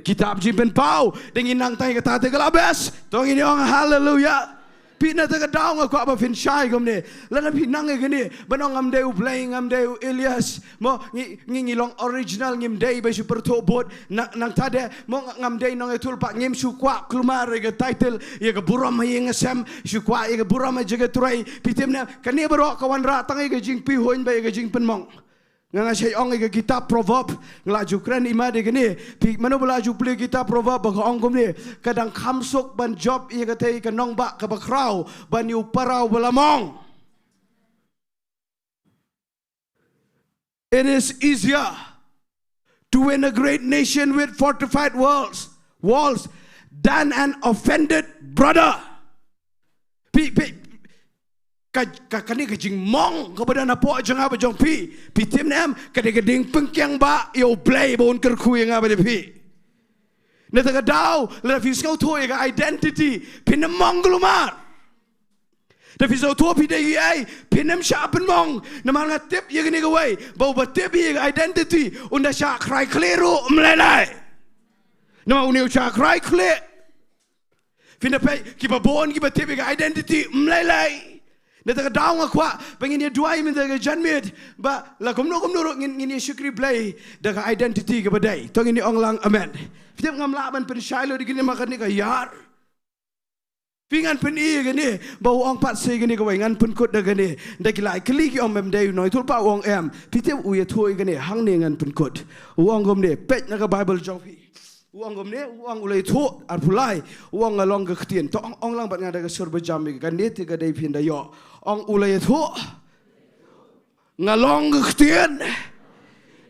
Kitab jimpen pau, dengan nang tay kata kelabes, tong ini ong haleluya. Pina tak daung aku apa fin syai gom ni. Lalu pinang gini, benong ngam deu Blei ngam deu Elias, mo ngi long original ngim dei besu pertobot nang tade mo ngam dei nong etul pak ngim sukwa kelumar ke title ya ke buram ye ngesem sukwa ye ke buram jaga turai pitimna kani bero kawan ra tangai ke jing pi hoin ba ke jing penmong. Nga say ong ke kitab proverb nglaju kren ima de gini pi mano belaju pli kitab proverb ba ong gom ni kadang kamsuk ban job ye kate ke nongba ke bakrau ban yu parau belamong. It is easier to win a great nation with fortified walls than an offended brother. Kani kajing mong kepada napo jangan apa jong pi tim nem kadang pengkiang ba U Blei bon kyrkhu yang apa pi. Neta kadau la fiskau to yang identity pinem mong glumar. Da fiskau to pi dei ai pinem syapen mong nama ngatip yang ni gawai bau batip yang identity unda syak krai kleru mlelai. Nama uniu syak krai kle. Fina pe kiba bon kiba tip yang identity mlelai. Neta daung aku pengen dia dua minta ke janmit ba la komno ngini syukri Blei daga identity ke badai tong ini onglang amen fitem ngamla ban pen shailo digini makan ni ka yar pingan pen i gini bau ong pat se gini ka ngan pen kut daga ni dakilai kli ki ong mem dai noi tul pa ong em fitem u ye thoi gini hang ni ngan pen kut uang gom ni pet na ka bible jopi uang gom ni uang ulai tho arpulai uang ngalong ke Ktien to ong lang bat ngada ke surba jami kan ni ti ka dai pin da yo ong ulai tho ngalong ke Ktien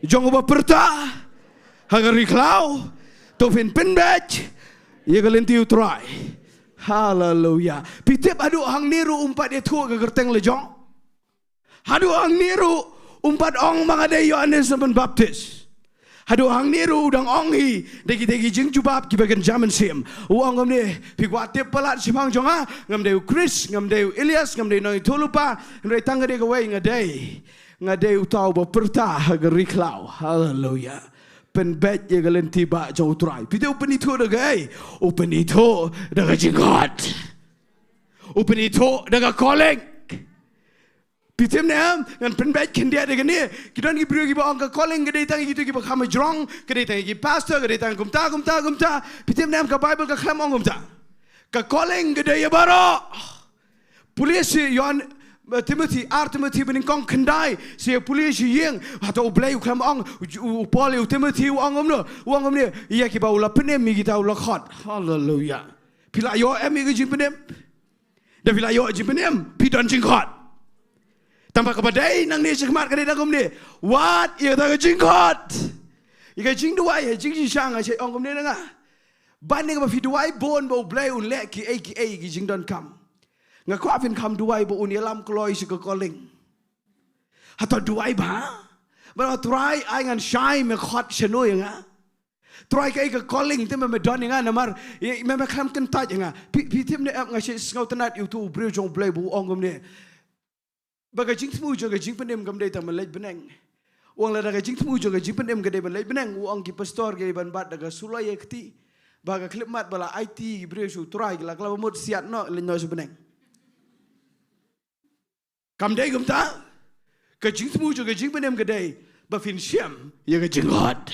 jong ba perta hagari klau to fin penbech ye galenti utrai haleluya pitip adu hang niru umpat dia tho ke gerteng lejong adu hang niru umpat ong mangade Yohanes ben baptis hadu hang niru udang onghi degi jing jubab ki bagian zaman sim uang ngam ni pi kwatip pelat sipang jonga ngam deu Chris ngam deu Elias ngam deu noi tulupa ndai tangga de gawai ngadei utau ba perta hagari klau haleluya pen bet ye galen tiba jauh trai pi deu penito de gai o penito daga jingot o penito daga calling Pitim nem ngan penbet kendia de gani kita ni beri kita angka calling kita tangi kita kita kami jrong kita tangi kita pastor kita tangi kumta pitim nem ka Bible ka klam ong kumta ka calling kita ya baro polisi yon Timothy bening kong kendai si polisi yang atau Blei klam ong Paul Timothy ong no iya kita ulah penem kita ulah khot haleluya pila yo emi ke jin penem da pila yo jin penem pidon jingkot tanpa kepadai nang ni sekemat kadai dagum ni. What? Ia tak jingkot. Ia Jingduwai, Jingiasyllok, saya ongkom ni dengar. ban ni ba fi duai bon bo blai un le ki ki jing don kam nga kwa fin kam duai bo un yalam kloi si ko calling hato duai ba ba try ai ngan shai me khot cheno nga try cái calling te me don nga namar me kham kan ta nga pi tim ne ap nga si ngau tanat youtube brio jong blai bu ongom ne ba ga jing thmu jo ga jing penem gam dei ta ma lej beneng wang la da ga jing thmu jo ga jing penem ga dei ban lej beneng wang ki pastor ga ban bat da ga sulai ekti ba ga klip mat bala IT brio su try la kla mod siat no le no su beneng kam dei gam ta ga jing thmu jo ga jing penem ga dei ba fin siam ye ga jing hot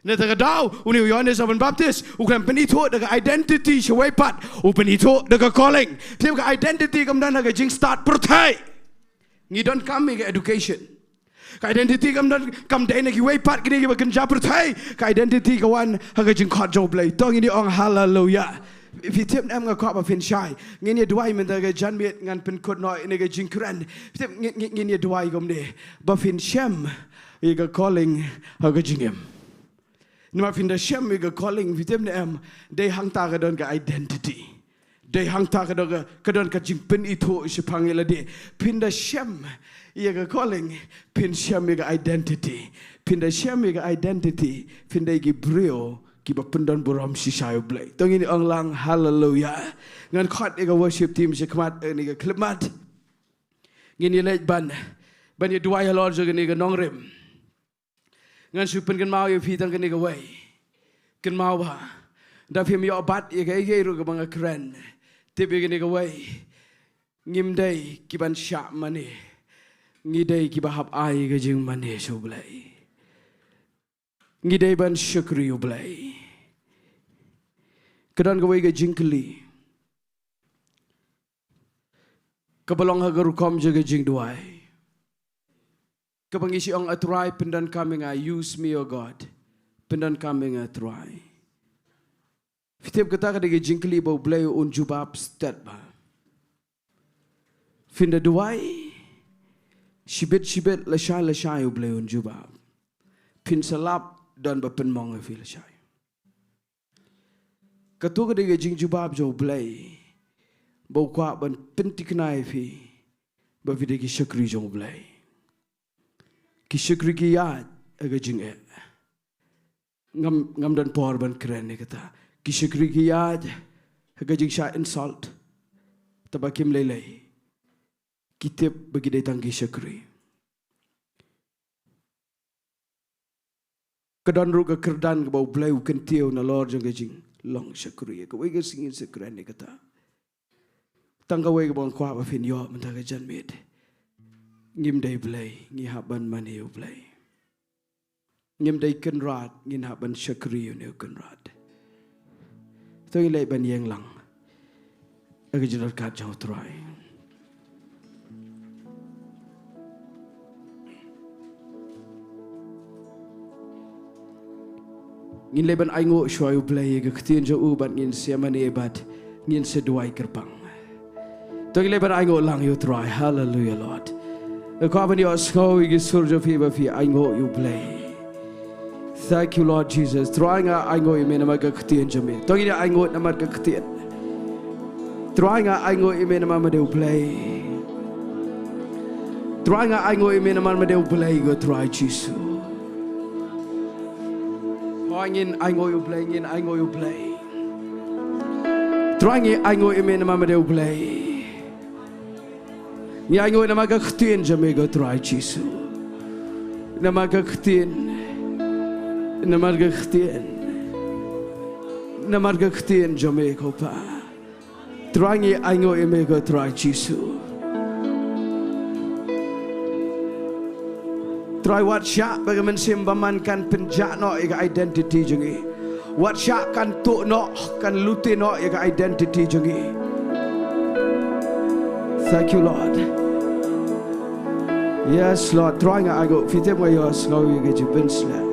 na ta ga dau uni Yohanes ban baptist u kan penito da ga identity shwai pat u penito da ga calling tim ga identity gam dan ga jing start protai ngi don kam ga education ka identity kam don kam dai na ki wei pat ki ni ba kan ja protai ka identity ga wan ha ga jing khot jo blai tong ni ong hallelujah fi tip nam nga kwa ba fin shai ngi ni duai men da ga jan met ngan pen khot noi ni ga jing kran tip ngi ni duai gam de ba fin shem i ga calling ha ga jingem ni ma fin da shem i ga calling fi tip nam de hang ta ga don ga identity day hang ta ka don ka jing pen ito si pangila de pin da shem ye ga calling pin shem ye ga identity pin da shem ye ga identity pin da gi brio ki ba pendon boram si shayo blai tong ini ong lang hallelujah ngan khat ye ga worship team si kmat ni ga klimat ngin ye lej ban ye duai lord jo ni ga nongrem ngan su pen gan mau ye fi tang ni ga wei kan mau ba da phim yo bat ye ga ru ga bang kren tibi gini kawai ngim day kiban syak mani ngi day kibahap ai ga jingmane U Blei ngi day ban Sohthri U Blei kedan kawai ga jingkyrkhu kabalong ha garukom jaga Jingduwai kabangisi ong atrai pendan kami nga use me o God pendan kami nga atrai Fitip kata ka digi jingkyrkhu ba blay un jubab stat ba. Finda duai shibit la shay U Blei un jubab. Pin salap dan ba pen mong fi la shay. Katu ka digi jing jubab jo blay ba kwa ban pentiknai fi ba fi digi Sohthri jo blay. Ki Sohthri ki yad aga jing ngam dan por ban keren ni kata. Ki Sohthri ki yad haga jing sha insult tabakim lelai kitip bagi datang ki Sohthri kadan ru ka kerdan ka bau blai uken tieu na lor jang jing long Sohthri ka wei ga singin sekren ni kata tangga wei ka bang kwa ba fin yo men ta ga jan med ngim dai blai ngi haban mani U Blei ngim dai ken rat ngin haban Sohthri ne ken rat tôi lại bên yên lặng ở cái chỗ cả cháu tôi ngin lại bên anh ngộ xoay U Blei cái Ktien U bạn ngin Syiemlieh bạn ngin Jingduwai kerpang tôi lại bên anh ngộ lặng yêu tôi hallelujah Lord có bên yêu sâu cái surjo phi ba phi anh ngộ U Blei Thank you, Lord Jesus. Trying I go in a Ktien Jame. Talking I go in a Ktien. Trying I go in a Mamma U Blei. Trying I go in a Mamma U Blei. Go try Jesus. Hanging I go U Blei. In I go U Blei. Trying I go in a Mamma U Blei. I go in a Ktien Jame. Go try Jesus. In a Ktien. Namarga Ktien Jame kopa. Trangi aingo emego try Jisu. Try what syak bagaimana simbaman kan penjak no ega identity jengi. What syak kan tu no kan lute no ega identity jengi. Thank you Lord. Yes Lord. Trying aingo fitem ayos ngawi ega jibensla.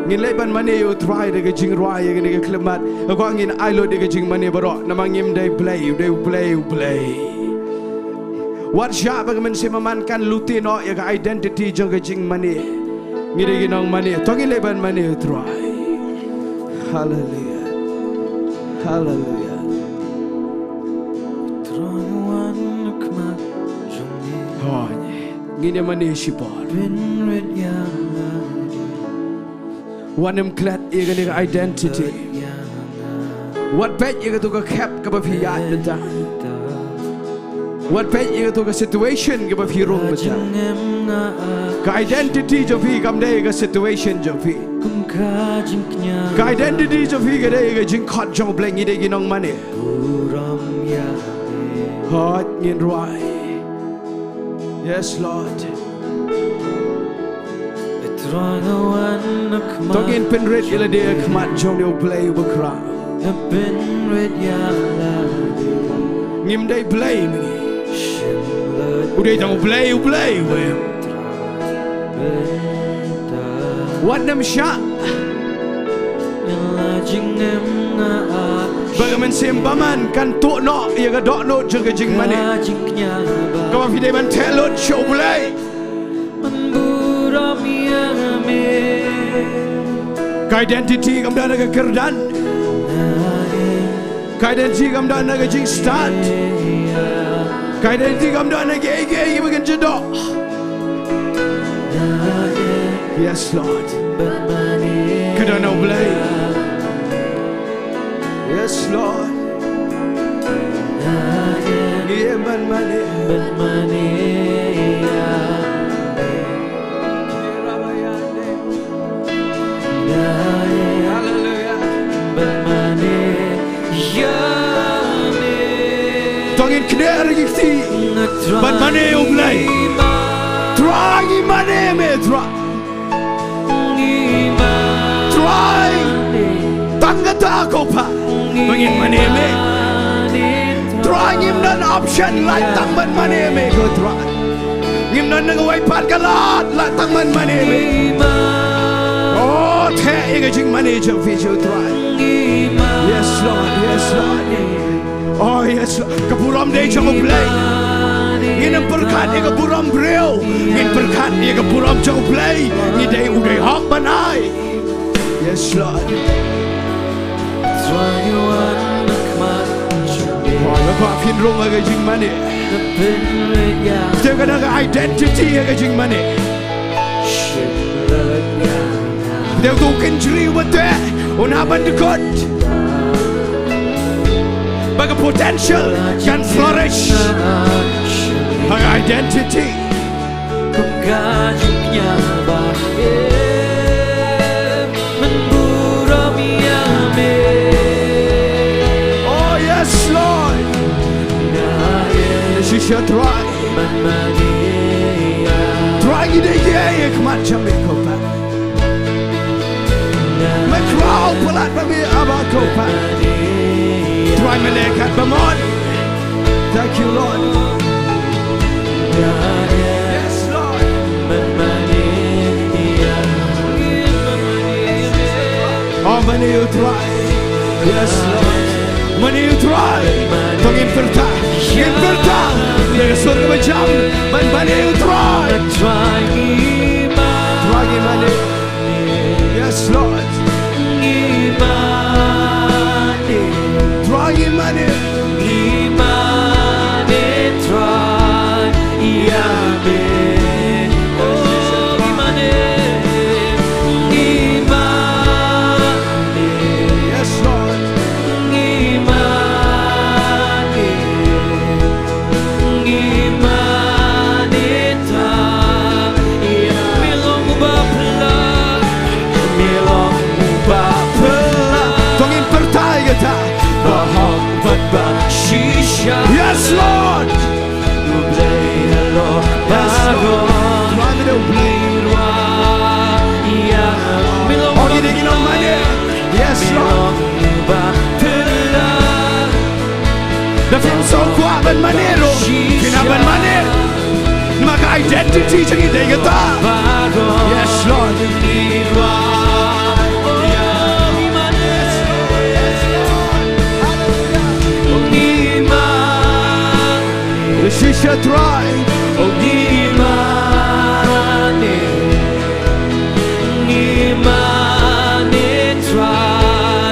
Ngin leban mane yo try de jingruai ye ne klemat ko ngin ailo de jingmane baro namangim de play what sha bagaman simaman kan lutino ye identity jong jingmane ngire ginong mane to ngin leban mane yo try Hallelujah. Hallelujah. Oh, ngine manishi Paul. One em glad igane identity. What bet you to go cap kaba piyat beta. What bet you to go situation kaba pirong beta. Ka identity jo phi kam dei ka situation jo phi. Ka identity jo phi ka dei ka jingkhot jo bleng ide ki nongmane. Hot ngin roi. Yes Lord. Togin penret ila dia khmat Ktien U Blei bakra. Ngim dai Blei ni. Udai tang U Blei we. What nam sha. Bagaimana sembaman kan tok no ia ka dok no jeng ke jingmane. Kau fidei man telot show Blei. Ka identity kam dah naga kerdan. Ka identity kam dah naga jing start. Ka identity kam dah naga ege bagian jedok. Yes Lord. Ktien U Blei. Yes Lord. Dia ban mane. Tongin kena lagi si. Ban mane U Blei. Try mane me try. Try. Tangga tak kau pa. Tongin mane me. Try ngim dan option like tang ban mane me kau try. Ngim dan ngawai pat kalat like tang ban mane me. Oh, teh ega jingmane je video try. Yes Lord, yes Lord. Oh yes Lord. Kapuram dei Ktien U Blei. Ngin perkat ega puram breu. Ngin perkat ega puram Ktien U Blei. Ni dei udai hak banai. Yes Lord. Oh, lepas pinrong ega jingmane. Dia kena ega identity ega jingmane. Dia tu kenjri betul. Unaban dekat. Bagi potential can flourish. Her identity. Oh yes Lord. She should try. Try ide ye khmat jambe ko pa. My crowd pelat kami abah ko pa. Try malaikat bamon. Thank you Lord. Yes Lord. Oh money you try. Yes Lord. Money you try. Tongin perta. Ngin perta. Dari surga macam. Money you try. Try money. Yes Lord. Try money. Yes Lord. Yes, Lord. Yes, Lord. Dafim so kuat ban manero, kinaban maner. Maka identity jangi degata. Yes, Lord. She should try. Oh, Gimane try.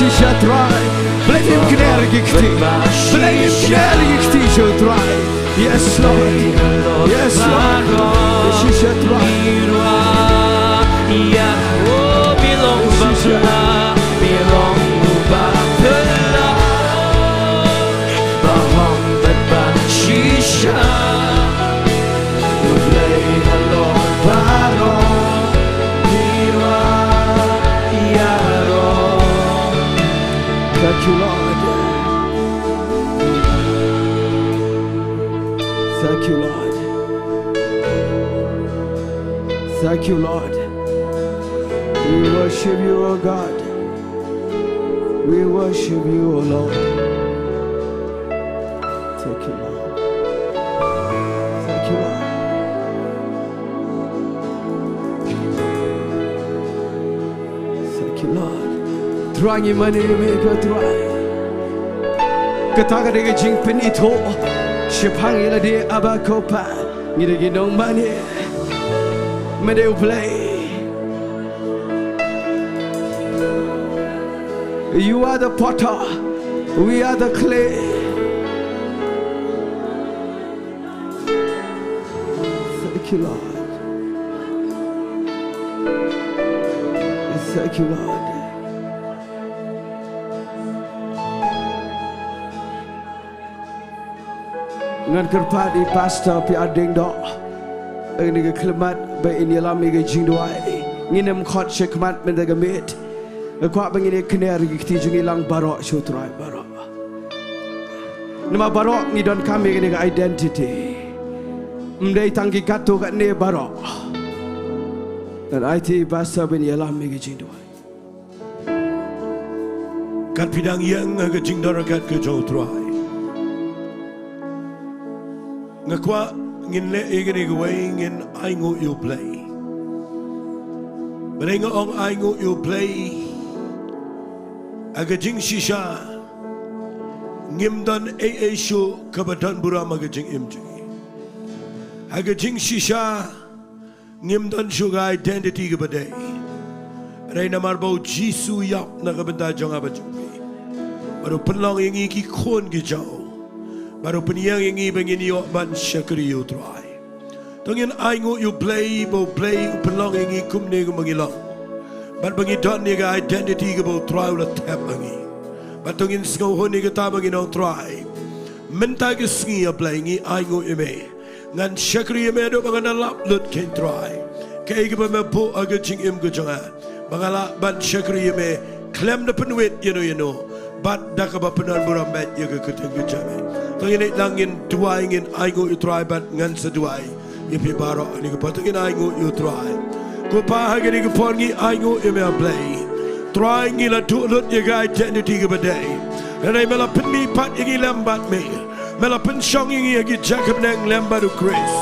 Shisha try. Blame him Knergikti. Blame him Knergikti should try. Yes, Lord. Yes, Lord. Shisha try. Thank you, Lord. Thank you, Lord. Thank you, Lord. We worship you, O God. We worship you, O Lord. Thank you, Lord. Thank you, Lord. Thank you, Lord. Trying money to make a try. Kataga de jingpen ito. Shipang ila de abakopa. Nidagi Nongmane. Made U Blei. You are the potter. We are the clay. Thank you, Lord. Thank you, Lord. Ngan kerpadi pastor pi Diengdoh. Ini ke kelemat baik ini alam ini Jingduwai. Nginem khot shekmat mendagamit. Kuat begini kena Ri-Bhoi jungilang barok Sohthri barok. Nama barok ni don kami ini ke identity. Mdai tangki katu kat ni barok. Dan IT pastor bin alam ini Jingduwai. Kat pidang yang ke Jingduwai kat ke Sohthri. Ngakwa ngin le igni gawai ngin Taiew U Blei. Berenga ong Taiew U Blei. Aga jing shisha. Ngimdan shu kabadan bura maga jing imjingi. Aga jing shisha. Ngimdan shuga identity gabade. Reina marbau jisu yap na kabanda jong abajungi. Baru penlong ingi ki kon gijau. Baru penyang ingi bengin yo ban syakri yo try. Tongin Taiew U Blei bo Blei penlong ingi kumne gumangilang. Bat bengi don ni ga identity ga bo try ula tap bengi. Bat tongin sngau honi ga ta bengi no try. Menta ga Sngi U Blei ngi Taiew ime. Ngan syakri ime do bangana lap lut ken try. Kai ga me po aga jing im ga jonga. Bangala ban syakri ime klem na penwit you know. Bat daka ba penan buram bet ya ga kuteng ga jame. Tongin it langin duai ngin Taiew U try bat ngan sa duai. Ipi baro ni ga patongin Taiew U try. Ko pa hagani ga pongi Taiew U Blei. Try ngila tulut ya ga identity ga badai. Nanai mela penmi pat igi lambat me. Mela pen shong igi agi Jaka nang lambadu Chris.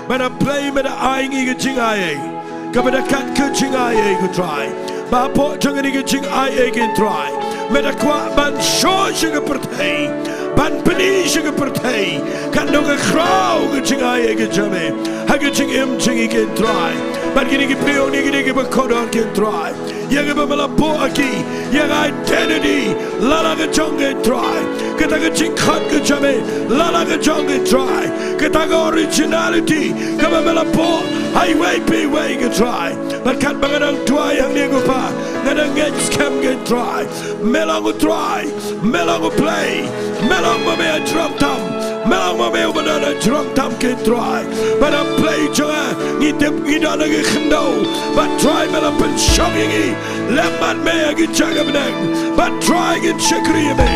Mana play mena Taiew ga jingaye. Ka bada kat ke jingaye ga try. Ba po jangani ga jingaye ga try. Mena kwa ban shosh ga pertai. Ban penish ga pertai. Kan dong ga kraw ga jingaye ga jame. Haga jing im jingi ga try. Ban gini ga prio ni gini ga kodon ga try. Yang ga mala po aki. Yang identity lala ga jong ga try. Kita ga jing khat ga jame. Lala ga jong ga try. Kita ga originality. Ka mala po highway pe way ga try. Ban kat banganang try yang ni ga pa. Ngadang ga scam ga try. Melang ga try. Melang ga play. Melang ma me a drum tam. Melang ma me a drum tam ga try. Ban a play jonga. Ni tip ni dana ga kynduh. Ban try mela pen shongingi. Lemman me a ga jaga benang. Ban try ga chakri me.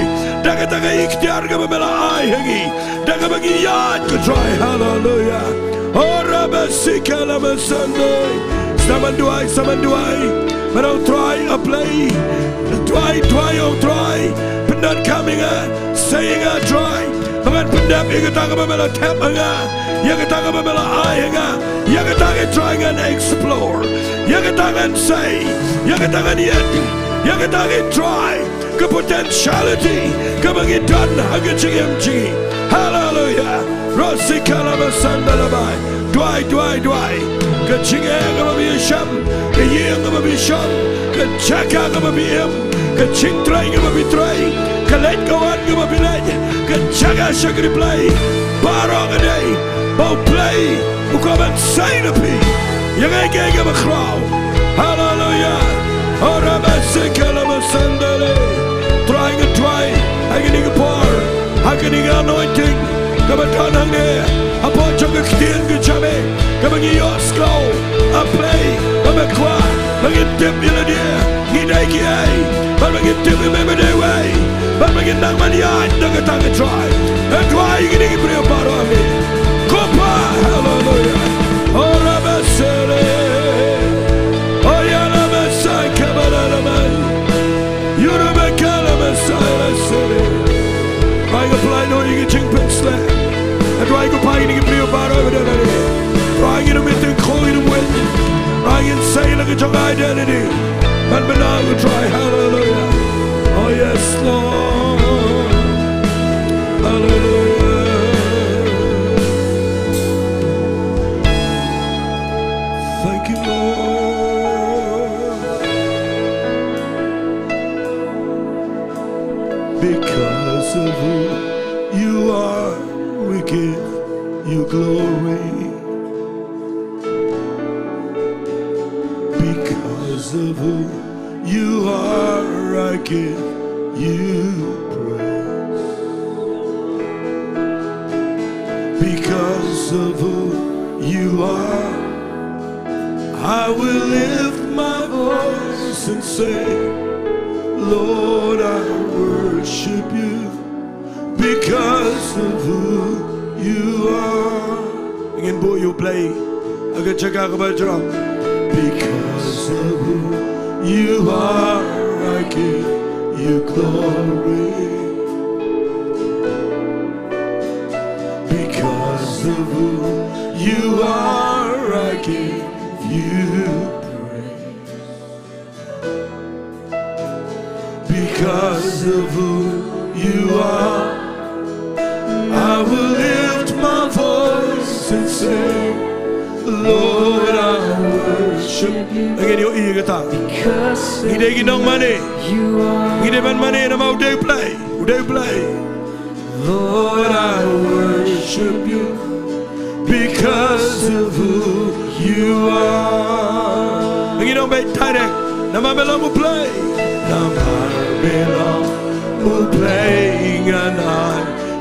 Daga daga ikhtiar ga mela ai hangi. Daga bagi yad ga try. Hallelujah. Oh Rabba sikala masandai. Samanduai. Manau try a play. Try oh try. Pendan coming saying a try. Pangan pendap ikataga mela tap nga. Yakataga mela ai nga. Yakataga try and explore. Yakataga say. Yakataga yet. Yakataga try. Ke potentiality. Kabagi done hagaching MG. Hallelujah. Rossi kalama sandalabai. Dwai. Ke chinga ga bi sham. Ke yeng ga bi sham. Ke Jaka ga bi Kaching try gaba bitray. Kalet kawan gaba bilay. Kachaka shakri play. Barong a day. Bow play. Ukaban say the pi. Yang ay gaba crow. Hallelujah. Trying to try, I can make a pour, I can make anointing. Come on, hangne, upon Jaka Ktien U Blei, come on, Iasnohkti, I play, I'm a quad, I get dip in the deer, but I get dip in the way, but I get down my yard, don't try, and try you can bring a part of me. Copa, hallelujah, oh, Rabbi said. I apply no you can pen slap. And try to pine you can about over there. Trying in a bit and calling him with. Trying to say like a young identity. And now we try hallelujah. Oh yes, Lord. Hallelujah. Thank you, Lord. Because of who you are, we give you glory. Because of who you are, I give you praise. Because of who you are, I will lift my voice and say, Lord, I worship you because of who you are. Again, boy, you play. I can check out about drum. Because of who you are, I give you glory. Because of who you are, I give you praise. Because of who you are, I will lift my voice and say, Lord, I worship you. Again, your ear guitar. Because you take no money. You are. You demand money and I'm they play. They play. Lord, I worship you because of who you are. And you don't make tight. Now my Balang will play. Now my Balang will play and I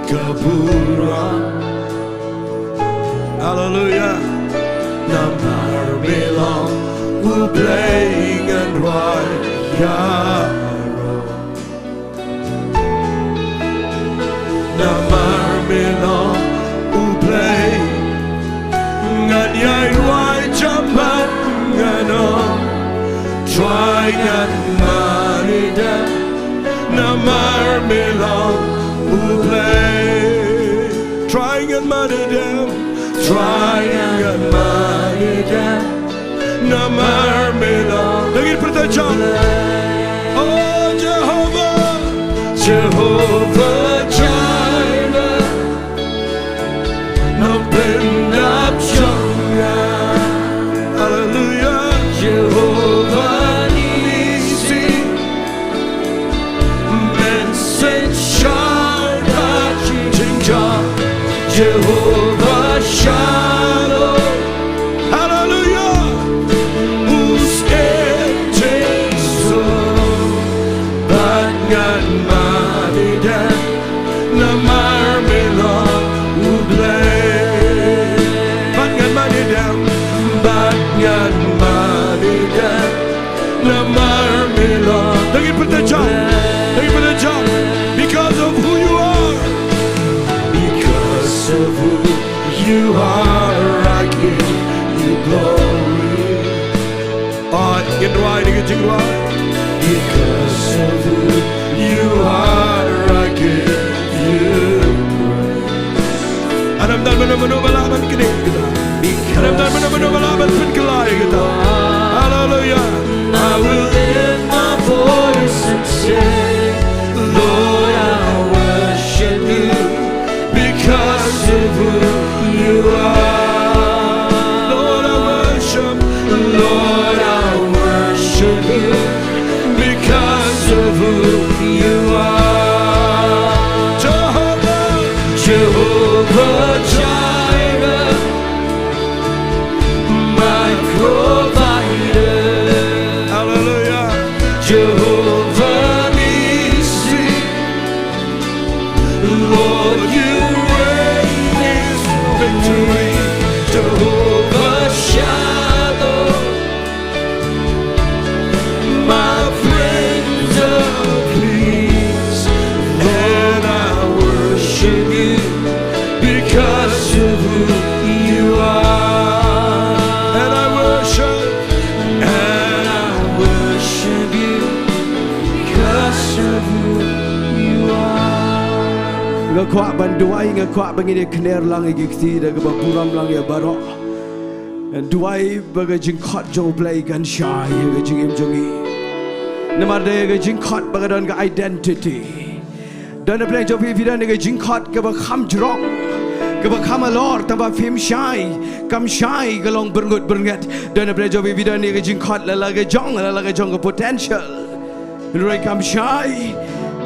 kabura. Hallelujah. Namar Balang will play and Ri-Bhoi. Namar Balang will play and Ri-Bhoi jambat ngano try and marida. Namar Balang will play trying and marida. Trying and marida. Namar Balang. Lagi pertanyaan. Oh Jehovah, Jehovah Jireh. Nopendap Shanga. Hallelujah. Jehovah Nisi. Message Shaka Jingiaroh. Jehovah Shalom. Hallelujah. Who's getting so Bangan Madida Namar Balang U Blei. Bangan Madida Bangan Madida Namar Balang. Lagi pertanyaan. Because of who you are. Because of who you are, I give you glory. Jingduwai, Jingduwai. Because of who you are, I give you praise. And I'm done menobalaman kini kita. And I'm done menobalaman penkelai kita. Hallelujah. I will lift my voice and say, Lord, I worship you. Because of who you are, Lord, I worship, Lord, I worship you. Because of who because of who you are. And I worship you because of who you are. Ngakwa banduai ngakwa bangini kner lang igikti daga baburam lang ya baro. Duai baga jingkot jo blai gan shy ga jingim jongi. Namade ga jingkot baga don ga identity. Don the play jo pi dan ga jingkot ga ba kham jrong. Ga ba kham alor ta ba phim shy kam shy ga long berngut berngat. Don the play jo pi dan ga jingkot la ga jong ga potential. Right kam shy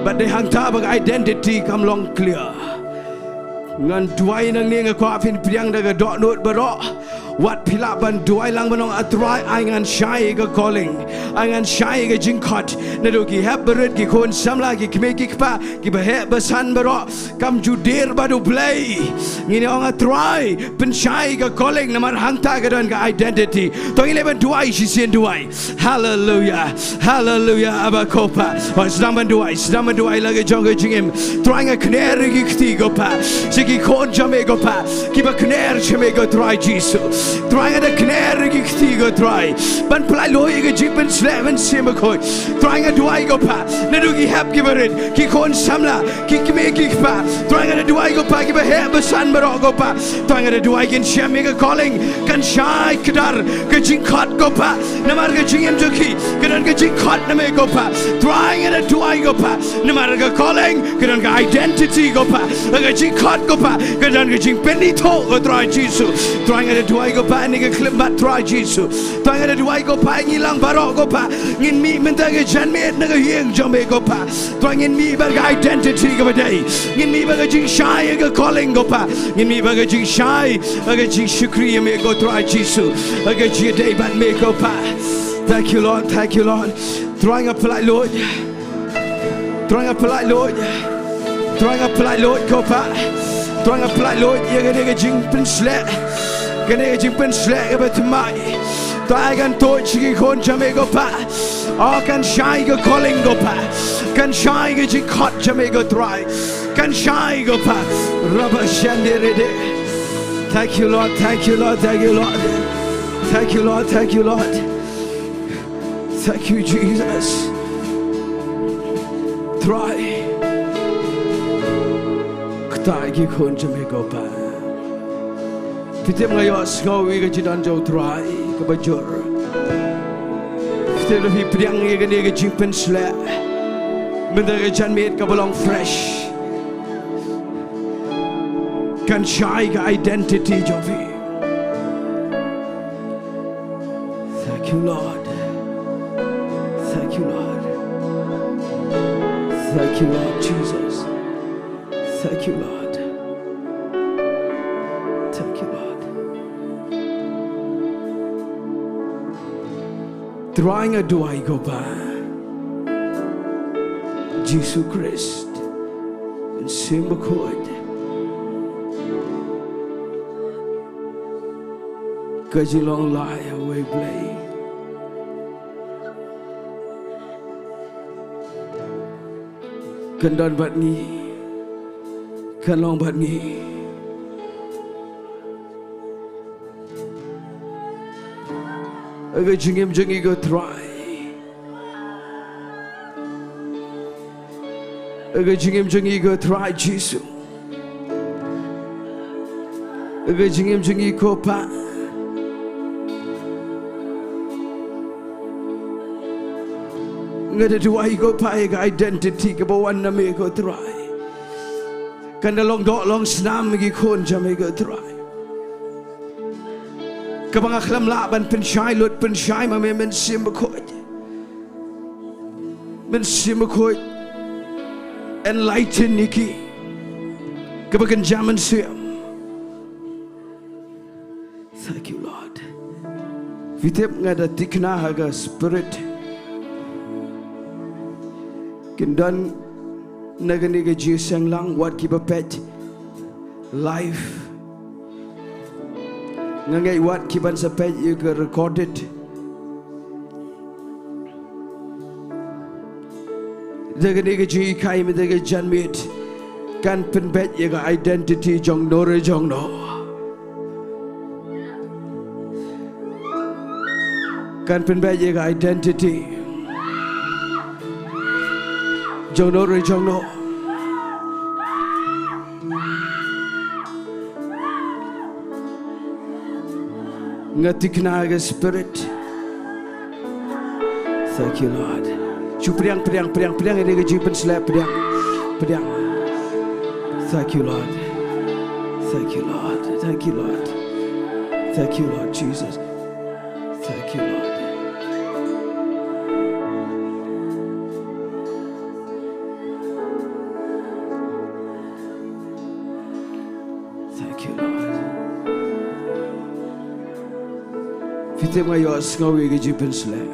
but they hang ta ba identity kam long clear. Ngan duai nang ni ngakwa fin priang daga dot note baro. What pilaban duai lang manong atrai angan shy ga calling angan shy ga jingkot nadogi habberit gi kon samla gi kmeki kpa gi bahe basan baro kam judir badu play ngini ong atrai pen shy ga calling namar hangta ga don ga identity to 11 duai shisien duai hallelujah hallelujah abakopa was naman duai lagi jonga jingim trying a kner gi kti go pa sigi kon jame go pa gi ba kner chame go try Jesus trying at a canary go try ban play loy jipen sleven simakoi trying a duai go pa nadugi hap give it ki kon samla ki me ki pa trying at a duai go pa give a hair basan baro go pa trying at a duai gen shame calling kan shai kadar ke jingkot go pa namar ke jingem joki kan ke jingkot name go pa trying at a duai go pa namar ke calling kan ke identity go pa ke jingkot go pa kan ke jing penito go try Jesus trying at a duai go pa ni ke klip bat try Jesus trying at a duai go pa ngi lang baro go pa ngin mi menta ke jan me na ke hieng jombe go pa trying in mi ba identity go day ngin mi ba ke jing shy ke calling go pa ngin mi ba ke jing shy ke jing shukri me go try Jesus ke ji day bat me go pa thank you Lord trying up like Lord trying up like Lord trying up like Lord go pa trying up like Lord ye ke jing pen slet Gane jing pen slet about my I can touch you con jamego pa oh can shy go calling go pa can shy go jing hot jamego try can shy go pa rubber shandirede thank you Lord thank you Lord thank you Lord thank you Lord thank you Lord thank you Jesus try ktai gi con jamego pa Fitem ngayo Sngi ga jidan jo try ka bajur Fitem fi priang ga ne ga jingpen sla menda ga jan met ka Balang fresh kan shy ga identity jo fi Thank you Lord Thank you Lord Thank you Lord Jesus Thank you Lord Trying a duai go ba Jesus Christ and Simbakod Shillong lie away play Kan don bat ni Kan long bat ni Aga jingem jingi go try Aga jingem jingi go try Jesus Aga jingem jingi ko pa Ngada duai go pa ga identity ka bawan na me go try Kan long dok long snam gi kon jam go try Kabang aklam la ban pen shy lut pen shy ma me men simakoi enlighten niki kabagan jaman siam Thank you Lord Vitep ngada tikna haga spirit Kindan nagani ga jisang lang wat ki pet life Ngangai wat kiban sapet you can record it Daga nega ji kai me daga janmit กันเป็นเบ็ดยังไง identity จงโนหรือจงโนกันเป็นเบ็ดยังไง identity จงโนหรือจงโนNgatikna spirit. Thank you, Lord. Cu priang ini kejipan selap priang. Thank you, Lord. Thank you, Lord. Thank you, Lord. Thank you, Lord Jesus. Thank you, Lord. Thank you, Lord. Kita ngayon Sngi kejipan selap.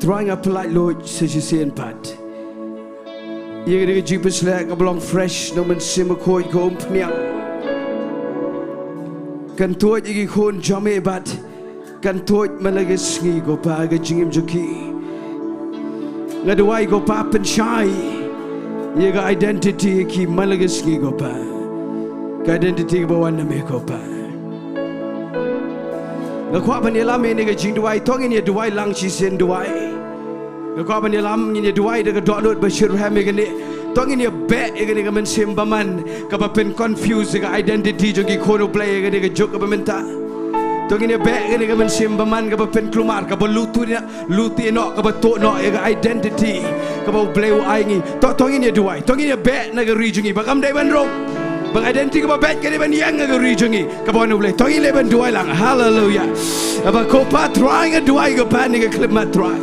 Trying a polite Lord says you see in pat. You're going to get jeepers like a belong fresh, no man sim a coin comb near. Can to it you con jame bat. Can to it malagas sngi go bag a jingimjuki. Let the way go pap and shy. You got identity keep malagas sngi go bag. Identity go one to make up. The Quapan Yelame nigga Jingduwai, tongue in your Duwai lang she's in Duwai. The Quapan Yelam in your Duwai, the Donut Bashir Hamigani, tongue in your bed, a nigga man Simbaman, Kapapen confused the identity, Jogi Kono play, a nigga joke of Bynta. Tongue in your bed, a nigga man Simbaman, Kapapen Klumar, Kapaluti no, Kapato no, identity, Kapo Blei Aingi, tongue in your Duwai, tongue in your bed, nigga region, but I'm David Rome. Bang identity ko ba bet ka naman yang ang region ni kapag ano blay tongi leben duwai lang hallelujah aba ko pa trying a duwai ko pa ni ka clip ma try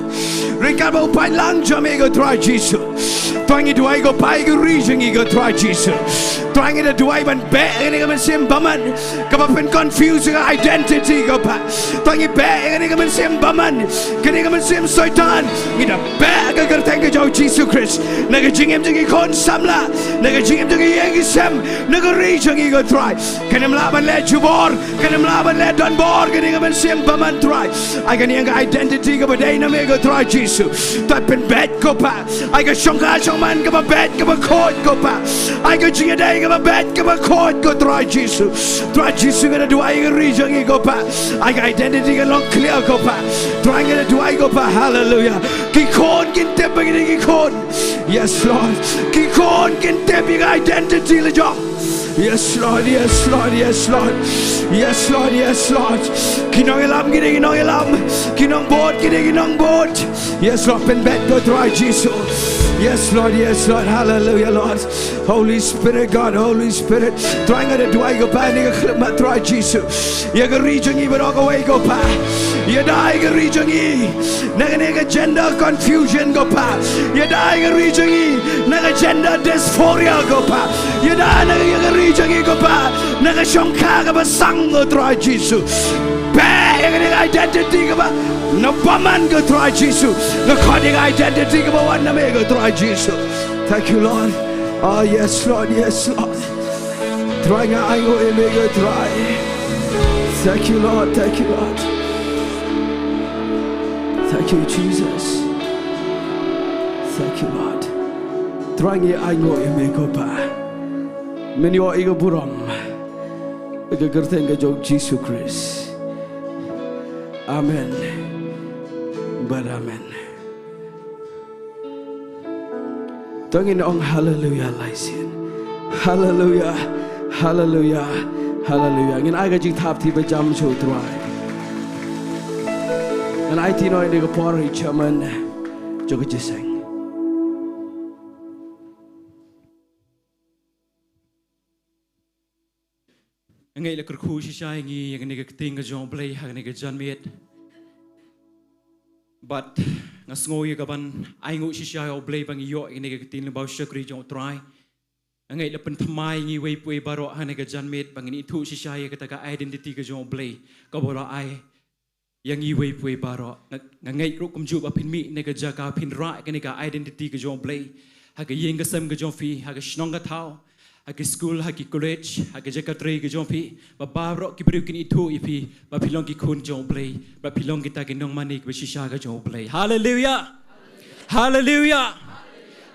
rin ka ba upay lang jame ko try Jesus tongi duwai ko pa ko region ni ko try Jesus trying a duwai ban bet ni ka man simbaman kapag pen confused ka identity ko pa tongi bet ni ka man simbaman kani ka man sim soitan ina bet ka kerteng ka jau Jesus Christ naga jingim jingi kon samla naga jingim jingi yang isam region you go try. Can him laban let you bor? Can him laban let donbor? Can him man simpaman try? I can yang identity go day na me go try Jesus. Type in bed go pa. I got shongka man go bed go court go pa. I got jingiaday go bed go court go try Jesus. Try Jesus gonna do I region you go pa. I got identity go long clear go pa. Trying gonna do I go pa. Hallelujah. Kikon kintep begini kikon. Yes Lord. Kikon kintep big identity le job. Yes Lord, yes Lord, yes Lord, yes Lord, yes Lord. Kinong ilam, kinong ilam, kinong boat. Yes Lord, pen bed go try Jesus. Yes Lord, hallelujah Lord. Holy Spirit God, Holy Spirit. Trying to do I go back, nigga clip my try Jesus. You go region even all away go back. You die go region nigga gender confusion go back. You die go region nigga gender dysphoria go back. You die nigga region go back. Nigga shongka go sang go try Jesus. Nigga identity go back. No woman go try Jesus. No coding identity go one na me go try Jesus. Thank you Lord. Oh yes Lord, yes Lord. Trying I go in me go try. Thank you Lord, thank you Lord. Thank you Jesus. Thank you Lord. Trying I go in me go pa. Many wa igo buram. Igo gerteng ga jog Jesus Christ. Amen. But amen. Tongin ong hallelujah laisian. Hallelujah. Hallelujah. Hallelujah. Ngin aga jing thap thi ba jam chu try. And I think I need a party chairman. Jog jisang. Ngay là kyrkhu shishay ngi yang nega Ktien U Blei hang nega janmet. But ngasngoy kaban ay ngu shishay U Blei bang iyo yang nega Ktien U shakri jong try. Ngay la pentamay ngi way pui baro hang nega janmet bang ini thu shishay kataga identity ka U Blei kabora ay yang ngi way pui baro ngay ro kumju ba pinmi nega Jaka pin ra ka nega identity ka U Blei haga yeng ka sam ka fi haga Shillong ka thao hagi school hagi college hagi Jaka tray ke jong pi ba barok ki beriu kin itu ipi ba pilong ki kun jong Blei ba pilong kita ki nongmane ki shisha ke jong Blei. Hallelujah. Hallelujah.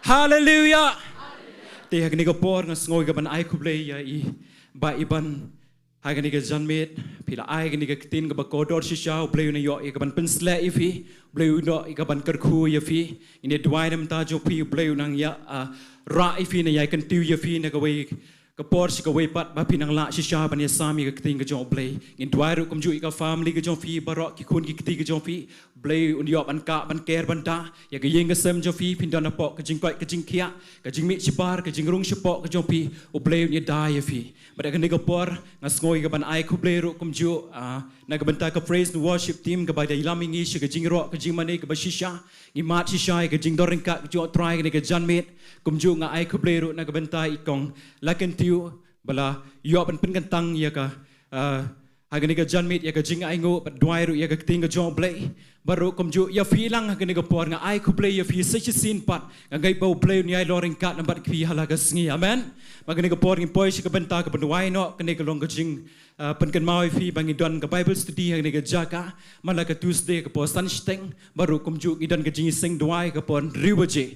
Hallelujah. Te hagi ni ko por nga ngoi ka ban ai ku Blei ya I ba iban hagi ni ka janmet pila ai ni ka tin ka ba kodor shisha Blei na yo ka ban pensle ifi Blei no ka ban kyrkhu ya fi ini duai nam ta jo pi Blei nang ya ra ifi na yai kan tiu ya fi na ka wei ka por si ka wei pat ba pinang la shisha ban ya sami ka ting ka jong Blei in duai ru kum ju ka family ka jong fi barok ki kun ki ti ka jong fi Blei un yo ban ka ban ker ban da ya ka yeng ka sem jong fi pin dan pok ka jing koi ka jing khia ka jing mi chibar ka jing rung shipok ka jong pi o Blei ni da ya fi ba ka ni ka por nga ngoi ka ban ai ku Blei ru kum ju na ka ban ta ka praise and worship team ka ba da ilami ngi shi ka jingiaroh ka jingmane ka ba shisha ngi mat shisha ka jingdoh ringka ka jo try ka ni ka janmet kum ju nga ai ku Blei ru na ka ban ta ikong laken Taiew bala yo ban pin kan tang ya ka hagani ka janmet ya ka jing ai ngo ba dwai ru ya ka ting ka jong Blei baru kum ju ya fi lang hagani ka por nga ai ku Blei ya fi such a sin pat nga gai bau Blei ni ai loring kat nambat ki hala ka Sngi. Amen. Magani ka por ngi poi si ka benta ka dwai no ka ni ka long ka jing pen kan mau fi bangi don ka Bible study hagani ka Jaka mala ka Tuesday ka por sunsteng baru kum ju gi don ka jing sing dwai ka por Ri-Bhoi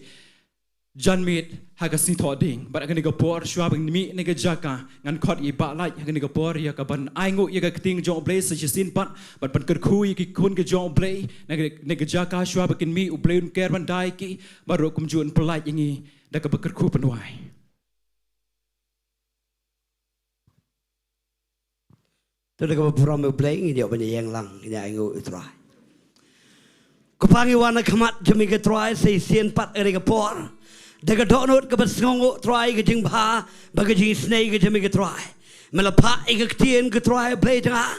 janmet hagasni thoding but agani ka por shwabang mi ne ka Jaka ngan khot I ba lai agani ka por ya ka ban ai ngo ya ka ting jong Blei sa sin pat but ban kyrkhu ki kun ka jong Blei ne ka Jaka shwabakin mi u Blei un ker ban dai ki baru kum jun pelai ingi da ka kyrkhu penwai. Tadi ka puram u Blei ngi dia ban yang lang ni ai ngo utrai ko pangi wana khamat jami ka trai sei sien pat ere ka por daga donot ka basngongo try ka jingba baga jing Sngi ka jami ka try melapa ka Ktien ka try Blei tanga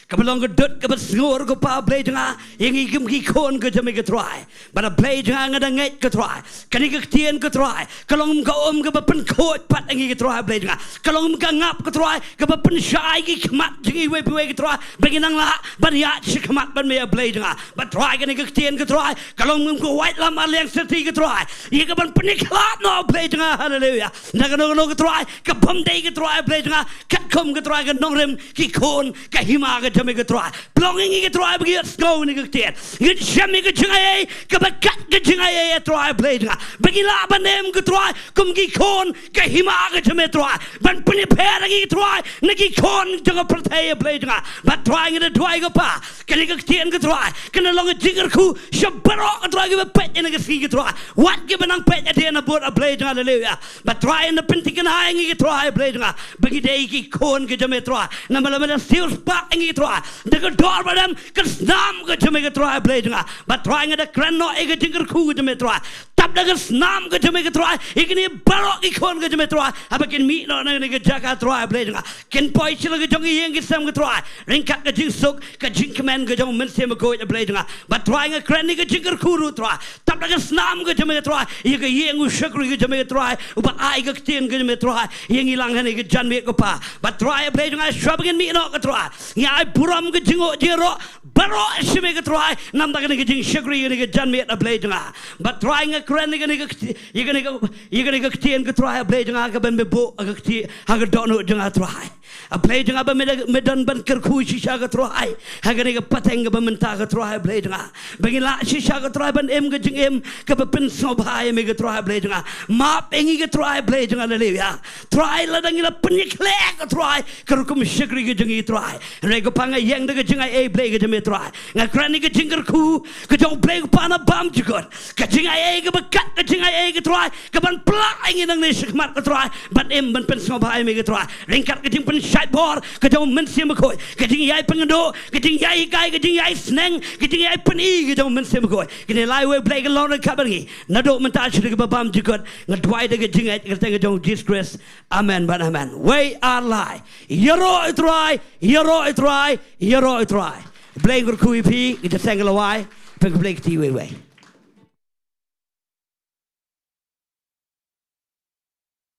ka balong ka dot ka basngor ka pa Blei tanga yengi kim ki kon ka jami ka try bana Blei tanga ngada ngai ka try kani ka Ktien ka try kalong ka ka pen khot pat ngi ka try Blei tanga kalong ka ngap ka try ka pen shai ki khamat jingi we ka try bagi nang la ban ya chi khamat ban me Blei tanga ba try kani ka Ktien ka try kalong ka white lam aleng sati ka try ye ka ban pen khlap no Blei tanga. Hallelujah. Naga no ka try ka bam dei ka try Blei tanga kat kom ka try ka nongrim ki kon ka hima ka jami ka try belonging ka try bagi snow ni ka Ktien ngi jami ka jingai ka ba kat ka jingai try Blei tanga bagi la ban nem ka try kum ki kon ka hima ka jami try ban pen per ki try ni ki kon jang prathai Blei tanga ba try ngi try ka pa kani ka Ktien ka try kana long jingkyrkhu shabaro ka try ka pet ni ka ski ka try what ka banang pet ate na bot a Blei tanga. Hallelujah. But try in the pentikan high ngi try Blei tanga bagi dei ki kon ka jami try na mala still spark ngi try de ka dor badam ka snam ka jami ka try Blei tanga but try ngi the kran no e ka jingkyrkhu ka jami try tap da ka snam ka jami ka try ikni baro ki kon ka jami try abakin mi no na ka Jaka try Blei tanga ken poi chila ka jongi yeng ki sam ka try ring kat ka jing suk ka jingman ka jong men sem ko Blei tanga but try ngi kran ni ka jingkyrkhu ru try tap da ka snam ka jami ka try ye ka yeng u shakru ka jami ka try uba ai ka Ktien ka jami try yeng ilang hani ka janmet ko pa but try Blei tanga shwabagin mi no ka try ngai buram ka jingiaroh baro shime ka try nam da ka ni ka jing shakru ni ka janmet a Blei tanga but try ngi kran ni ka ye ka ka Ktien ka try Blei tanga ka ban me bo ka Ktien ha ka dono janga try a Blei tanga ba me dan ban kyrkhu shisha ka try ha ka ni ka pateng ka ba menta ka try Blei tanga bagi la shisha ka try ban em ka jing em ka ba pen so bhai me ka try Blei tanga ma pengi ka try Blei tanga. Hallelujah. Try la dang la pen kle ka try kyrkum shakri ka jingi try re ka panga yang da ka jingai e Blei ka jami try nga krani ka jingkyrkhu ka jong Blei ka pana bam jikot ka jingai e ka ba kat ka jingai e ka try ka ban plak ngi nang ne shikmat ka try ban em ban pen so bhai me ka try ring kat ka jing pen shai bor ka jong men sim ko ka jing yai pengdo ka jing yai kai ka jing yai sneng ka jing yai pen I ka jong men sim ko ka ne lai we Blei ka lon ka bangi na do men ta shri ka bam jikot nga dwai da ka jing ai ka teng jong disgrace. Amen but amen we are lie yero try Blei kyrkhu pi ka teng la wai pen Blei ti we